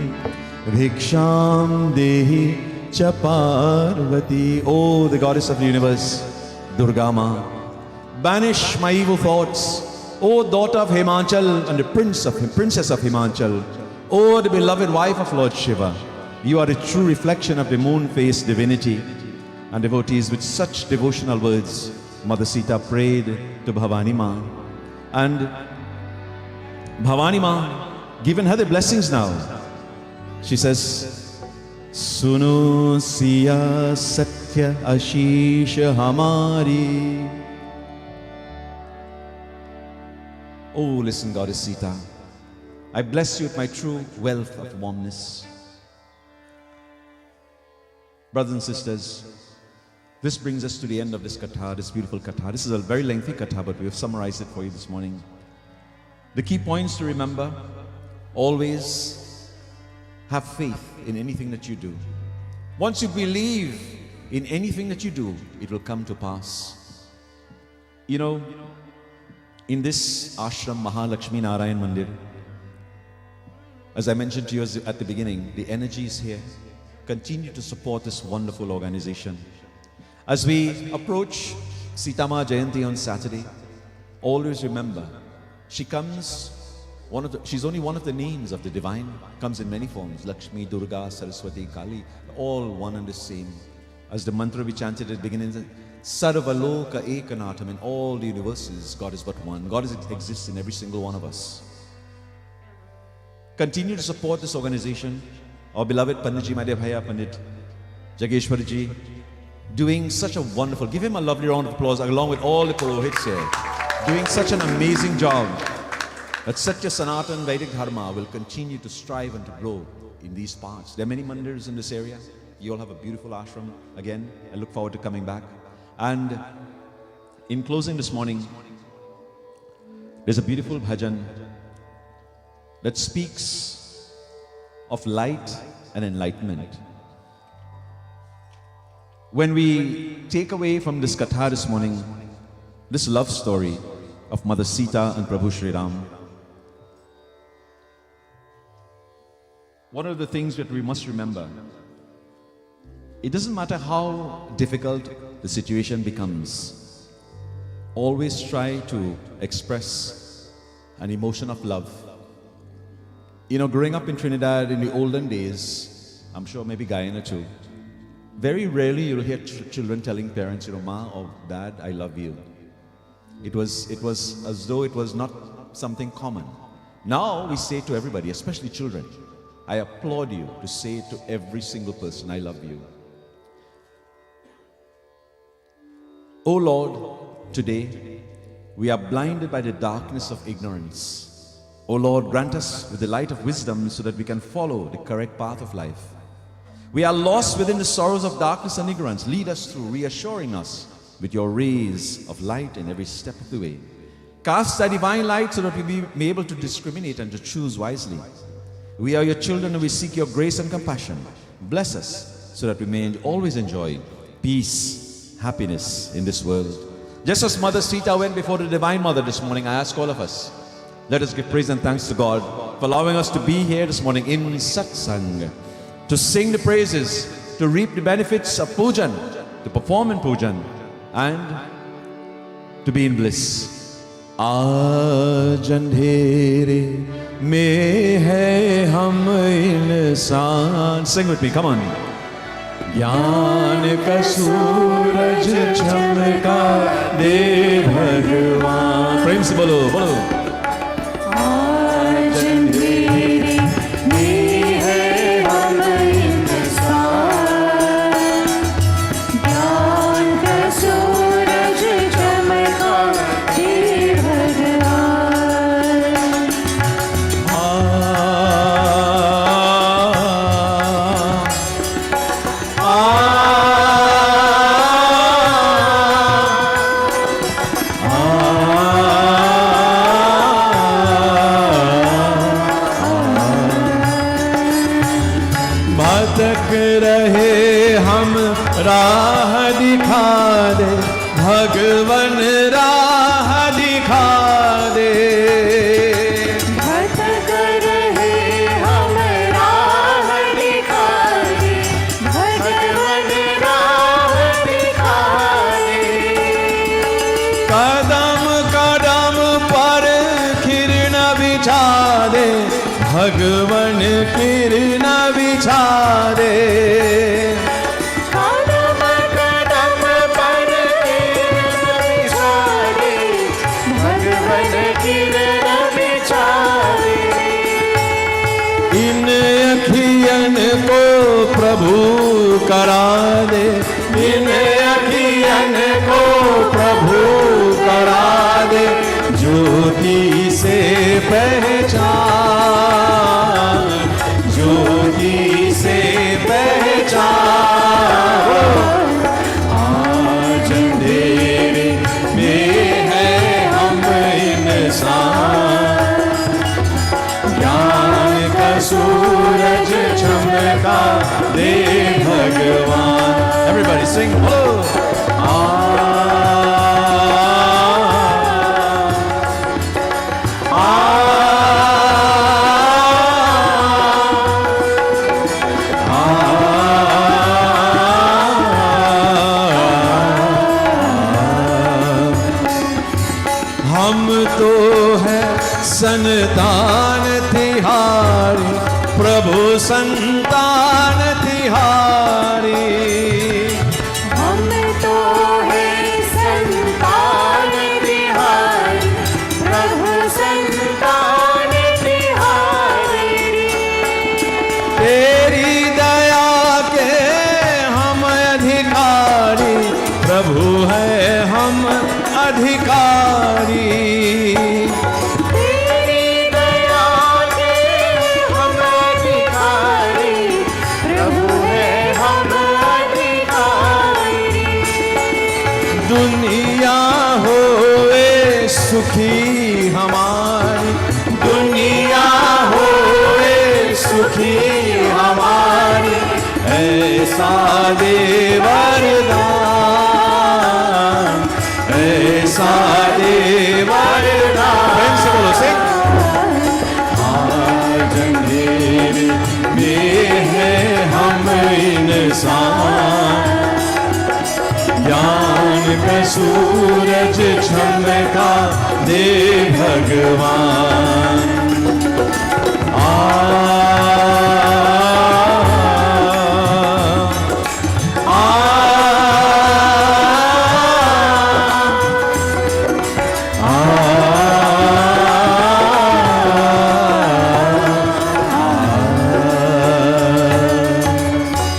Bhiksham Dehi Cha Parvati. Oh, the goddess of the universe, Durga Ma, banish my evil thoughts. O daughter of Himachal and the princess of Himachal, O the beloved wife of Lord Shiva, you are a true reflection of the moon-faced divinity. And devotees with such devotional words, Mother Sita prayed to Bhavani Ma. And Bhavani Ma, given her the blessings now, she says, Sunu siya satya ashish hamari. Oh, listen, Goddess Sita, I bless you with my true wealth of warmness. Brothers and sisters, this brings us to the end of this katha, this beautiful katha. This is a very lengthy katha, but we have summarized it for you this morning. The key points to remember: always have faith in anything that you do. Once you believe in anything that you do, it will come to pass. You know, in this ashram, Mahalakshmi Narayan Mandir, as I mentioned to you at the beginning, the energy is here. Continue to support this wonderful organization. As we approach Sita Ma Jayanti on Saturday, always remember, she comes, she's only one of the names of the divine, comes in many forms, Lakshmi, Durga, Saraswati, Kali, all one and the same. As the mantra we chanted at the beginning, Sarvaloka Ekanatham, in all the universes, God is but one. God exists in every single one of us. Continue to support this organization. Our beloved Panditji, my dear Bhaiya Pandit Jageshwarji, doing such a wonderful, give him a lovely round of applause along with all the Purohits here, doing such an amazing job that Satya Sanatan Vedic Dharma will continue to strive and to grow in these parts. There are many mandirs in this area. You all have a beautiful ashram. Again, I look forward to coming back. And in closing this morning, there's a beautiful bhajan that speaks of light and enlightenment. When we take away from this katha this morning, this love story of Mother Sita and Prabhu Sri Ram, one of the things that we must remember, it doesn't matter how difficult the situation becomes, always try to express an emotion of love. You know, growing up in Trinidad in the olden days, I'm sure maybe Guyana too, very rarely you'll hear children telling parents, you know, Ma or Dad, I love you. It was as though it was not something common. Now we say to everybody, especially children, I applaud you to say to every single person, I love you. Oh Lord, today we are blinded by the darkness of ignorance. O Lord, grant us with the light of wisdom so that we can follow the correct path of life. We are lost within the sorrows of darkness and ignorance. Lead us through, reassuring us with your rays of light in every step of the way. Cast thy divine light so that we be able to discriminate and to choose wisely. We are your children and we seek your grace and compassion. Bless us so that we may always enjoy peace, happiness in this world. Just as Mother Sita went before the Divine Mother this morning, I ask all of us, let us give praise and thanks to God for allowing us to be here this morning in Satsang, to sing the praises, to reap the benefits of Pujan, to perform in Pujan, and to be in bliss. आज अंधेरे में है हम इंसान. Sing with me, come on. ज्ञान का सूरज चमका दे भगवान. प्रेम से बोलो बोलो. आज अंधेरे में है हम इंसान, ज्ञान का सूरज चमका दे भगवान. भटक रहे हम राह दिखा दे भगवन, राह दिखा दे. भटक रहे हम राह दिखा दे भगवन, राह दिखा दे. कदम कदम पर किरण बिछा दे भगवन, किरण बिछा दे. कदम कदम पर किरण बिछा दे भगवन, किरण बिछा दे. इन अखियन को प्रभु करा दे, इन अखियन को प्रभु करा दे. ज्योति से पहचान, ज्योति से पहचान. आज अंधेरे में है हम इंसान, ज्ञान का सूरज चमका दे भगवान. Everybody sing, hello. हम तो है संतान तिहारी, प्रभु संतान तिहारी. हम तो है संतान तिहारी, प्रभु संतान तिहारी. तेरी दया के हम अधिकारी, प्रभु है हम अधिकारी. तेरी दया के हम अधिकारी, प्रभु है हम अधिकारी. दुनिया होए सुखी हमारी, दुनिया होए सुखी हमारी. ऐसा दे वरदान, ऐसा दे वरदान. प्रेम से बोलो, सिंग. आज अंधेरे में है हम इंसान, ज्ञान का सूरज चमका दे भगवान.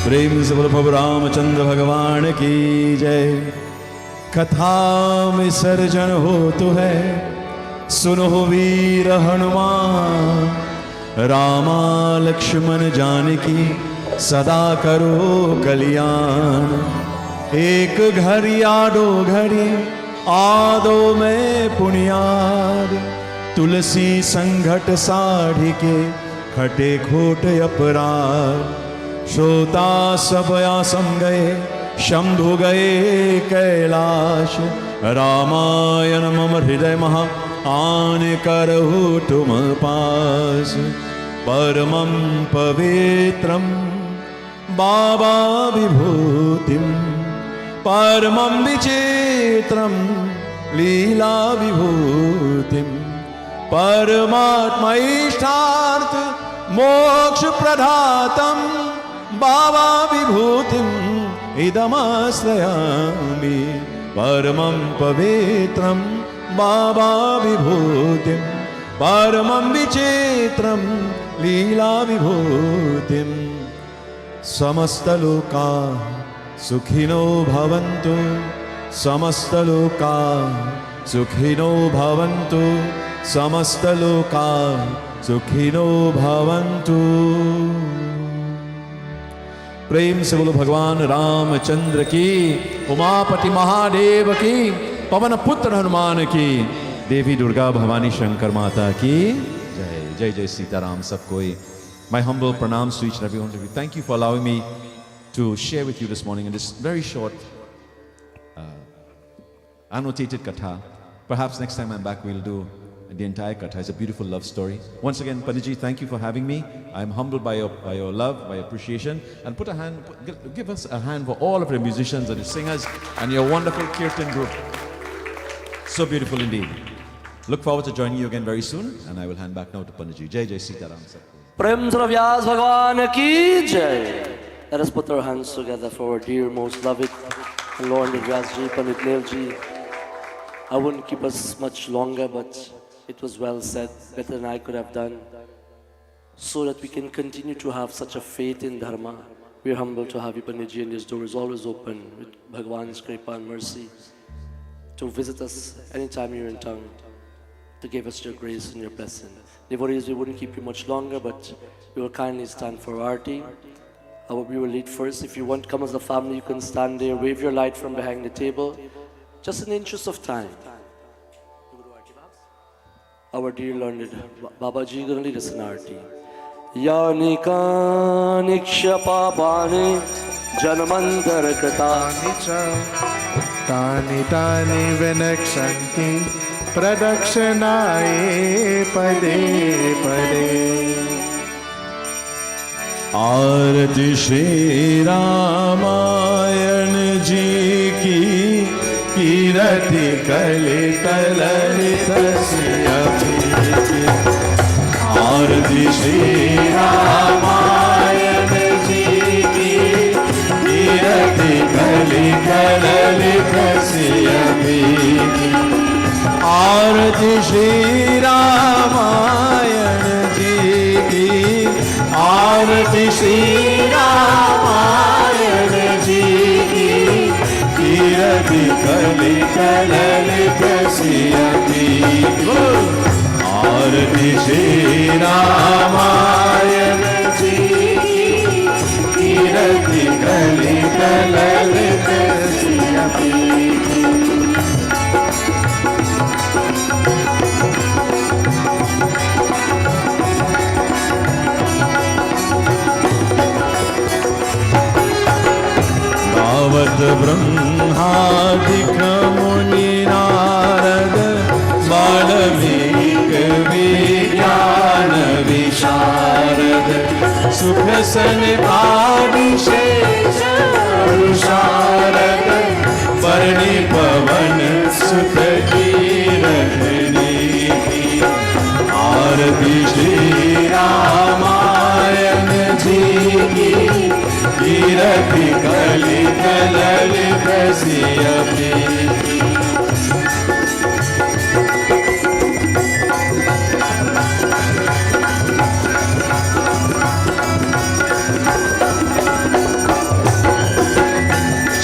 प्रेम से बोलो प्रभु रामचंद्र भगवान की जय. कथा में सर्जन हो तो है, सुनो वीर हनुमान. रामा लक्ष्मण जानकी सदा करो कल्याण. एक घड़ी आडो घड़ी आदो में पुण्याद. तुलसी संघट साढ़ी के खटे खोट अपराध. श्रोता सब आसम गए, शंभु गए कैलाश. रामायण मम हृदय महा आन करहु तुम पास। परमं पवित्रं बाबा विभूतिं, परमं विचित्रं लीला विभूतिं, परमात्मैष्ठार्थ मोक्ष प्रदातं बाबा विभूतिम् इदमाश्रयामि। परमं पवित्रं बाबा विभूतिं, परमं विचित्रं लीला विभूतिं। समस्तलोका सुखिनो भवन्तु, समस्तलोका सुखिनो भवन्तु, समस्तलोका सुखिनो भवन्तु। प्रेम से बोलो भगवान रामचंद्र की, उमापति महादेव की, पवन पुत्र हनुमान की, देवी दुर्गा भवानी शंकर माता की जय। जय जय सीताराम सब कोई। My humble pranams to each and every one of you. Thank you for allowing me to share with you this morning in this very short annotated katha. Perhaps next time I'm back we'll do the entire katha. It's a beautiful love story. Once again, Panditji, thank you for having me. I'm humbled by your love, by your appreciation. And give us a hand for all of your musicians and your singers and your wonderful Kirtan group. So beautiful indeed. Look forward to joining you again very soon. And I will hand back now to Panditji. Jai Jai Sitaram. Prem Vyas Bhagwan ki jai. Let us put our hands together for our dear, most beloved and Lord Vyasji, Pandit Neilji. I wouldn't keep us much longer, but it was well said, better than I could have done, so that we can continue to have such a faith in Dharma. We are humbled to have you, Panditji, and this door is always open with Bhagwan's kripa and mercy to visit us anytime you're in town, to give us your grace and your blessing. Devotees, we wouldn't keep you much longer, but we will kindly stand for Aarti. We will lead first. If you want to come as a family, you can stand there, wave your light from behind the table, just in the interest of time. Our dear learned Babaji is going to lead us in Aarti. Yani kaniksha papani janmantar katani cha तानि तानि विनक्ष्यन्ति प्रदक्षिणाये पदे पदे। आरती श्री रामायण जी की, कीरति कलित ललित आरती श्री रामायण जी की, कीरति कलित ललित आरती श्री रामायण जी की, आरती श्री रामायण जी की, कीरति कलित ललित आरती श्री रामायण जी की, कीरति कलित ललित तावत ब्रह्मादिक मुनि नारद वाल्मीक विज्ञान विशारद सुख सनिपादिशेष शारद वर्णि पवन सुत कीरतनी आरती श्री रामायण जी की, कीरति कलित ललित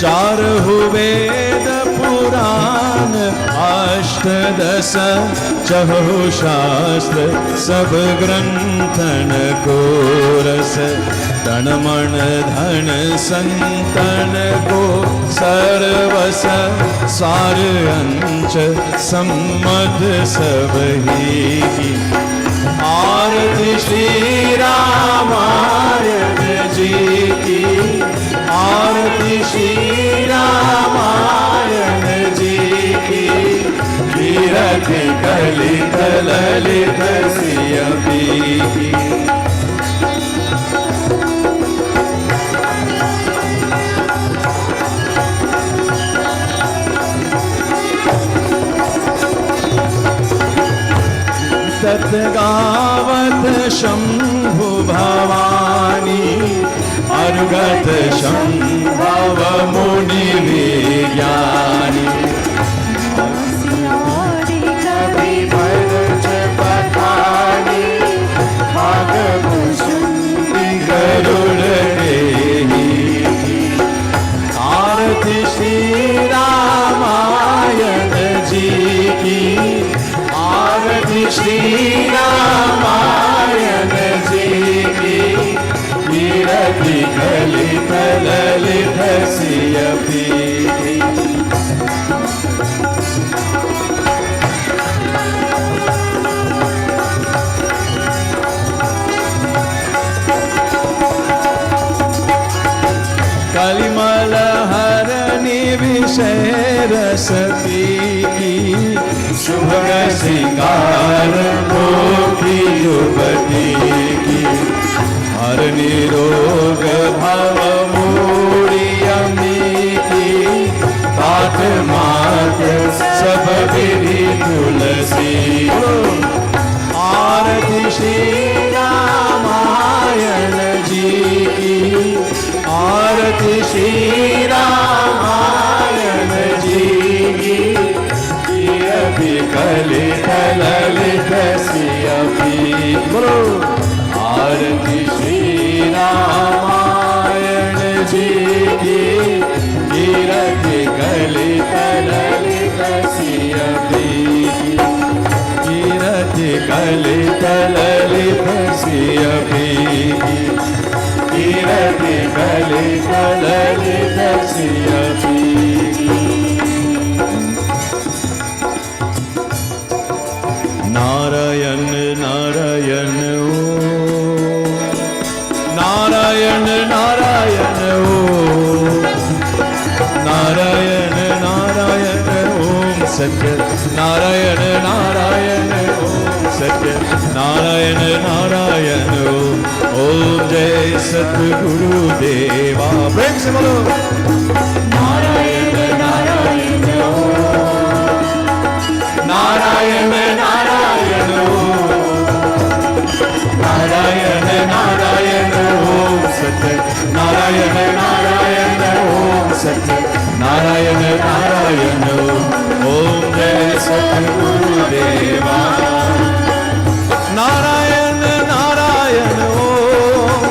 चारहु वेद पुराण अष्टदश चहु शास्त्र सब ग्रंथन को रस तन मन धन संतन को सर्वस सार अंश सम्मत सब ही आरती श्री रामायण जी की, आरती श्री रामायण जी की, कीरति कलित गीत गावत शंभु भवानी, अनुगत शंभव मुनि विज्ञानी। कभी भरत बखानी, भाग भूषुंडी गरुड़ देही। आरती श्री रामायण जी की, आरती श्री रामायण जी की। कीरति कलित ललित सिय पीठी। कलिमल हरनि विषय रसती की, शुभ श्रृंगार मोखी युवती की। हरनि रोग भव मूढ़ियमी की, तात मात सब विधि तुलसी। आरती श्री रामायण जी की, आरती श्री रामायण जी की। कीरति कलित ललित सिय पीठी। आरती श्री रामायण जी की, कीरति कलित ललित सिय पीठी। कीरति कलित ललित सिय पीठी। कीरति कलित ललित सिय पीठी। नारायण नारायण ओ, नारायण नारायण ओ, नारायण नारायण ओम सत्य नारायण नारायण ओम सत्य नारायण नारायण ओम जय सतगुरु देवा। प्रेम से बोलो नारायण नारायण नारायण नारायण नारायण नारायण ओम सत्य नारायण नारायण ओम सत्य नारायण नारायण ओम जय सतगुरु देवा। नारायण नारायण ओम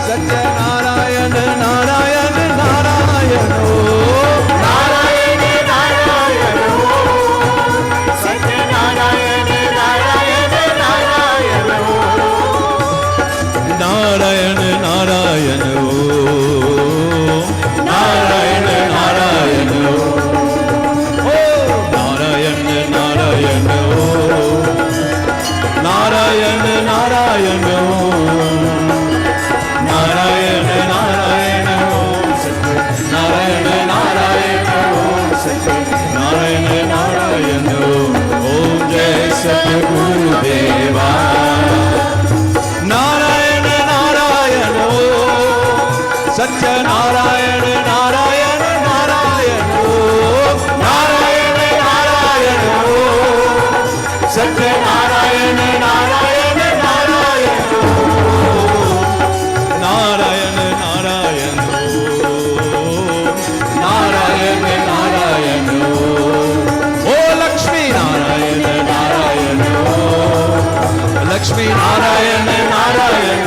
सत्य नारायण नारायण नारायण ओम नारायण नारायण ओम सत्य नारायण नारायण नारायण ओम नारायण नारायण ओम नारायण नारायण ओम नारायण नारायण ओम नारायण नारायण नारायण नारायण ओम सत्य नारायण नारायण ओम सत्य नारायण नारायण ओम जय सतगुरु देवा। नारायण नारायण ओम सत्य नारायण नारायण नारायण ओम नारायण नारायण ओम सत्य नारायण नारायण नारायण नारायण नारायण नारायण नारायण ओ लक्ष्मी नारायण नारायण लक्ष्मी नारायण नारायण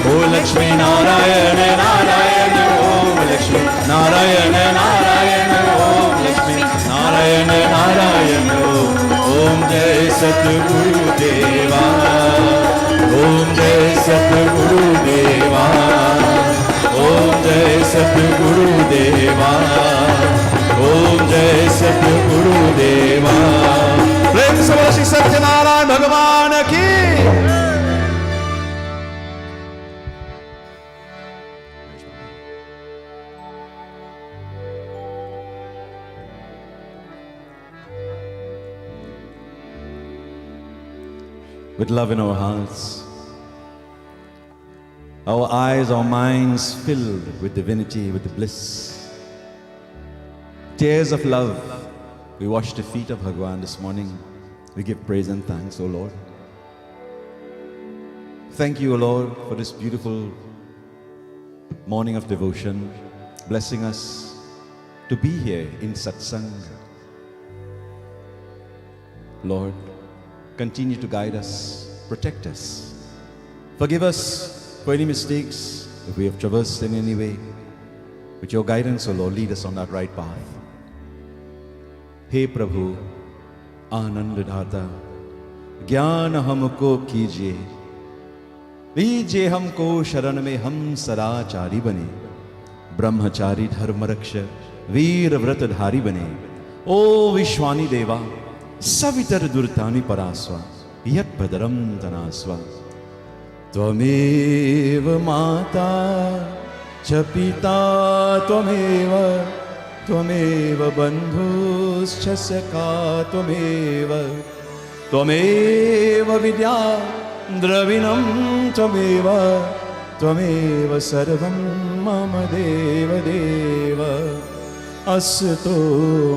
ओ लक्ष्मी नारायण नारायण ओम लक्ष्मी नारायण नारायण ओम लक्ष्मी नारायण नारायण ओम जय सतगुरु देवा। ओम जय सतगुरु देवा। ओम जय सतगुरु देवा। ओम जय सतगुरु देवा। प्रेम से बोलो श्री सत्यनारायण भगवान की। With love in our hearts, our eyes, our minds filled with divinity, with the bliss. Tears of love. We washed the feet of Bhagavan this morning. We give praise and thanks, O Lord. Thank you, O Lord, for this beautiful morning of devotion, blessing us to be here in Satsang. Lord, continue to guide us, protect us. Forgive us for any mistakes if we have traversed in any way. With your guidance, O Lord, lead us on that right path. Hey Prabhu, आनंद दाता ज्ञान हमको कीजिए, लीजिए हमको शरण में, हम सदाचारी बने, ब्रह्मचारी धर्म रक्ष वीर व्रतधारी बने। ओ विश्वानि देवा सवितर दुर्तानि परास्वा यत् भद्रं तनास्वा। त्वमेव माता च पिता त्वमेव, त्वमेव बन्धुश्च सखा त्वमेव, त्वमेव विद्या द्रविणं त्वमेव, त्वमेव सर्वं मम देव देव। असतो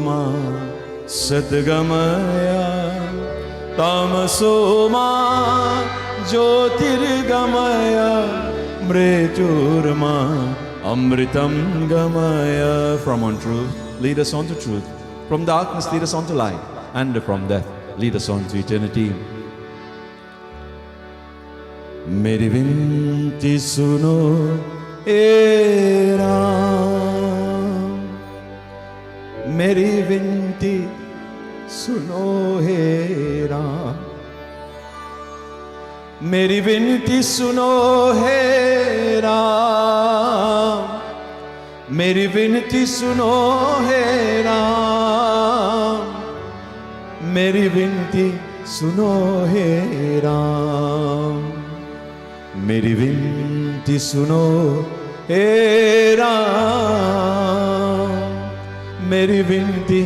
मा सद्गमय, तमसो मा ज्योतिर्गमय, मृत्युर्मा Amritam Gamaya. From on truth, lead us on to truth. From darkness, lead us on to light. And from death, lead us on to eternity. Meri vinti suno e Ram. Meri vinti suno e Ram. Meri vinti suno e Ram. मेरी विनती सुनो हे राम, मेरी विनती सुनो हे राम, मेरी विनती सुनो हे राम, मेरी विनती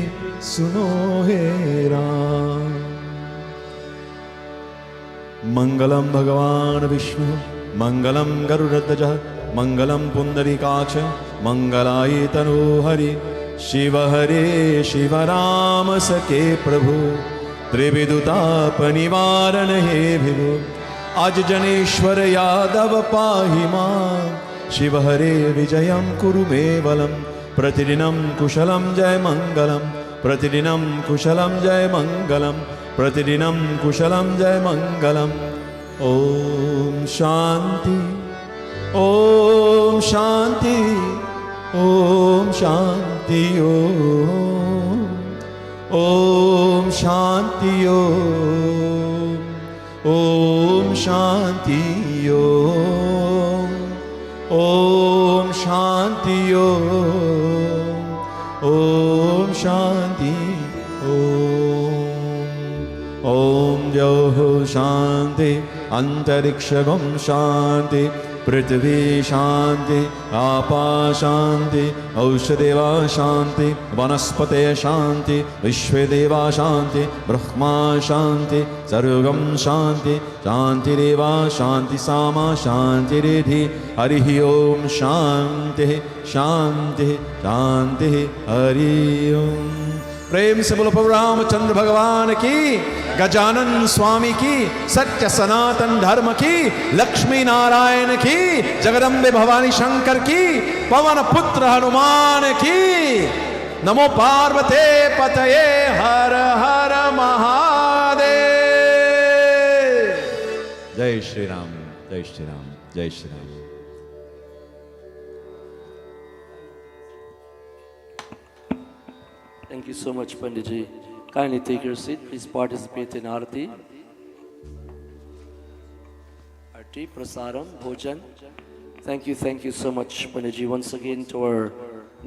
सुनो हे राम। मंगलम भगवान विष्णु, मंगलम गरुड़ध्वज, मंगलम पुंडरीकाक्ष, मंगलाय तनोहरि। शिव हरे शिव राम सखे प्रभु, त्रिविदुतापनिवारण हे विभु। आज जनेश्वर यादव पाहि मां, शिव हरे विजयं कुरु मे बलं। प्रतिदिनं कुशलं जय मंगलम, प्रतिदिनं कुशलं जय मंगलम, प्रतिदिनं कुशलं जय मंगलम। ओम शांति, ओम शांति, ओम शांति, ओम शांति, ओम शांति, ओम शांति, ओम शांति, ओम द्यौः शांति, अंतरिक्षगं शांति, पृथ्वी शांति, आपा शांति, औषधेवा शांति, वनस्पते शांति, विश्वदेवा शांति, ब्रह्मा शांति, सर्वगं शांति, शांतिरेवा शांति सामा शांतिरेधि। हरिः ओम शांति शांति शांति हरि ओम। प्रेम से बोलो प्रभु रामचंद्र भगवान की, गजानन स्वामी की, सत्य सनातन धर्म की, लक्ष्मी नारायण की, जगदम्बे भवानी शंकर की, पवन पुत्र हनुमान की। नमो पार्वते पतये, हर हर महादेव। जय श्री राम, जय श्री राम, जय Shri Ram. Thank you so much, Panditji. Kindly take your seat. Please participate in Aarti. Aarti, Prasaram, Bhojan. Thank you so much, Panditji. Once again, to our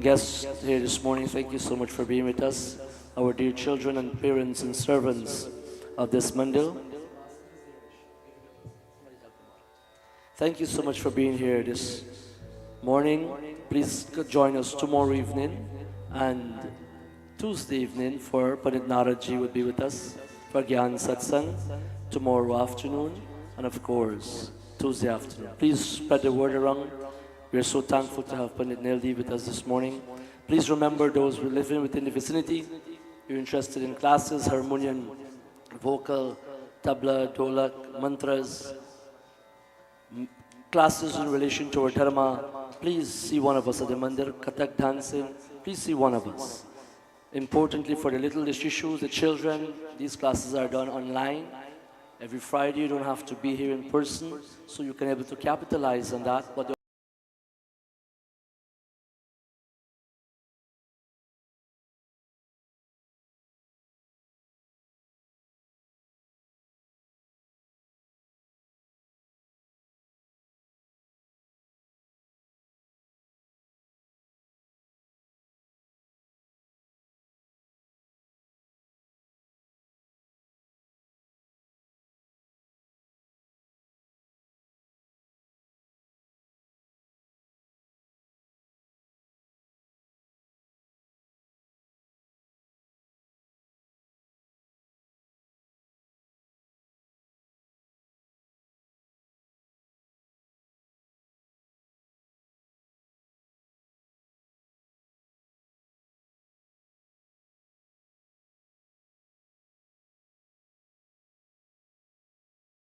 guests here this morning, thank you so much for being with us. Our dear children and parents and servants of this mandal. Thank you so much for being here this morning. Please join us tomorrow evening and Tuesday evening for Pandit Naradji would be with us for Gyan Satsang tomorrow afternoon, and of course Tuesday afternoon. Please spread the word around. We are so thankful to have Pandit Neldi with us this morning. Please remember those who live within the vicinity. You're interested in classes, harmonium vocal, tabla, dholak, mantras, classes in relation to our dharma, please see one of us at the mandir. Kathak dancing, please see one of us. Importantly, for the little shishus, the children, these classes are done online. Every Friday, you don't have to be here in person, so you can able to capitalize on that. But